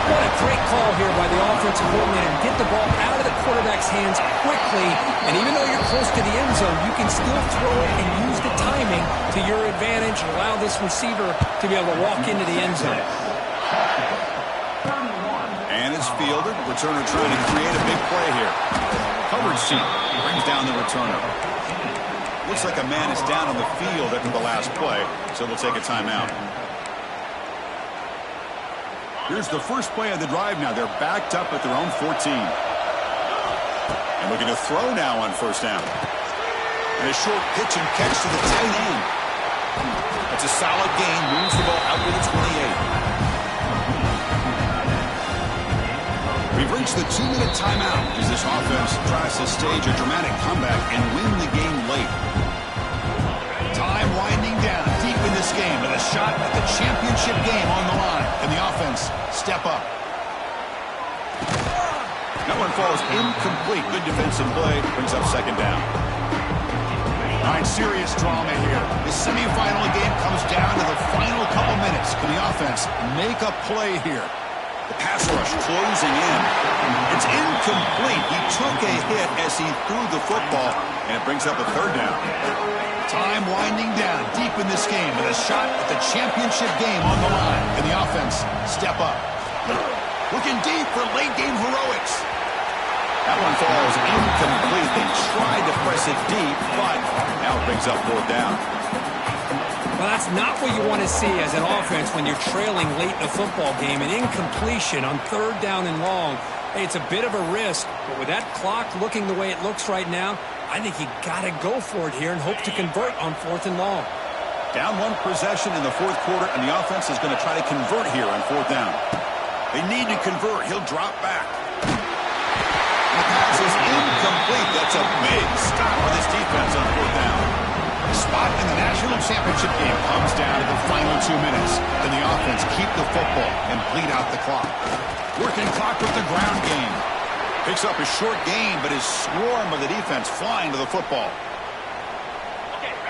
What a great call here by the offensive coordinator. Get the ball out of the quarterback's hands quickly, and even though you're close to the end zone, you can still throw it and use the timing to your advantage and allow this receiver to be able to walk into the end zone. And it's fielded. Returner trying to create a big play here. Coverage sheet brings down the returner. Looks like a man is down on the field after the last play, so they'll take a timeout. Here's the first play of the drive now. They're backed up at their own 14. And looking to throw now on 1st down. And a short pitch and catch to the tight end. It's a solid gain. Moves the ball out to the 28. We've reached the 2-minute timeout as this offense tries to stage a dramatic comeback and win the game late. Time winding down deep in this game with a shot at the championship game on the line. And the offense step up. That one falls incomplete. Good defensive play. Brings up 2nd down. All right, serious drama here. The semifinal game comes down to the final couple minutes. Can the offense make a play here? The pass rush closing in. It's incomplete. He took a hit as he threw the football, and it brings up a 3rd down. Time winding down deep in this game with a shot at the championship game on the line. And the offense step up. Looking deep for late game heroics. That one falls incomplete. They tried to press it deep, but now it brings up 4th down. Well, that's not what you want to see as an offense when you're trailing late in a football game. An incompletion on 3rd down and long. Hey, it's a bit of a risk, but with that clock looking the way it looks right now, I think you got to go for it here and hope to convert on 4th and long. Down 1 possession in the 4th quarter, and the offense is going to try to convert here on 4th down. They need to convert. He'll drop back. And the pass is incomplete. That's a big stop for this defense on 4th down. The spot in the national championship game comes down to the final 2 minutes. Can the offense keep the football and bleed out the clock? Working clock with the ground game. Picks up a short gain, but his swarm of the defense flying to the football.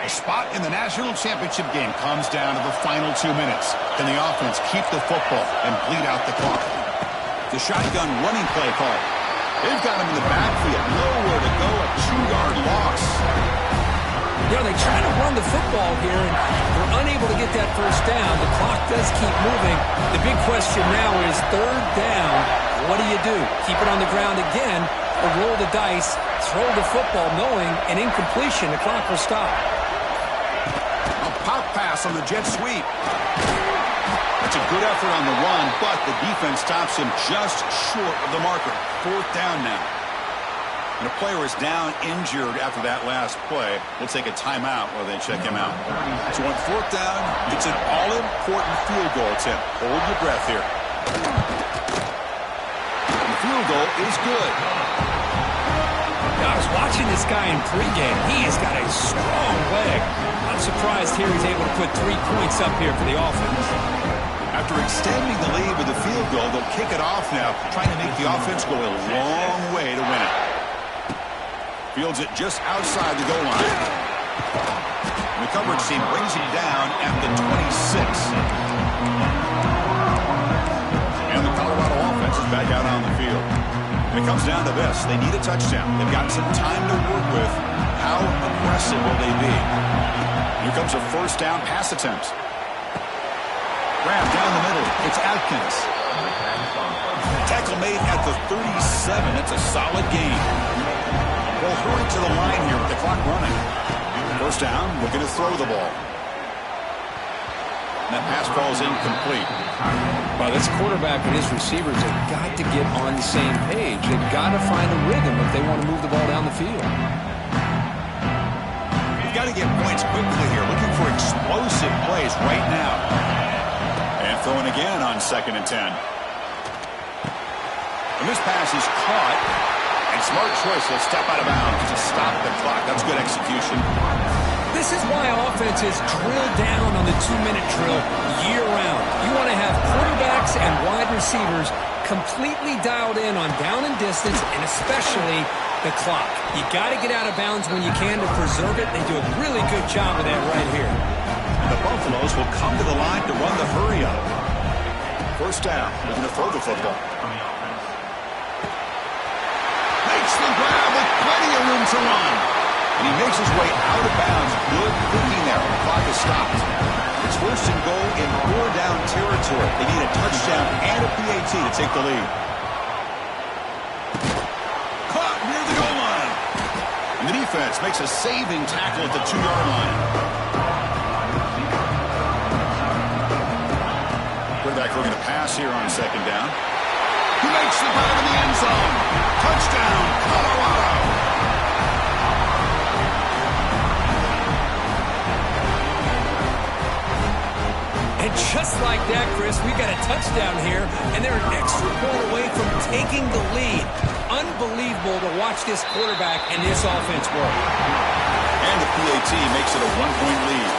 The spot in the national championship game comes down to the final 2 minutes. Can the offense keep the football and bleed out the clock? The shotgun running play call. They've got him in the backfield. Nowhere to go. A 2-yard loss. You know, they try to run the football here, and they're unable to get that first down. The clock does keep moving. The big question now is 3rd down. What do you do? Keep it on the ground again, or roll the dice, throw the football, knowing an incompletion, the clock will stop. A pop pass on the jet sweep. That's a good effort on the run, but the defense stops him just short of the marker. 4th down now. And a player is down injured after that last play. We'll take a timeout while they check him out. So on 4th down, it's an all-important field goal attempt. Hold your breath here. And the field goal is good. Now, I was watching this guy in pregame. He has got a strong leg. I'm surprised here he's able to put 3 points up here for the offense. After extending the lead with the field goal, they'll kick it off now, trying to make the offense go a long way to win it. Fields it just outside the goal line. And the coverage team brings him down at the 26. And the Colorado offense is back out on the field. And it comes down to this. They need a touchdown. They've got some time to work with. How aggressive will they be? Here comes a 1st down pass attempt. Grab down the middle. It's Atkins. Tackle made at the 37. It's a solid gain. They'll hurry to the line here with the clock running. 1st down, looking to throw the ball. And that pass ball is incomplete. Well, this quarterback and his receivers have got to get on the same page. They've got to find a rhythm if they want to move the ball down the field. You've got to get points quickly here. Looking for explosive plays right now. And throwing again on 2nd and 10. And this pass is caught. And smart choice, he'll step out of bounds to stop the clock. That's good execution. This is why offenses drill down on the 2-minute drill year-round. You want to have quarterbacks and wide receivers completely dialed in on down and distance, and especially the clock. You got to get out of bounds when you can to preserve it. They do a really good job of that right here. And the Buffaloes will come to the line to run the hurry-up. 1st down, looking to throw the football. Makes the grab with plenty of room to run. And he makes his way out of bounds. Good thinking there. The clock is stopped. It's 1st and goal in 4-down territory. They need a touchdown and a PAT to take the lead. Caught near the goal line. And the defense makes a saving tackle at the 2-yard line. Quarterback looking to pass here on 2nd down. He makes the grab in the end zone. Touchdown, Colorado. And just like that, Chris, we got a touchdown here, and they're an extra point away from taking the lead. Unbelievable to watch this quarterback and this offense work. And the PAT makes it a 1-point lead.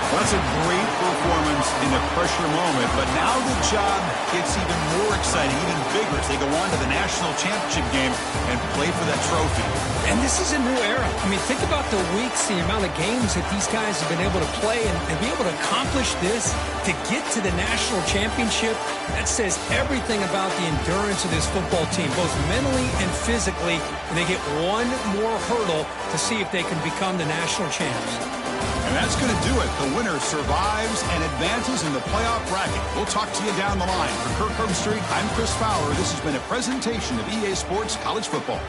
Well, that's a great performance in a pressure moment, but now the job gets even more exciting, even bigger as they go on to the national championship game and play for that trophy. And this is a new era. I mean, think about the weeks, the amount of games that these guys have been able to play and be able to accomplish this, to get to the national championship. That says everything about the endurance of this football team, both mentally and physically. And they get one more hurdle to see if they can become the national champs. And that's going to do it. The winner survives and advances in the playoff bracket. We'll talk to you down the line. For Kirk Herbstreit, I'm Chris Fowler. This has been a presentation of EA Sports College Football.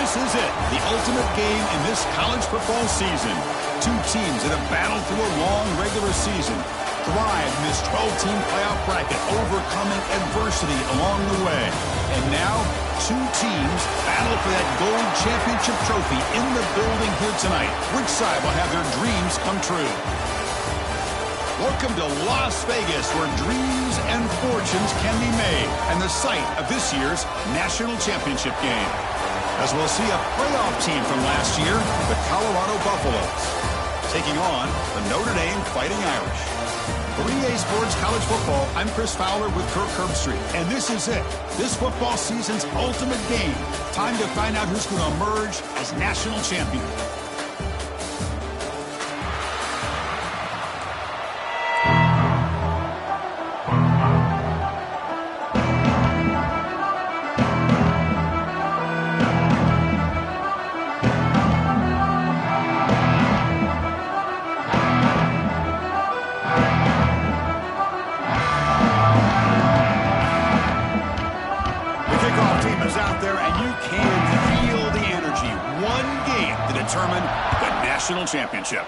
This is it, the ultimate game in this college football season. Two teams that have battled through a long regular season, thrived in this 12-team playoff bracket, overcoming adversity along the way. And now, two teams battle for that gold championship trophy in the building here tonight. Which side will have their dreams come true? Welcome to Las Vegas, where dreams and fortunes can be made, and the site of this year's national championship game. As we'll see a playoff team from last year, the Colorado Buffaloes, taking on the Notre Dame Fighting Irish. For EA Sports College Football, I'm Chris Fowler with Kirk Herbstreit, and this is it, this football season's ultimate game. Time to find out who's going to emerge as national champion. Championship.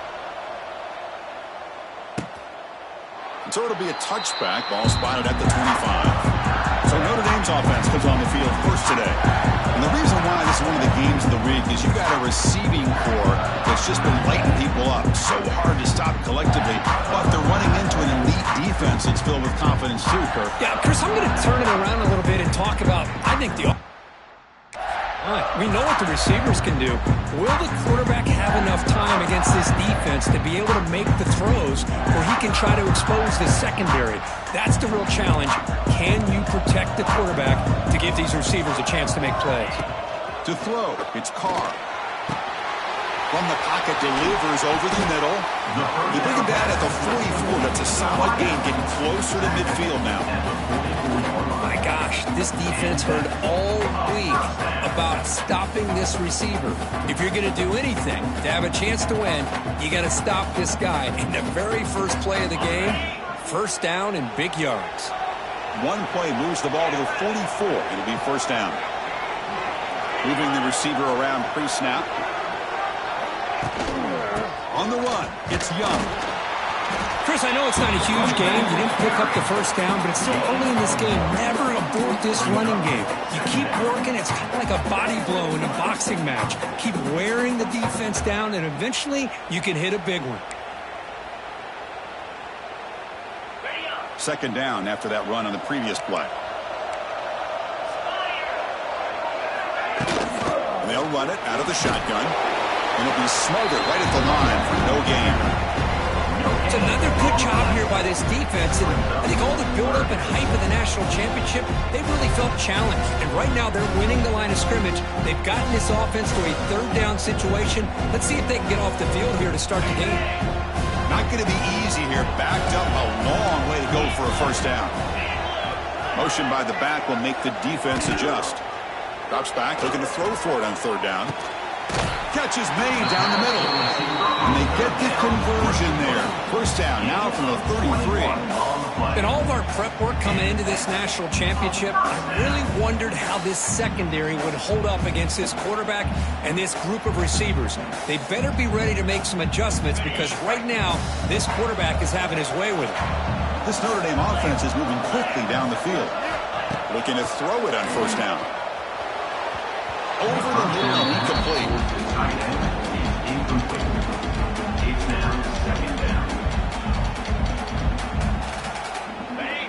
So it'll be a touchback, ball spotted at the 25. So Notre Dame's offense comes on the field first today. And the reason why this is one of the games of the week is you've got a receiving corps that's just been lighting people up. So hard to stop collectively, but they're running into an elite defense that's filled with confidence too, Kirk. Yeah, Chris, I'm going to turn it around a little bit and talk about, I think, we know what the receivers can do. Will the quarterback have enough time against this defense to be able to make the throws where he can try to expose the secondary? That's the real challenge. Can you protect the quarterback to give these receivers a chance to make plays? To throw, it's Carr. From the pocket, delivers over the middle. You bring him down at the 44. That's a solid gain, getting closer to midfield now. My gosh, this defense heard all week about stopping this receiver. If you're going to do anything to have a chance to win, you got to stop this guy. In the very first play of the game, first down and big yards. One play moves the ball to the 44. It'll be first down. Moving the receiver around pre-snap. On the run, it's Young. Chris, I know it's not a huge game. You didn't pick up the first down, but it's still early in this game. Never abort this running game. You keep working. It's kind of like a body blow in a boxing match. Keep wearing the defense down, and eventually you can hit a big one. Second down after that run on the previous play. And they'll run it out of the shotgun. And it'll be smothered right at the line for no gain. It's another good job here by this defense, and I think all the build-up and hype of the national championship, they really felt challenged. And right now, they're winning the line of scrimmage. They've gotten this offense to a third down situation. Let's see if they can get off the field here to start the game. Not going to be easy here. Backed up a long way to go for a first down. Motion by the back will make the defense adjust. Drops back, looking to throw for it on third down. Catch is made down the middle. And they get the conversion there. First down now from the 33. In all of our prep work coming into this national championship, I really wondered how this secondary would hold up against this quarterback and this group of receivers. They better be ready to make some adjustments because right now, this quarterback is having his way with it. This Notre Dame offense is moving quickly down the field. Looking to throw it on first down. Over the middle and incomplete.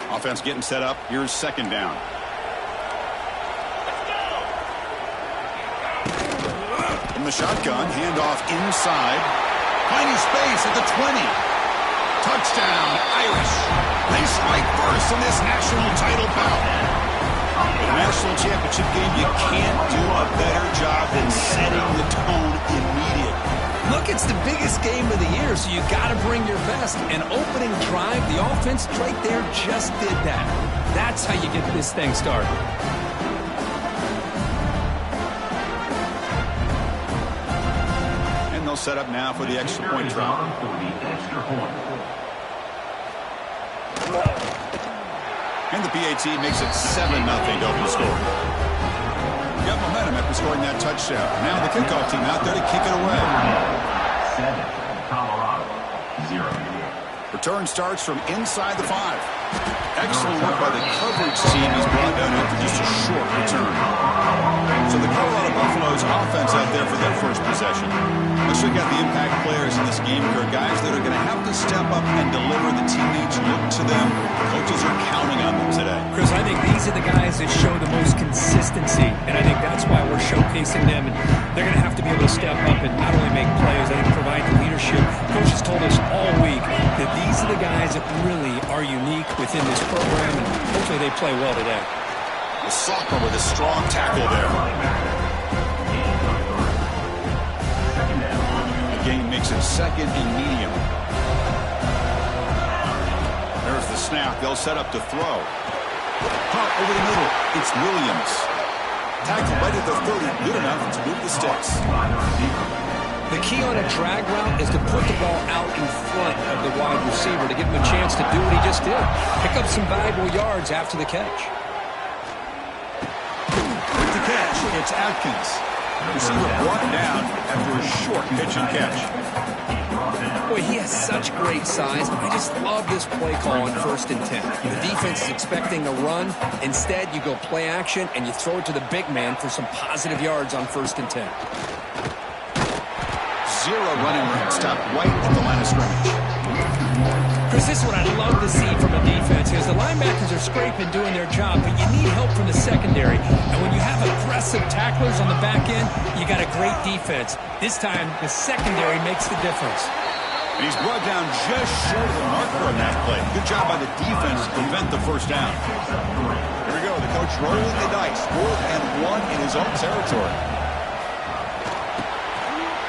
Offense getting set up. Here's second down. From the shotgun, handoff inside. Finding space at the 20. Touchdown, Irish. They strike first in this national title bout. In a national championship game, you can't do a better job than setting the tone immediately. Look, it's the biggest game of the year, so you got to bring your best. An opening drive, the offense right there just did that. That's how you get this thing started. And they'll set up now for the extra point try. And the PAT makes it 7-0 to open the score. Yep, got momentum after scoring that touchdown. Now the kickoff team out there to kick it away. 7, Colorado, 0. Return starts from inside the 5. Excellent work by the coverage team. He's brought down after just a short return. So the Colorado Buffaloes offense out there for their first possession. Let's check out the impact players in this game. There are guys that are going to have to step up and deliver. The teammates look to them. Coaches are counting on them today. Chris, I think these are the guys that show the most consistency, and I think that's why we're showcasing them. And they're going to have to be able to step up and not only make plays, I think provide the leadership. Coaches told us all week that these are the guys that really are unique within this program, and hopefully they play well today. The sophomore with a strong tackle there. The game makes it second and medium. There's the snap. They'll set up to throw. Hot over the middle. It's Williams. Tackle right at the 30. Good enough to move the sticks. The key on a drag route is to put the ball out in front of the wide receiver to give him a chance to do what he just did. Pick up some valuable yards after the catch. With the catch, it's Atkins. Receiver brought down after a short pitch and catch. Boy, he has such great size. I just love this play call on 1st and 10. The defense is expecting a run. Instead, you go play action, and you throw it to the big man for some positive yards on 1st and 10. Zero running room. Stop right at the line of scrimmage. Chris, this is what I love to see from a defense is the linebackers are scraping, doing their job, but you need help from the secondary. And when you have aggressive tacklers on the back end, you got a great defense. This time, the secondary makes the difference. And he's brought down just short of the marker on that play. Good job by the defense to prevent the first down. Here we go. The coach rolling the dice. 4th and 1 in his own territory.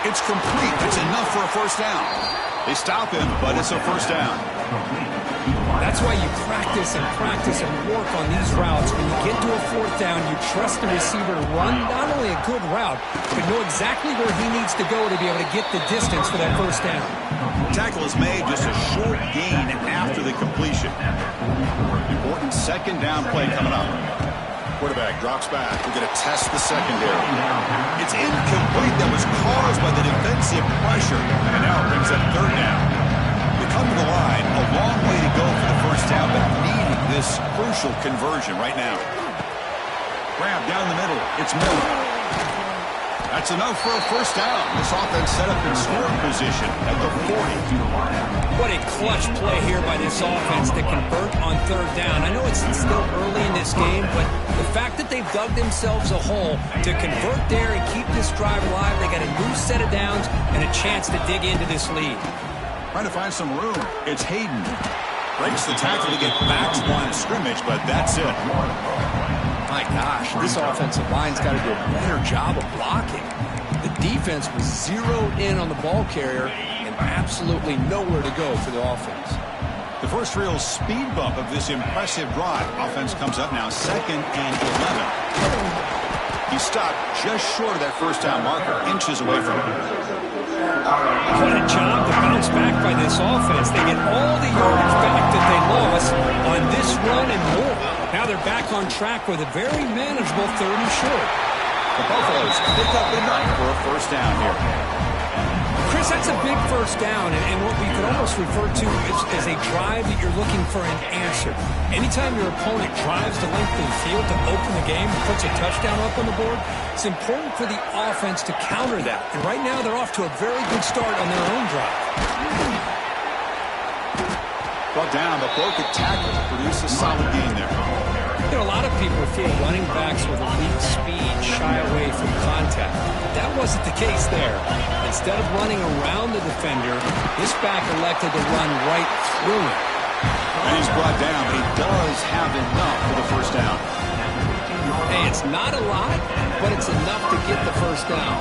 It's complete. It's enough for a first down. They stop him, but it's a first down. That's why you practice and work on these routes. When you get to a 4th down, you trust the receiver to run not only a good route, but know exactly where he needs to go to be able to get the distance for that first down. Tackle is made, just a short gain after the completion. Important second down play coming up. Quarterback drops back. We're going to test the secondary. It's incomplete. That was caused by the defensive pressure. And now it brings up 3rd down. They come to the line. A long way to go for the first down, but needing this crucial conversion right now. Grab down the middle. It's Miller. That's enough for a first down. This offense set up in scoring position at the 40. What a clutch play here by this offense to convert on 3rd down. I know it's still early in this game, but the fact that they've dug themselves a hole to convert there and keep this drive alive, they got a new set of downs and a chance to dig into this lead. Trying to find some room. It's Hayden. Breaks the tackle to get back to the line of scrimmage, but that's it. My gosh, this offensive line's got to do a better job of blocking. The defense was zeroed in on the ball carrier and absolutely nowhere to go for the offense. The first real speed bump of this impressive drive. Offense comes up now 2nd and 11. He stopped just short of that first down marker, inches away from it. What a job to bounce back by this offense. They get all the yardage back that they lost on this run and more. Now they're back on track with a very manageable 3rd and short. The Buffaloes pick up enough for a first down here. Chris, that's a big first down, and what we could almost refer to as a drive that you're looking for an answer. Anytime your opponent drives the length of the field to open the game and puts a touchdown up on the board, it's important for the offense to counter that. And right now they're off to a very good start on their own drive. Brought down, but broke a tackle to produce a solid gain there. You know, a lot of people feel running backs with elite speed shy away from contact. That wasn't the case there. Instead of running around the defender, this back elected to run right through him. And he's brought down. He does have enough for the first down. Hey, it's not a lot, but it's enough to get the first down.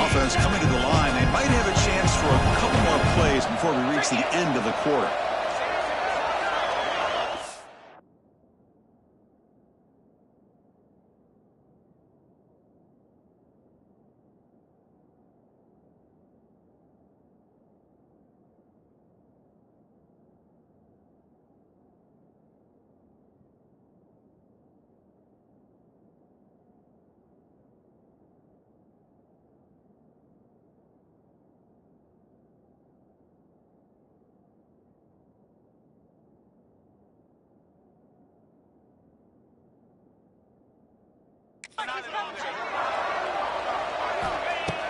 Offense coming to the line. They might have a chance for a couple more plays before we reach the end of the quarter.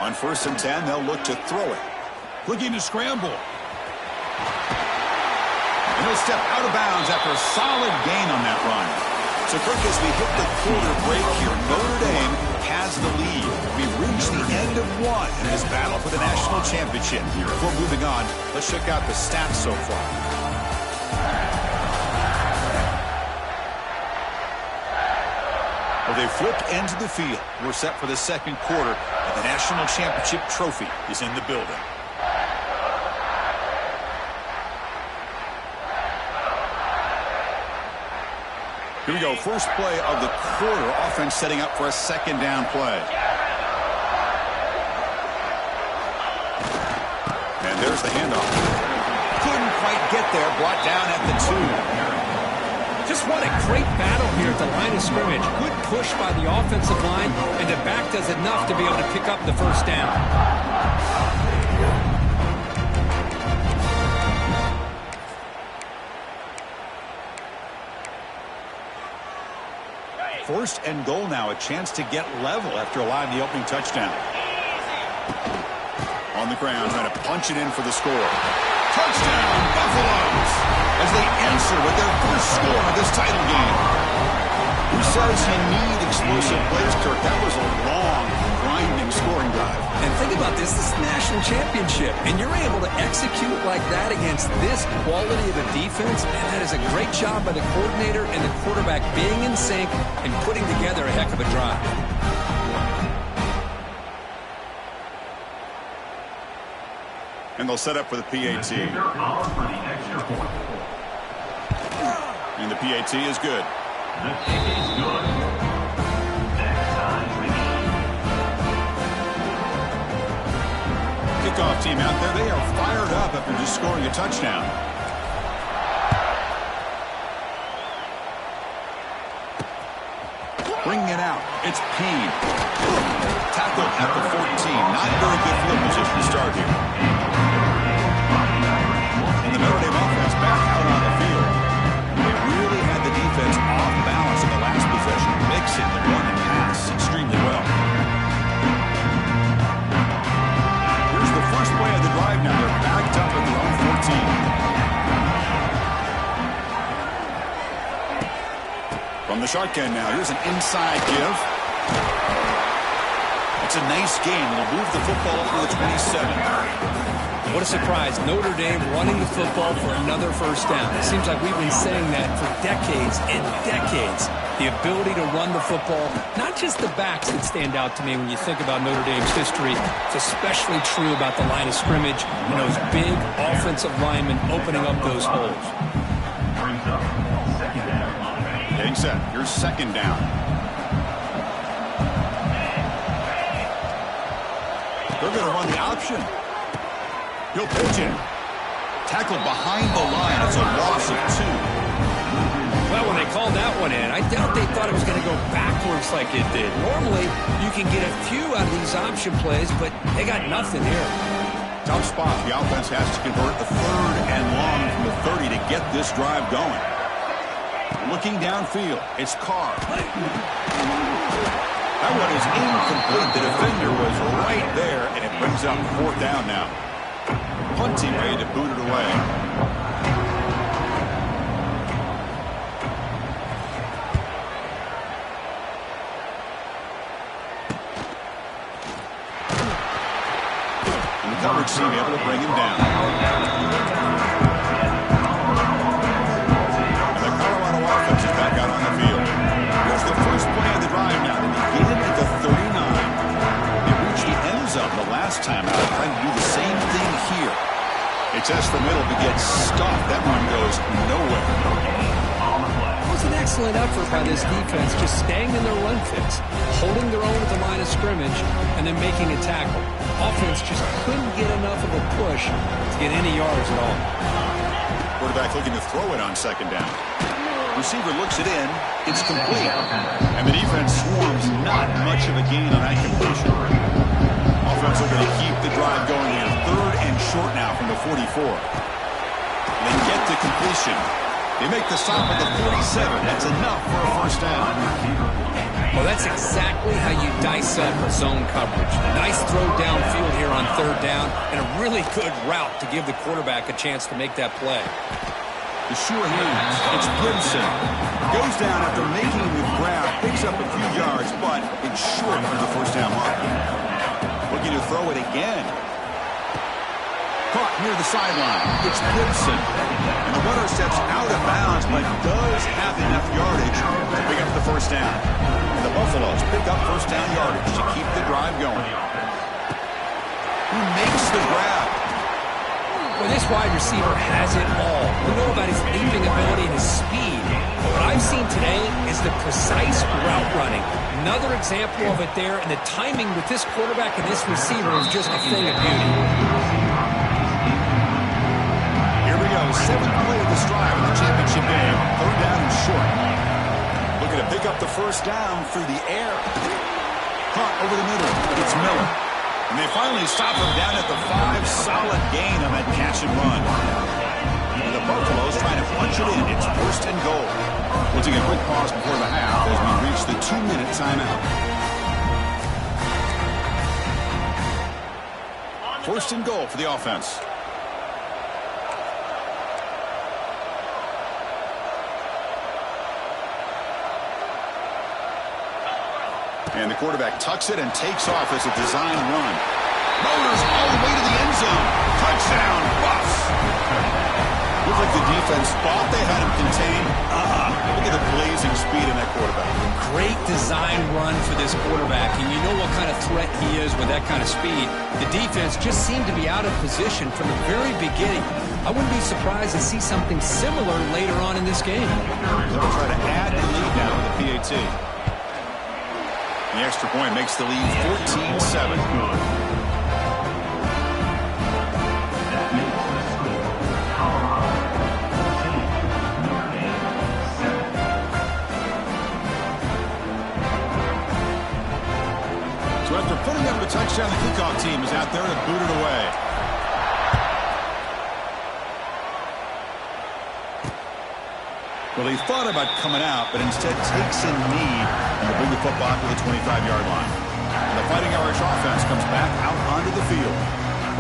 On 1st and 10, they'll look to throw it. Looking to scramble. And he'll step out of bounds after a solid gain on that run. So, Kirk, as we hit the quarter break here, Notre Dame has the lead. We've reached the end of one in this battle for the national championship. Before moving on, let's check out the stats so far. Well, they flip into the field. We're set for the second quarter, and the national championship trophy is in the building. Here we go, first play of the quarter. Offense setting up for a second down play. And there's the handoff. Couldn't quite get there, brought down at the 2. Just what a great battle here at the line of scrimmage. Good push by the offensive line, and the back does enough to be able to pick up the first down. First and goal now, a chance to get level after allowing the opening touchdown. On the ground, trying to punch it in for the score. Touchdown, Buffaloes! As they answer with their first score of this title game. Who says you need explosive plays, Kirk? That was a long, grinding scoring drive. And think about this is the national championship, and you're able to execute like that against this quality of a defense, and that is a great job by the coordinator and the quarterback being in sync and putting together a heck of a drive. And they'll set up for the PAT. And the PAT is good. The kick is good. Backside release. Kickoff team out there, they are fired up after just scoring a touchdown. Bringing it out, it's Payne. Tackled at the 14. Not very good field position to start here. And the Notre Dame offense back out on the field. They really had the defense off balance in the last possession, mixing the run and pass extremely well. Here's the first play of the drive now. They're backed up at their own 14. From the shotgun now, here's an inside give. It's a nice game. It'll move the football up to the 27. What a surprise. Notre Dame running the football for another first down. It seems like we've been saying that for decades and decades. The ability to run the football, not just the backs that stand out to me when you think about Notre Dame's history. It's especially true about the line of scrimmage and those big offensive linemen opening up those holes. Brings up second down. Getting set. Here's second down. They're going to run the option. He'll pitch it. Tackled behind the line. It's a loss of 2. Well, when they called that one in, I doubt they thought it was going to go backwards like it did. Normally, you can get a few out of these option plays, but they got nothing here. Tough spot. The offense has to convert the 3rd and long from the 30 to get this drive going. Looking downfield, it's Carr. That one is incomplete. The defender was right there, and it brings up 4th down now. Punting ready to boot it away. And the coverage team able to bring him down. And the Colorado offense is back out on the field. Here's the first play of the drive now. They begin at the 39. They reached the end zone the last time out, trying to do the same thing here. They test the middle to get stuffed. That one goes nowhere. It was an excellent effort by this defense, just staying in their run fix, holding their own at the line of scrimmage, and then making a tackle. Offense just couldn't get enough of a push to get any yards at all. Quarterback looking to throw it on second down. Receiver looks it in. It's complete. And the defense swarms. Not much of a gain on that completion. Offense looking to keep the drive going here. 3rd and short now from the 44. They get to completion. They make the stop at the 47. That's enough for a first down. Well, that's exactly how you dice up zone coverage. Nice throw downfield here on third down, and a really good route to give the quarterback a chance to make that play. The sure hands. It's Gibson. Goes down after making the grab, picks up a few yards, but it's short of the first down mark. Looking to throw it again. Caught near the sideline. It's Gibson. And the runner steps out of bounds, but does have enough yardage to pick up the first down. And the Buffaloes pick up first down yardage to keep the drive going. Who makes the grab? Well, this wide receiver has it all. We know about his leaping ability and his speed. But what I've seen today is the precise route running. Another example of it there, and the timing with this quarterback and this receiver is just a thing of beauty. Here we go, seventh play of this drive in the championship game. Third down and short. Looking to pick up the first down through the air. Caught over the middle. It's Miller. And they finally stop him down at the 5. Solid gain on that catch and run. And the Buffaloes trying to punch it in. It's first and goal. We'll take a quick pause before the half as we reach the 2-minute timeout. First and goal for the offense. And the quarterback tucks it and takes off as a design run. Motors all the way to the end zone. Touchdown, Buffs. Looked like the defense thought they had him contained. Look at the blazing speed in that quarterback. Great design run for this quarterback, and you know what kind of threat he is with that kind of speed. The defense just seemed to be out of position from the very beginning. I wouldn't be surprised to see something similar later on in this game. They'll try to add the lead now with the PAT. The extra point makes the lead 14-7. So after putting up a touchdown, the kickoff team is out there to boot it away. Well, he thought about coming out, but instead takes a knee and will bring the football to the 25-yard line. And the Fighting Irish offense comes back out onto the field.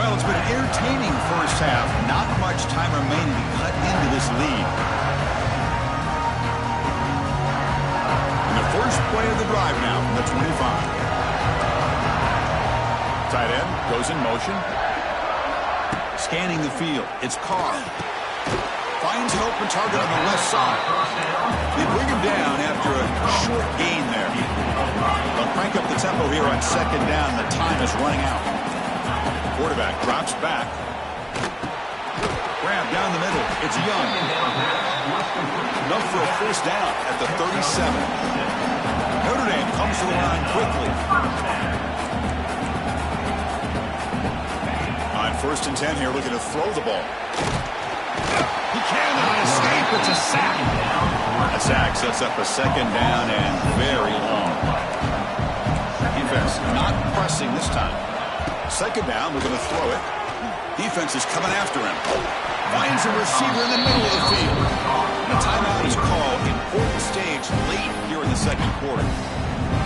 Well, it's been an entertaining first half. Not much time remaining to cut into this lead. And the first play of the drive now from the 25. Tight end goes in motion. Scanning the field. It's Carr. Finds an open target on the left side. They bring him down after a short gain there. They'll crank up the tempo here on second down. The time is running out. Quarterback drops back. Grab down the middle. It's Young. Enough for a first down at the 37. Notre Dame comes to the line quickly. On first and 10 here, looking to throw the ball. He cannot escape. It's a sack. A sack sets up a second down and very long. Defense not pressing this time. Second down, we're going to throw it. Defense is coming after him. Finds a receiver in the middle of the field. The timeout is called. Important stage late here in the second quarter.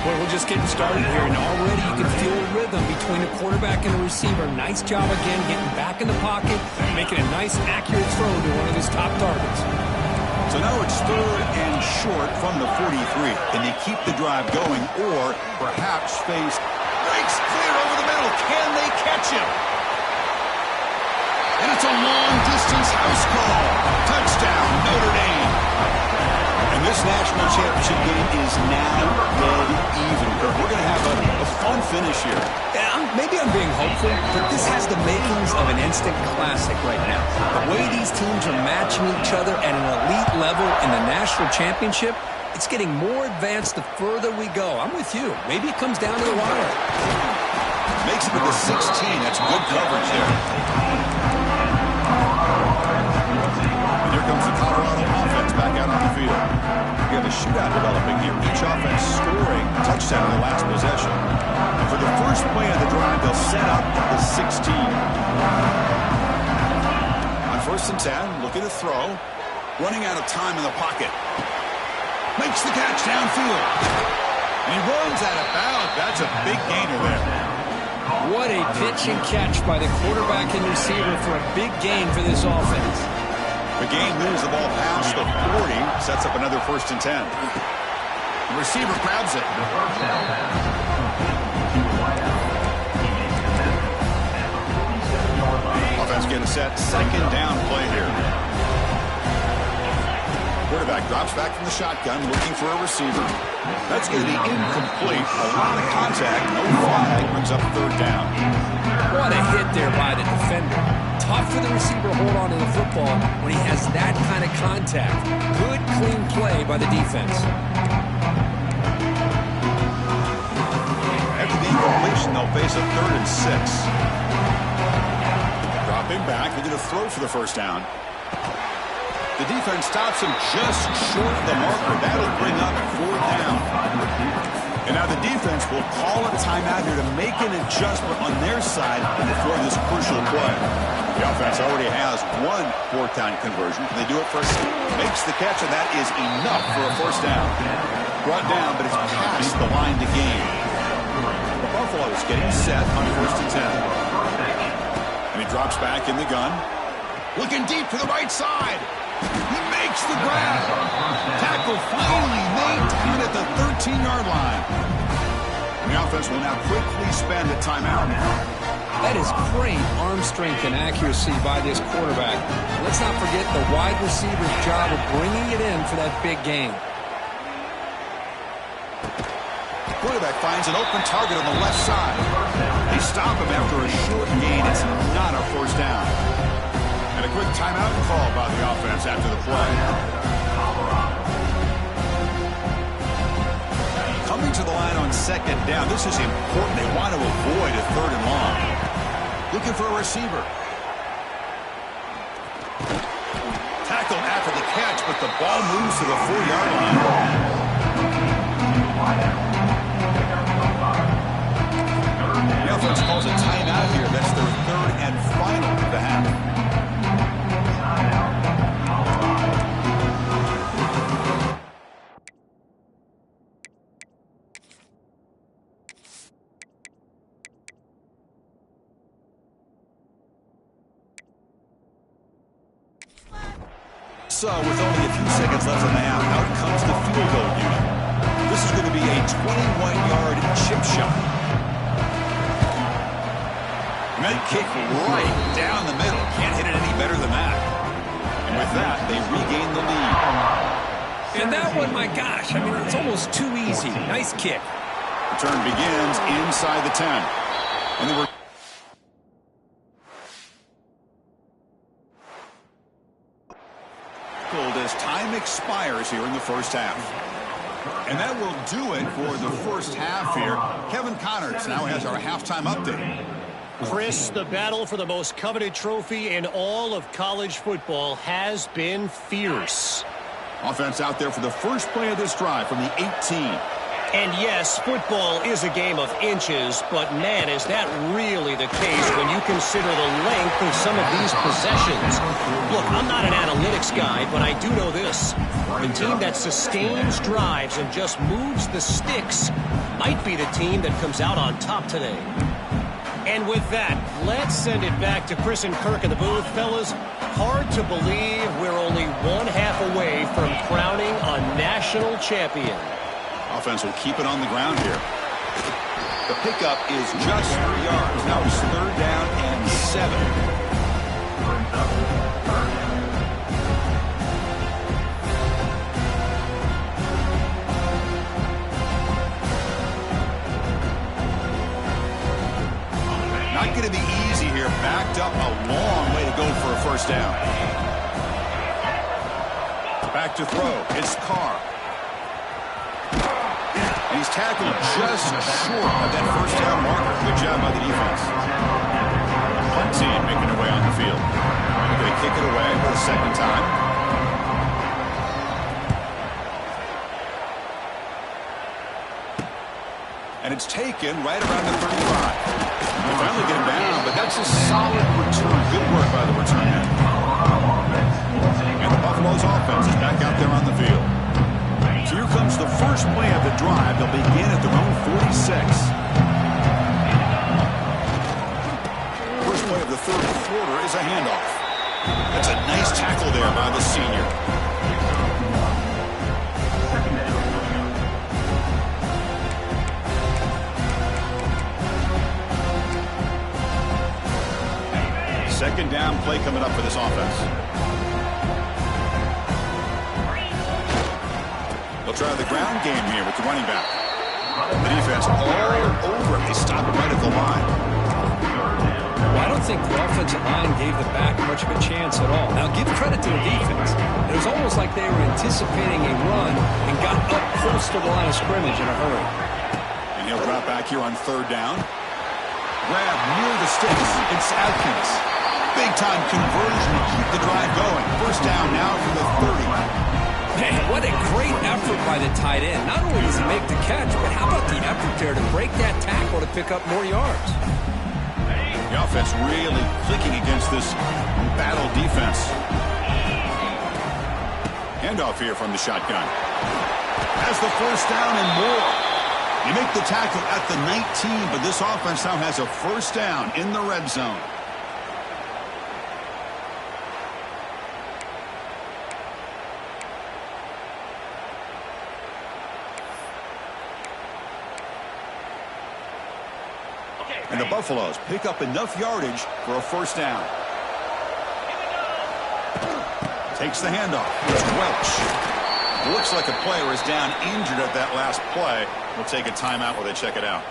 Well, we're just getting started here, and already you can feel a rhythm between the quarterback and the receiver. Nice job again getting back in the pocket, making a nice, accurate throw to one of his top targets. So now it's third and short from the 43. Can they keep the drive going or perhaps face breaks clear over the middle? Can they catch him? And it's a long-distance house call. Touchdown, Notre Dame. And this national championship game is now dead even. We're going to have a fun finish here. Yeah, maybe I'm being hopeful, but this has the makings of an instant classic right now. The way these teams are matching each other at an elite level in the national championship, it's getting more advanced the further we go. I'm with you. Maybe it comes down to the wire. Makes it with the 16. That's good coverage there. And here comes the Colorado offense back out on the field. We have a shootout developing here. Each offense scoring a touchdown in the last possession. And for the first play of the drive, they'll set up at the 16. On first and 10, looking to throw. Running out of time in the pocket. Makes the catch downfield. And he runs out of bounds. That's a big gainer there. What a pitch and catch by the quarterback and receiver for a big gain for this offense. The game moves the ball past the 40, sets up another 1st and 10. The receiver grabs it. Offense getting set, 2nd down play here. Quarterback drops back from the shotgun, looking for a receiver. That's going to be incomplete. A lot of contact, no flag, brings up 3rd down. What a hit there by the defender. Tough for the receiver to hold on to the football when he has that kind of contact. Good, clean play by the defense. After the incompletion, they'll face a 3rd and 6. Dropping back, they're going to throw for the 1st down. The defense stops him just short of the marker. That'll bring up 4th down. And now the defense will call a timeout here to make an adjustment on their side before this crucial play. The offense already has 1 4th down conversion. Can they do it first? Makes the catch, and that is enough for a 1st down. Brought down, but it's past the line to gain. The Buffaloes getting set on 1st and 10. And he drops back in the gun. Looking deep to the right side. He makes the grab. Tackle finally made down at the 13-yard line. And the offense will now quickly spend a timeout. That is great arm strength and accuracy by this quarterback. Let's not forget the wide receiver's job of bringing it in for that big gain. The quarterback finds an open target on the left side. They stop him after a short gain. It's not a 1st down. And a quick timeout call by the offense after the play. Coming to the line on 2nd down. This is important. They want to avoid a 3rd and long. Looking for a receiver. Tackled after the catch, but the ball moves to the 4-yard line. The offense calls a timeout here. That's their 3rd and final of the half. So, with only a few seconds left in the half, out comes the field goal unit. This is going to be a 21-yard chip shot. And that kick right down the middle. Can't hit it any better than that. And with that, they regain the lead. And that one, my gosh, I mean, it's almost too easy. Nice kick. Return begins inside the 10. And then we're as time expires here in the 1st half. And that will do it for the 1st half here. Kevin Connors now has our halftime update. Chris, the battle for the most coveted trophy in all of college football has been fierce. Offense out there for the first play of this drive from the 18. And yes, football is a game of inches, but man, is that really the case when you consider the length of some of these possessions. Look, I'm not an analytics guy, but I do know this. The team that sustains drives and just moves the sticks might be the team that comes out on top today. And with that, let's send it back to Chris and Kirk in the booth. Fellas, hard to believe we're only 1/2 away from crowning a national champion. Offense will keep it on the ground here. The pickup is just 3 yards. Now it's 3rd down and 7. Not going to be easy here. Backed up a long way to go for a 1st down. Back to throw. It's Carr. And he's tackled just short of that 1st down marker. Good job by the defense. Punt team making their way on the field. They're going to kick it away for the 2nd time. And it's taken right around the 35. They finally get him down, but that's a solid return. Good work by the return man. And the Buffalo's offense is back out there on the field. So here comes the first play of the drive. They'll begin at their own 46. First play of the third quarter is a handoff. That's a nice tackle there by the senior. Second down play coming up for this offense. They'll try the ground game here with the running back. The defense all over him. They stop it right at the line. Well, I don't think the offensive line gave the back much of a chance at all. Now, give credit to the defense. It was almost like they were anticipating a run and got up close to the line of scrimmage in a hurry. And he'll drop back here on third down. Grab near the sticks. It's Adkins. Big-time conversion to keep the drive going. First down now from the 30. Man, what a great effort by the tight end. Not only does he make the catch, but how about the effort there to break that tackle to pick up more yards? The offense really clicking against this battle defense. Handoff here from the shotgun. Has the first down and more. You make the tackle at the 19, but this offense now has a first down in the red zone. And the Buffaloes pick up enough yardage for a first down. Takes the handoff. It's Welch. Looks like a player is down injured at that last play. We'll take a timeout while they check it out.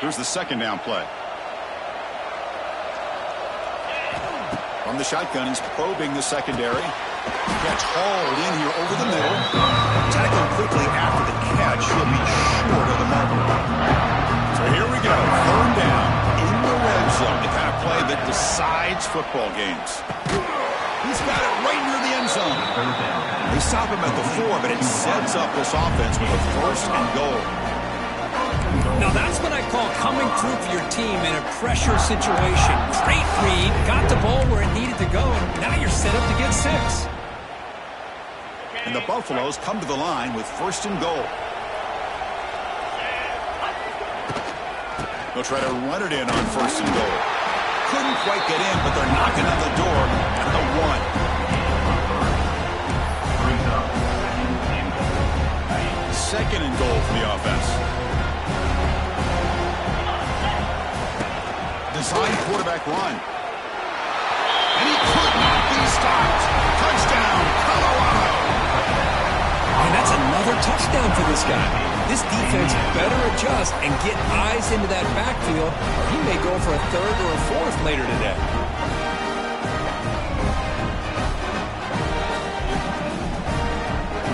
Here's the second down play. From the shotgun, he's probing the secondary. Gets hauled in here over the middle. Tackled quickly after the catch. He'll be short of the marker. So here we go. Third down in the red zone. The kind of play that decides football games. He's got it right near the end zone. They stop him at the 4, but it sets up this offense with a first and goal. Now that's what I call coming through for your team in a pressure situation. Great read, got the ball where it needed to go, and now you're set up to get 6. And the Buffaloes come to the line with first and goal. They'll try to run it in on first and goal. Couldn't quite get in, but they're knocking on the door at the 1. Second and goal for the offense. Design quarterback run. And he could not be stopped. Touchdown, Colorado. And that's another touchdown for this guy. This defense better adjust and get eyes into that backfield, or he may go for a third or a fourth later today.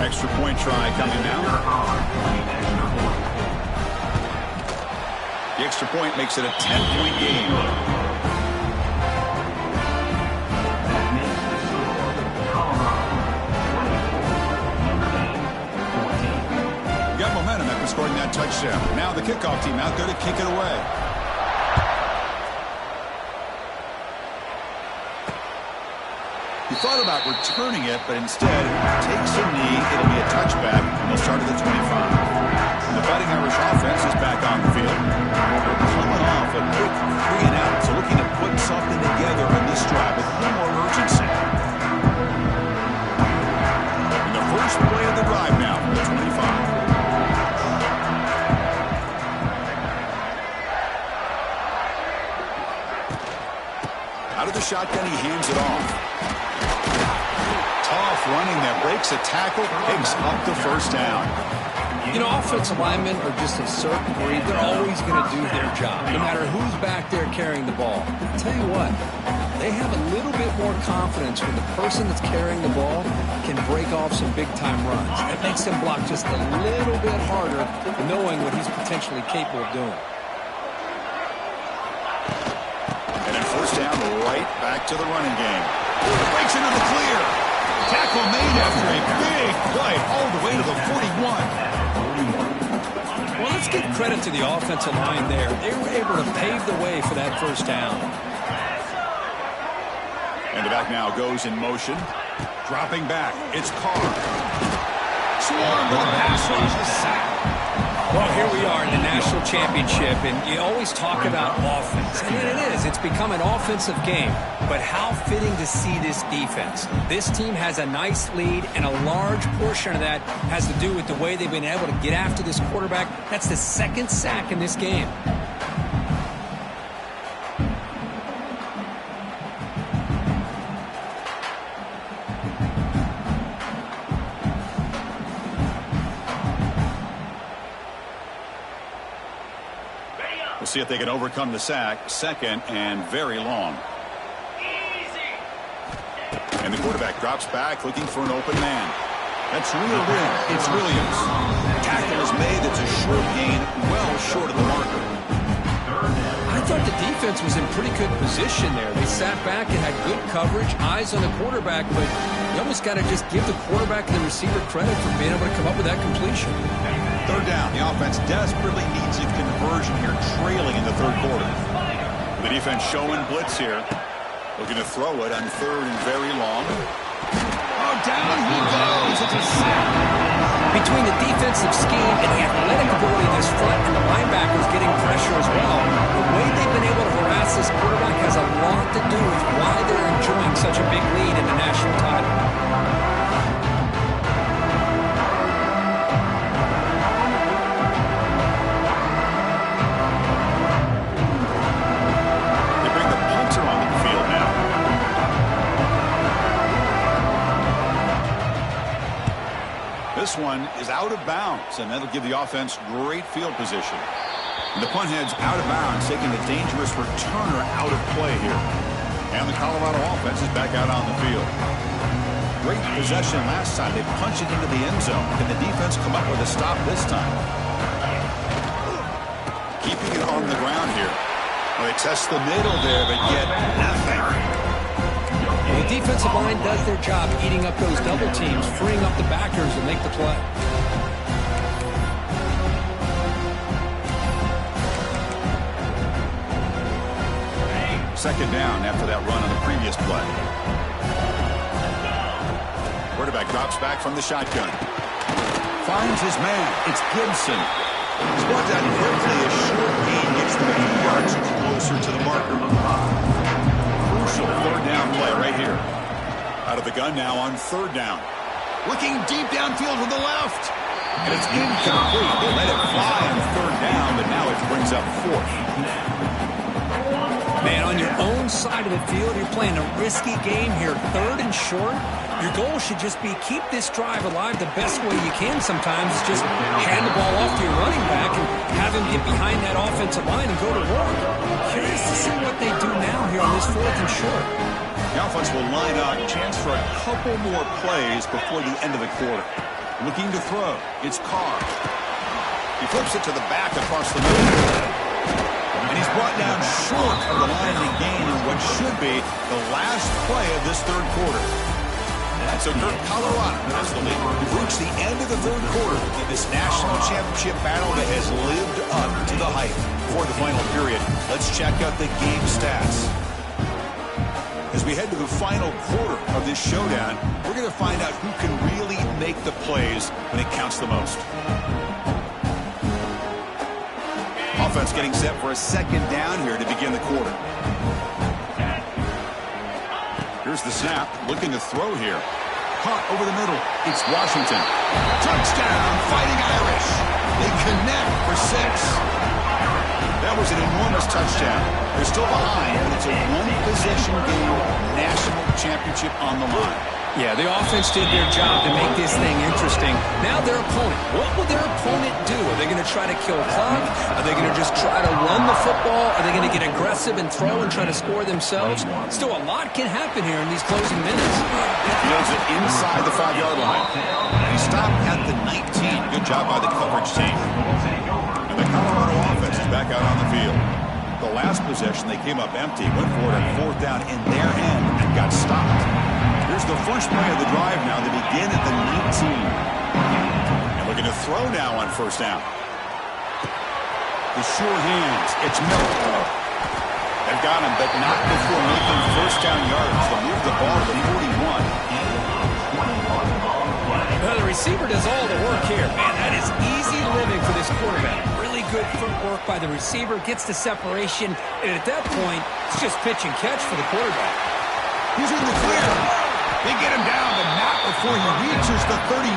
Extra point try coming now. The extra point makes it a 10-point game. Got momentum after scoring that touchdown. Now the kickoff team out there to kick it away. He thought about returning it, but instead takes a knee. It'll be a touchback, and they'll start at the 25. The Fighting Irish offense is back on the field. They're coming off a quick 3 and out, so looking to put something together on this drive with a little more urgency. And the first play of the drive now from the 25. Out of the shotgun, he hands it off. Tough running that breaks a tackle, picks up the first down. You know, offensive linemen are just a certain breed. They're always going to do their job, no matter who's back there carrying the ball. I'll tell you what, they have a little bit more confidence when the person that's carrying the ball can break off some big-time runs. It makes them block just a little bit harder, knowing what he's potentially capable of doing. And then first down, right back to the running game. Breaks into the clear. Tackle made after a big play all the way to the 41. Well, let's give credit to the offensive line there. They were able to pave the way for that first down. And the back now goes in motion. Dropping back, it's Carr. Swarmed with a pass rush, the sack. Well, here we are in the national championship, and you always talk about offense. And it is. It's become an offensive game. But how fitting to see this defense. This team has a nice lead, and a large portion of that has to do with the way they've been able to get after this quarterback. That's the second sack in this game. We'll see if they can overcome the sack. Second and very long. And the quarterback drops back looking for an open man. That's reeled in. It's Williams. The tackle is made. It's a short gain, well short of the marker. I thought the defense was in pretty good position there. They sat back and had good coverage, eyes on the quarterback, but you almost got to just give the quarterback and the receiver credit for being able to come up with that completion. Third down. The offense desperately needs a conversion here, trailing in the third quarter. The defense showing blitz here. Looking to throw it on third and very long. Oh, down he goes. It's a sack. Between the defensive scheme and the athletic ability of this front and the linebackers getting pressure as well, the way they've been able to harass this quarterback has a lot to do with why they're enjoying such a big lead in the national title. This one is out of bounds, and that'll give the offense great field position. And the punt head's out of bounds, taking a dangerous returner out of play here. And the Colorado offense is back out on the field. Great possession last time. They punched it into the end zone. Can the defense come up with a stop this time? Keeping it on the ground here. Well, they test the middle there, but yet nothing. The defensive line does their job eating up those double teams, freeing up the backers and make the play. Second down after that run on the previous play. Quarterback drops back from the shotgun. Finds his man. It's Gibson. He's brought down quickly. A short gain gets them a few yards closer to the marker. Third down play right here. Out of the gun now on third down. Looking deep downfield to the left. And it's incomplete. They let it fly on third down, but now it brings up fourth. Man, on your own side of the field, you're playing a risky game here. Third and short. Your goal should just be keep this drive alive the best way you can sometimes. Is just hand the ball off to your running back and have him get behind that offensive line and go to work. Curious to see what they do now here on this fourth and short. The offense will line up, chance for a couple more plays before the end of the quarter. Looking to throw. It's Carr. He flips it to the back across the middle. And he's brought down short of the line to gain in what should be the last play of this third quarter. And so Colorado has the lead. We've reached the end of the third quarter in this national championship battle that has lived up to the hype. For the final period, let's check out the game stats. As we head to the final quarter of this showdown, we're going to find out who can really make the plays when it counts the most. Offense getting set for a second down here to begin the quarter. Here's the snap, looking to throw here. Caught over the middle. It's Washington. Touchdown, Fighting Irish. They connect for 6. That was an enormous touchdown. They're still behind, but it's a one-possession game, national championship on the line. Yeah, the offense did their job to make this thing interesting. Now their opponent. What will their opponent do? Are they going to try to kill clock? Are they going to just try to run the football? Are they going to get aggressive and throw and try to score themselves? Still, a lot can happen here in these closing minutes. Fields it inside the 5-yard line. And he stopped at the 19. Good job by the coverage team. And the Colorado offense is back out on the field. The last possession, they came up empty, went for it on fourth down in their end and got stopped. Here's the first play of the drive now. They begin at the 19. And looking to throw now on first down. The sure hands. It's Miller. They've got him, but not before making first down yards. They'll move the ball to the 41. Well, the receiver does all the work here. Man, that is easy living for this quarterback. Really good footwork by the receiver. Gets the separation. And at that point, it's just pitch and catch for the quarterback. He's in the clear. They get him down, but not before he reaches the 39.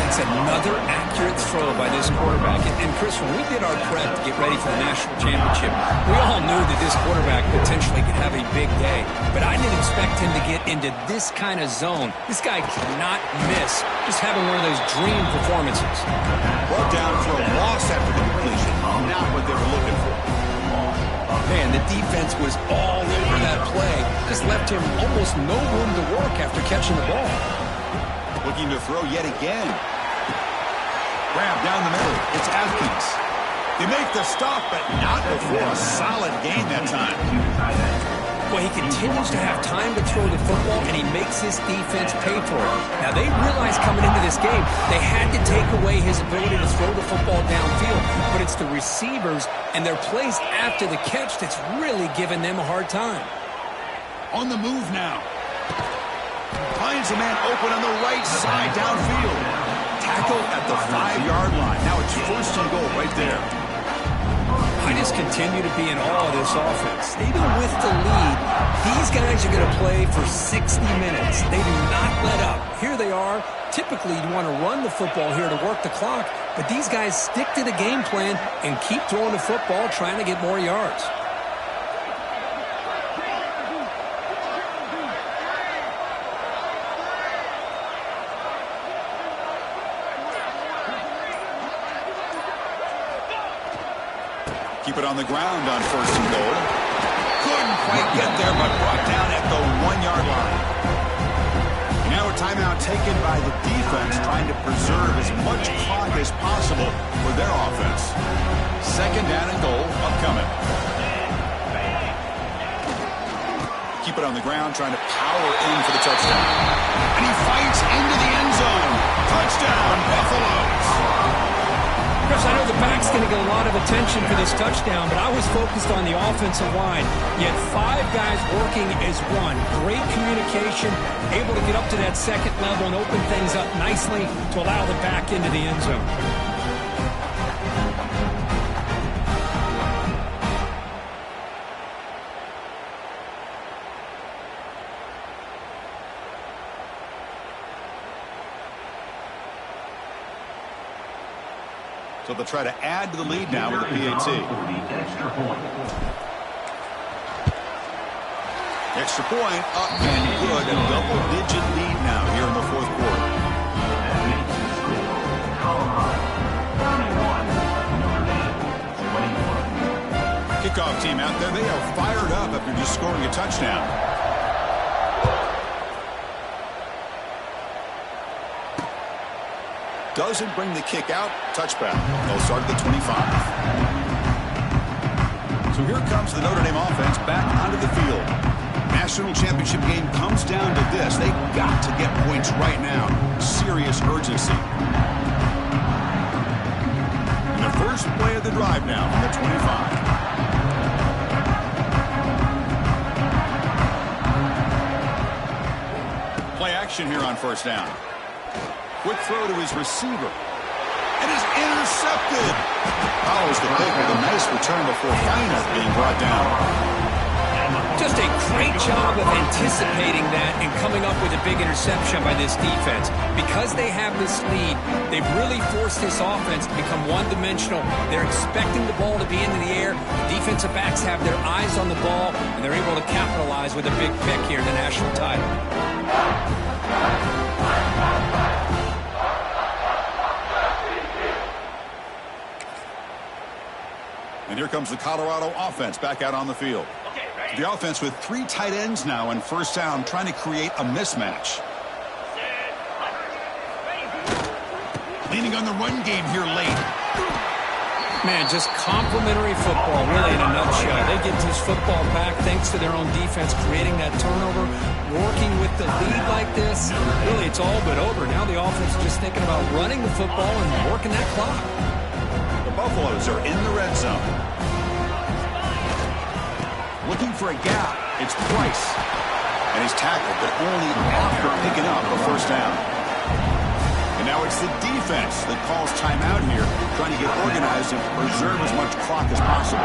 That's another accurate throw by this quarterback. And Chris, when we did our prep to get ready for the national championship, we all knew that this quarterback potentially could have a big day. But I didn't expect him to get into this kind of zone. This guy cannot miss. Just having one of those dream performances. Brought down for a loss after the completion. Not what they were looking for. Man, the defense was all over that play. Just left him almost no room to work after catching the ball. Looking to throw yet again. Grab down the middle. It's Atkins. They make the stop, but not before a solid gain that time. Well, he continues to have time to throw the football, and he makes his defense pay for it. Now, they realized coming into this game they had to take away his ability to throw the football downfield, but it's the receivers and their plays after the catch that's really giving them a hard time. On the move now. Finds a man open on the right side downfield. Tackle at the 5-yard line. Now it's first and goal right there. I just continue to be in awe of this offense. Even with the lead, these guys are going to play for 60 minutes. They do not let up. Here they are. Typically, you want to run the football here to work the clock, but these guys stick to the game plan and keep throwing the football, trying to get more yards. Keep it on the ground on first and goal. Couldn't quite get there, but brought down at the 1-yard line. Now a timeout taken by the defense, trying to preserve as much clock as possible for their offense. Second down and goal upcoming. Keep it on the ground, trying to power in for the touchdown. And he fights into the end zone. Touchdown, Buffaloes. Chris, I know the back's going to get a lot of attention for this touchdown, but I was focused on the offensive line. Yet 5 guys working as one. Great communication, able to get up to that second level and open things up nicely to allow the back into the end zone. So they'll try to add to the lead now with a PAT. Extra point up and good. A double-digit lead now here in the fourth quarter. Kickoff team out there. They are fired up after just scoring a touchdown. Doesn't bring the kick out. Touchback. They'll start at the 25. So here comes the Notre Dame offense back onto the field. National championship game comes down to this. They've got to get points right now. Serious urgency. And the first play of the drive now from the 25. Play action here on first down. Quick throw to his receiver. It is intercepted. Follows the pick with a nice return before finally being brought down. Just a great job of anticipating that and coming up with a big interception by this defense. Because they have this lead, they've really forced this offense to become one-dimensional. They're expecting the ball to be into the air. The defensive backs have their eyes on the ball, and they're able to capitalize with a big pick here in the national title. And here comes the Colorado offense back out on the field. The offense with 3 tight ends now and first down, trying to create a mismatch. Leaning on the run game here late. Man, just complimentary football, really, in a nutshell. They get this football back thanks to their own defense, creating that turnover, working with the lead like this. Really, it's all but over. Now the offense is just thinking about running the football and working that clock. The Buffaloes are in the red zone. Looking for a gap. It's Price. And he's tackled, but only after picking up a first down. And now it's the defense that calls timeout here, trying to get organized and preserve as much clock as possible.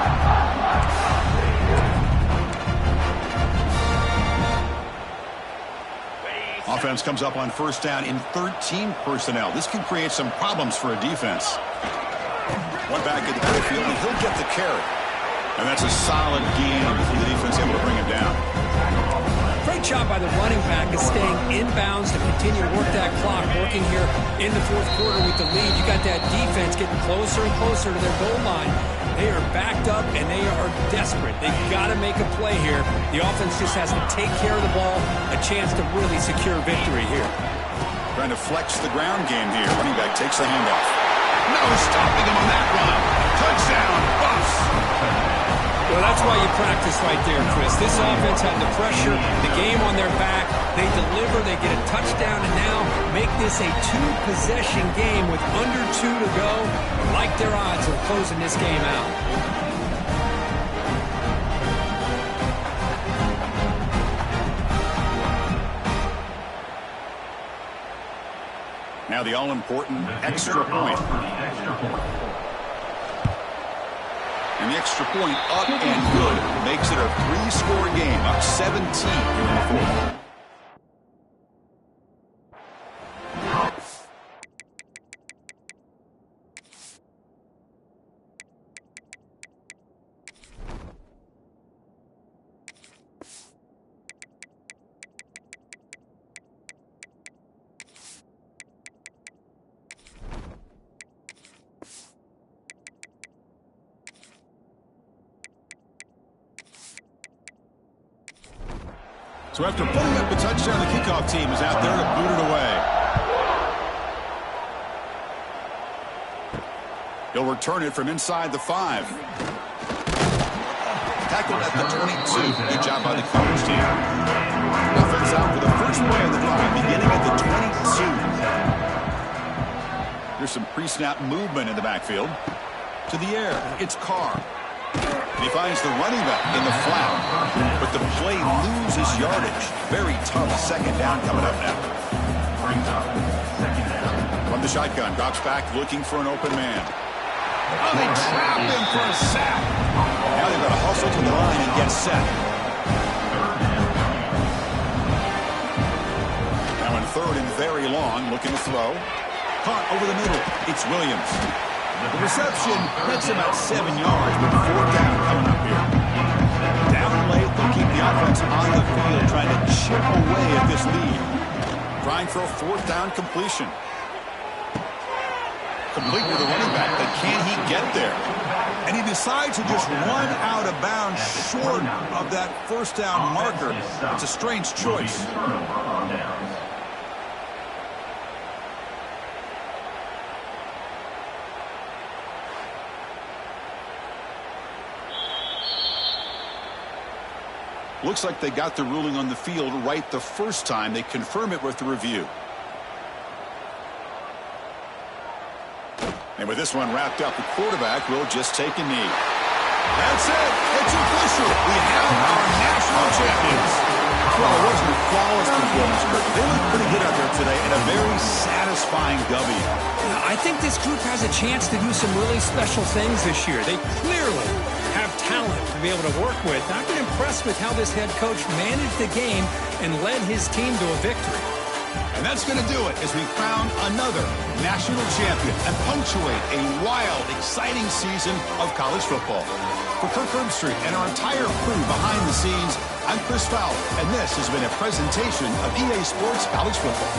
Offense comes up on first down in 13 personnel. This can create some problems for a defense. One back in the backfield, and he'll get the carry. And that's a solid gain for the defense able to bring him down. Great job by the running back is staying inbounds to continue to work that clock. Working here in the fourth quarter with the lead. You got that defense getting closer and closer to their goal line. They are backed up and they are desperate. They've got to make a play here. The offense just has to take care of the ball. A chance to really secure victory here. Trying to flex the ground game here. Running back takes the handoff. No stopping him on that run. Touchdown, Buffs. Well, that's why you practice right there, Chris. This offense had the pressure, the game on their back. They deliver, they get a touchdown, and now make this a two-possession game with under 2 to go. Like their odds of closing this game out. Now the all-important extra point. And the extra point up and good makes it a 3-score game, up 17 here in the fourth. So after putting up a touchdown, the kickoff team is out there to boot it away. He'll return it from inside the 5. Tackled at the 22. Good job by the coverage team. Offense out for the first play of the drive, beginning at the 22. There's some pre-snap movement in the backfield. To the air, it's Carr. And he finds the running back in the flat. But the play loses yardage. Very tough second down coming up now. From the shotgun, drops back looking for an open man. Oh, they trap him for a sack. Now they've got to hustle to the line and get set. Now in third and very long, looking to throw. Caught over the middle. It's Williams. The reception gets him out 7 yards, but 4th down coming up here. Down late, they'll keep the offense on the field, trying to chip away at this lead. Trying for a 4th down completion. Complete with the running back, but can he get there? And he decides to just run out of bounds short of that 1st down marker. It's a strange choice. Looks like they got the ruling on the field right the first time. They confirm it with the review. And with this one wrapped up, the quarterback will just take a knee. That's it. It's official. We have our national champions. Well, it wasn't a flawless performance, but they looked pretty good out there today and a very satisfying W. I think this group has a chance to do some really special things this year. They clearly have talent to be able to work with. I've been impressed with how this head coach managed the game and led his team to a victory. And that's going to do it as we crown another national champion and punctuate a wild, exciting season of college football. For Kirk Herbstreit and our entire crew behind the scenes, I'm Chris Fowler, and this has been a presentation of EA Sports College Football.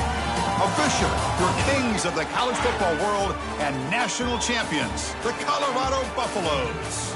Officially, your kings of the college football world and national champions, the Colorado Buffaloes.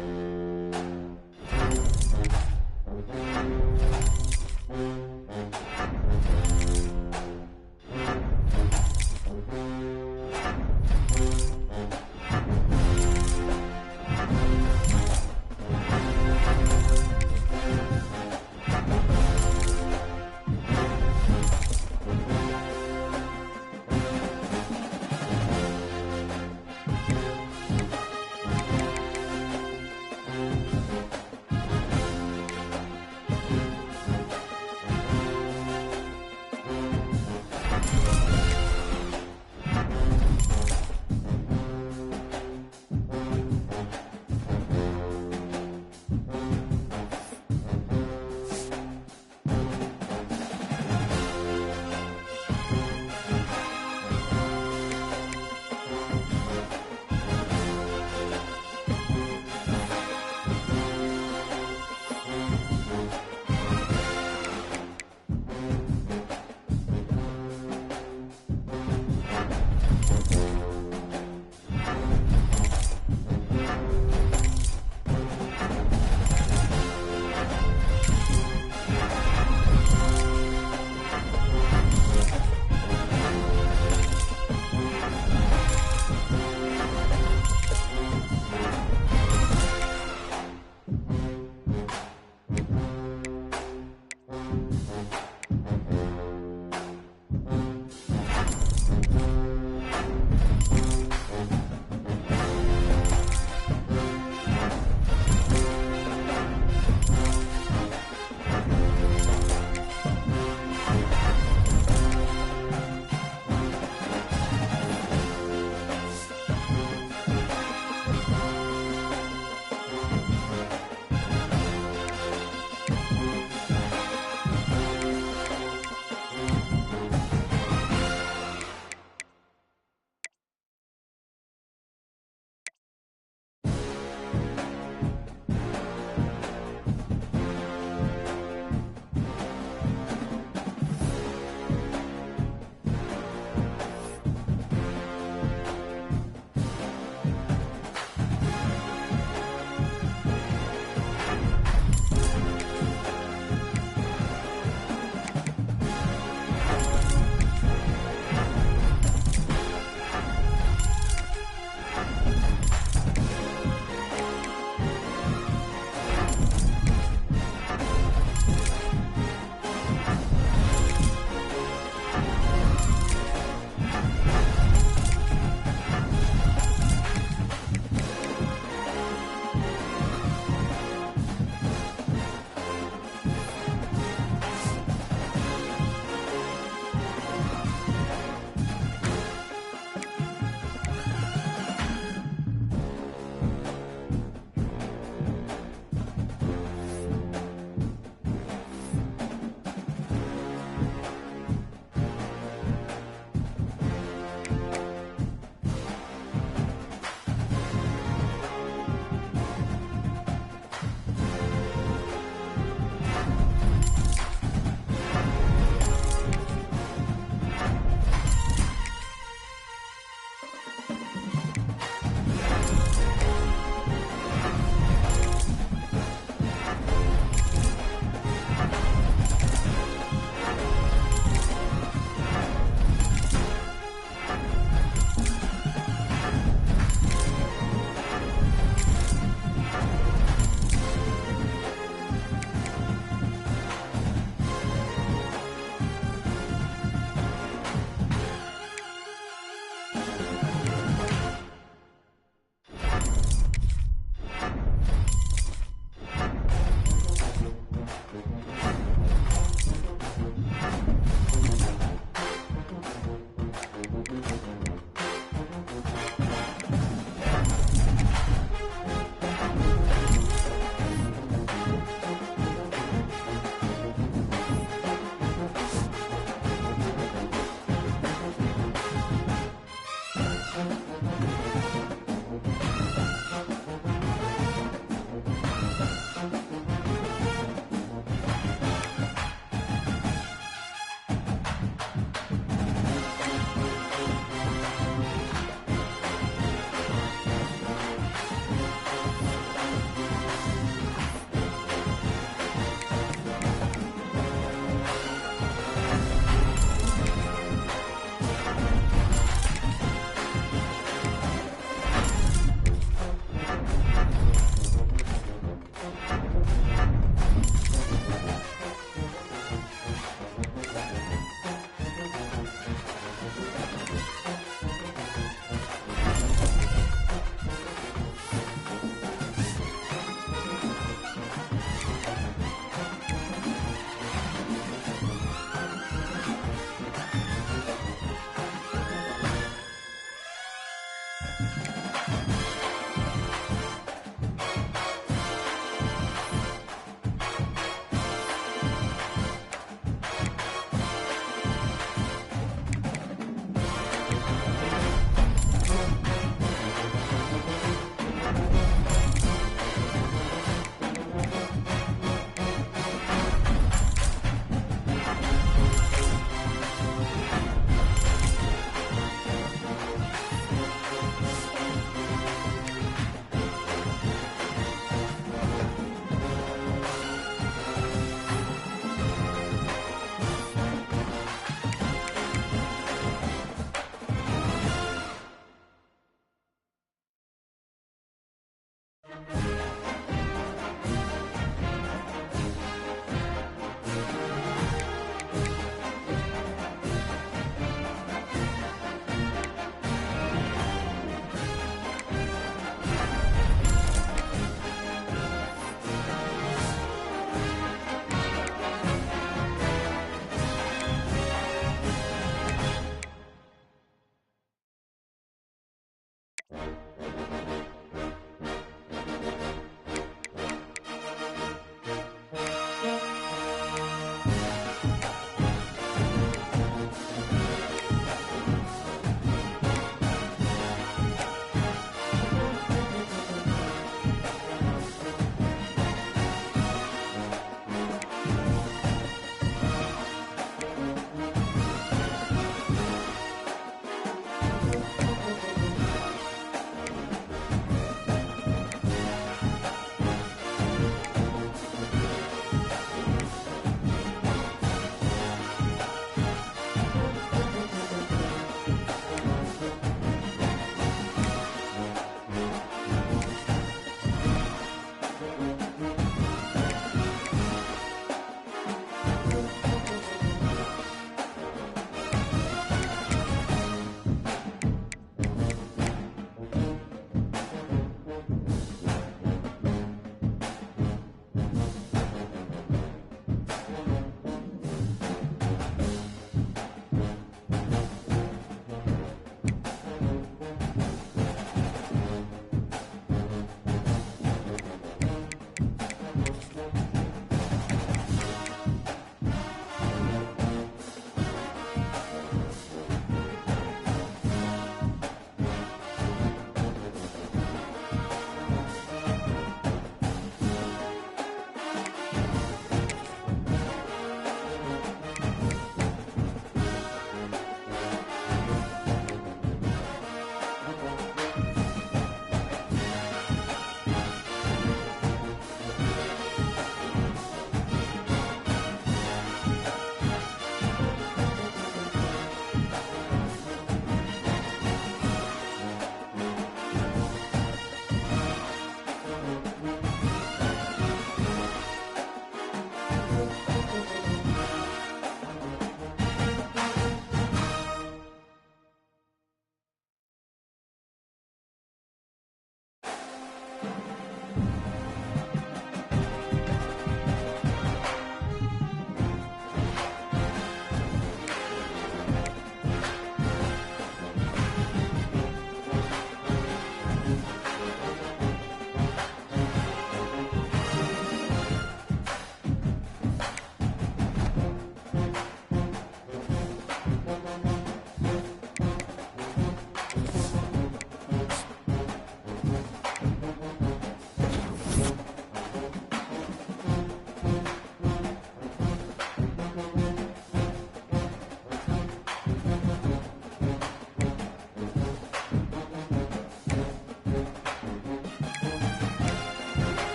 you.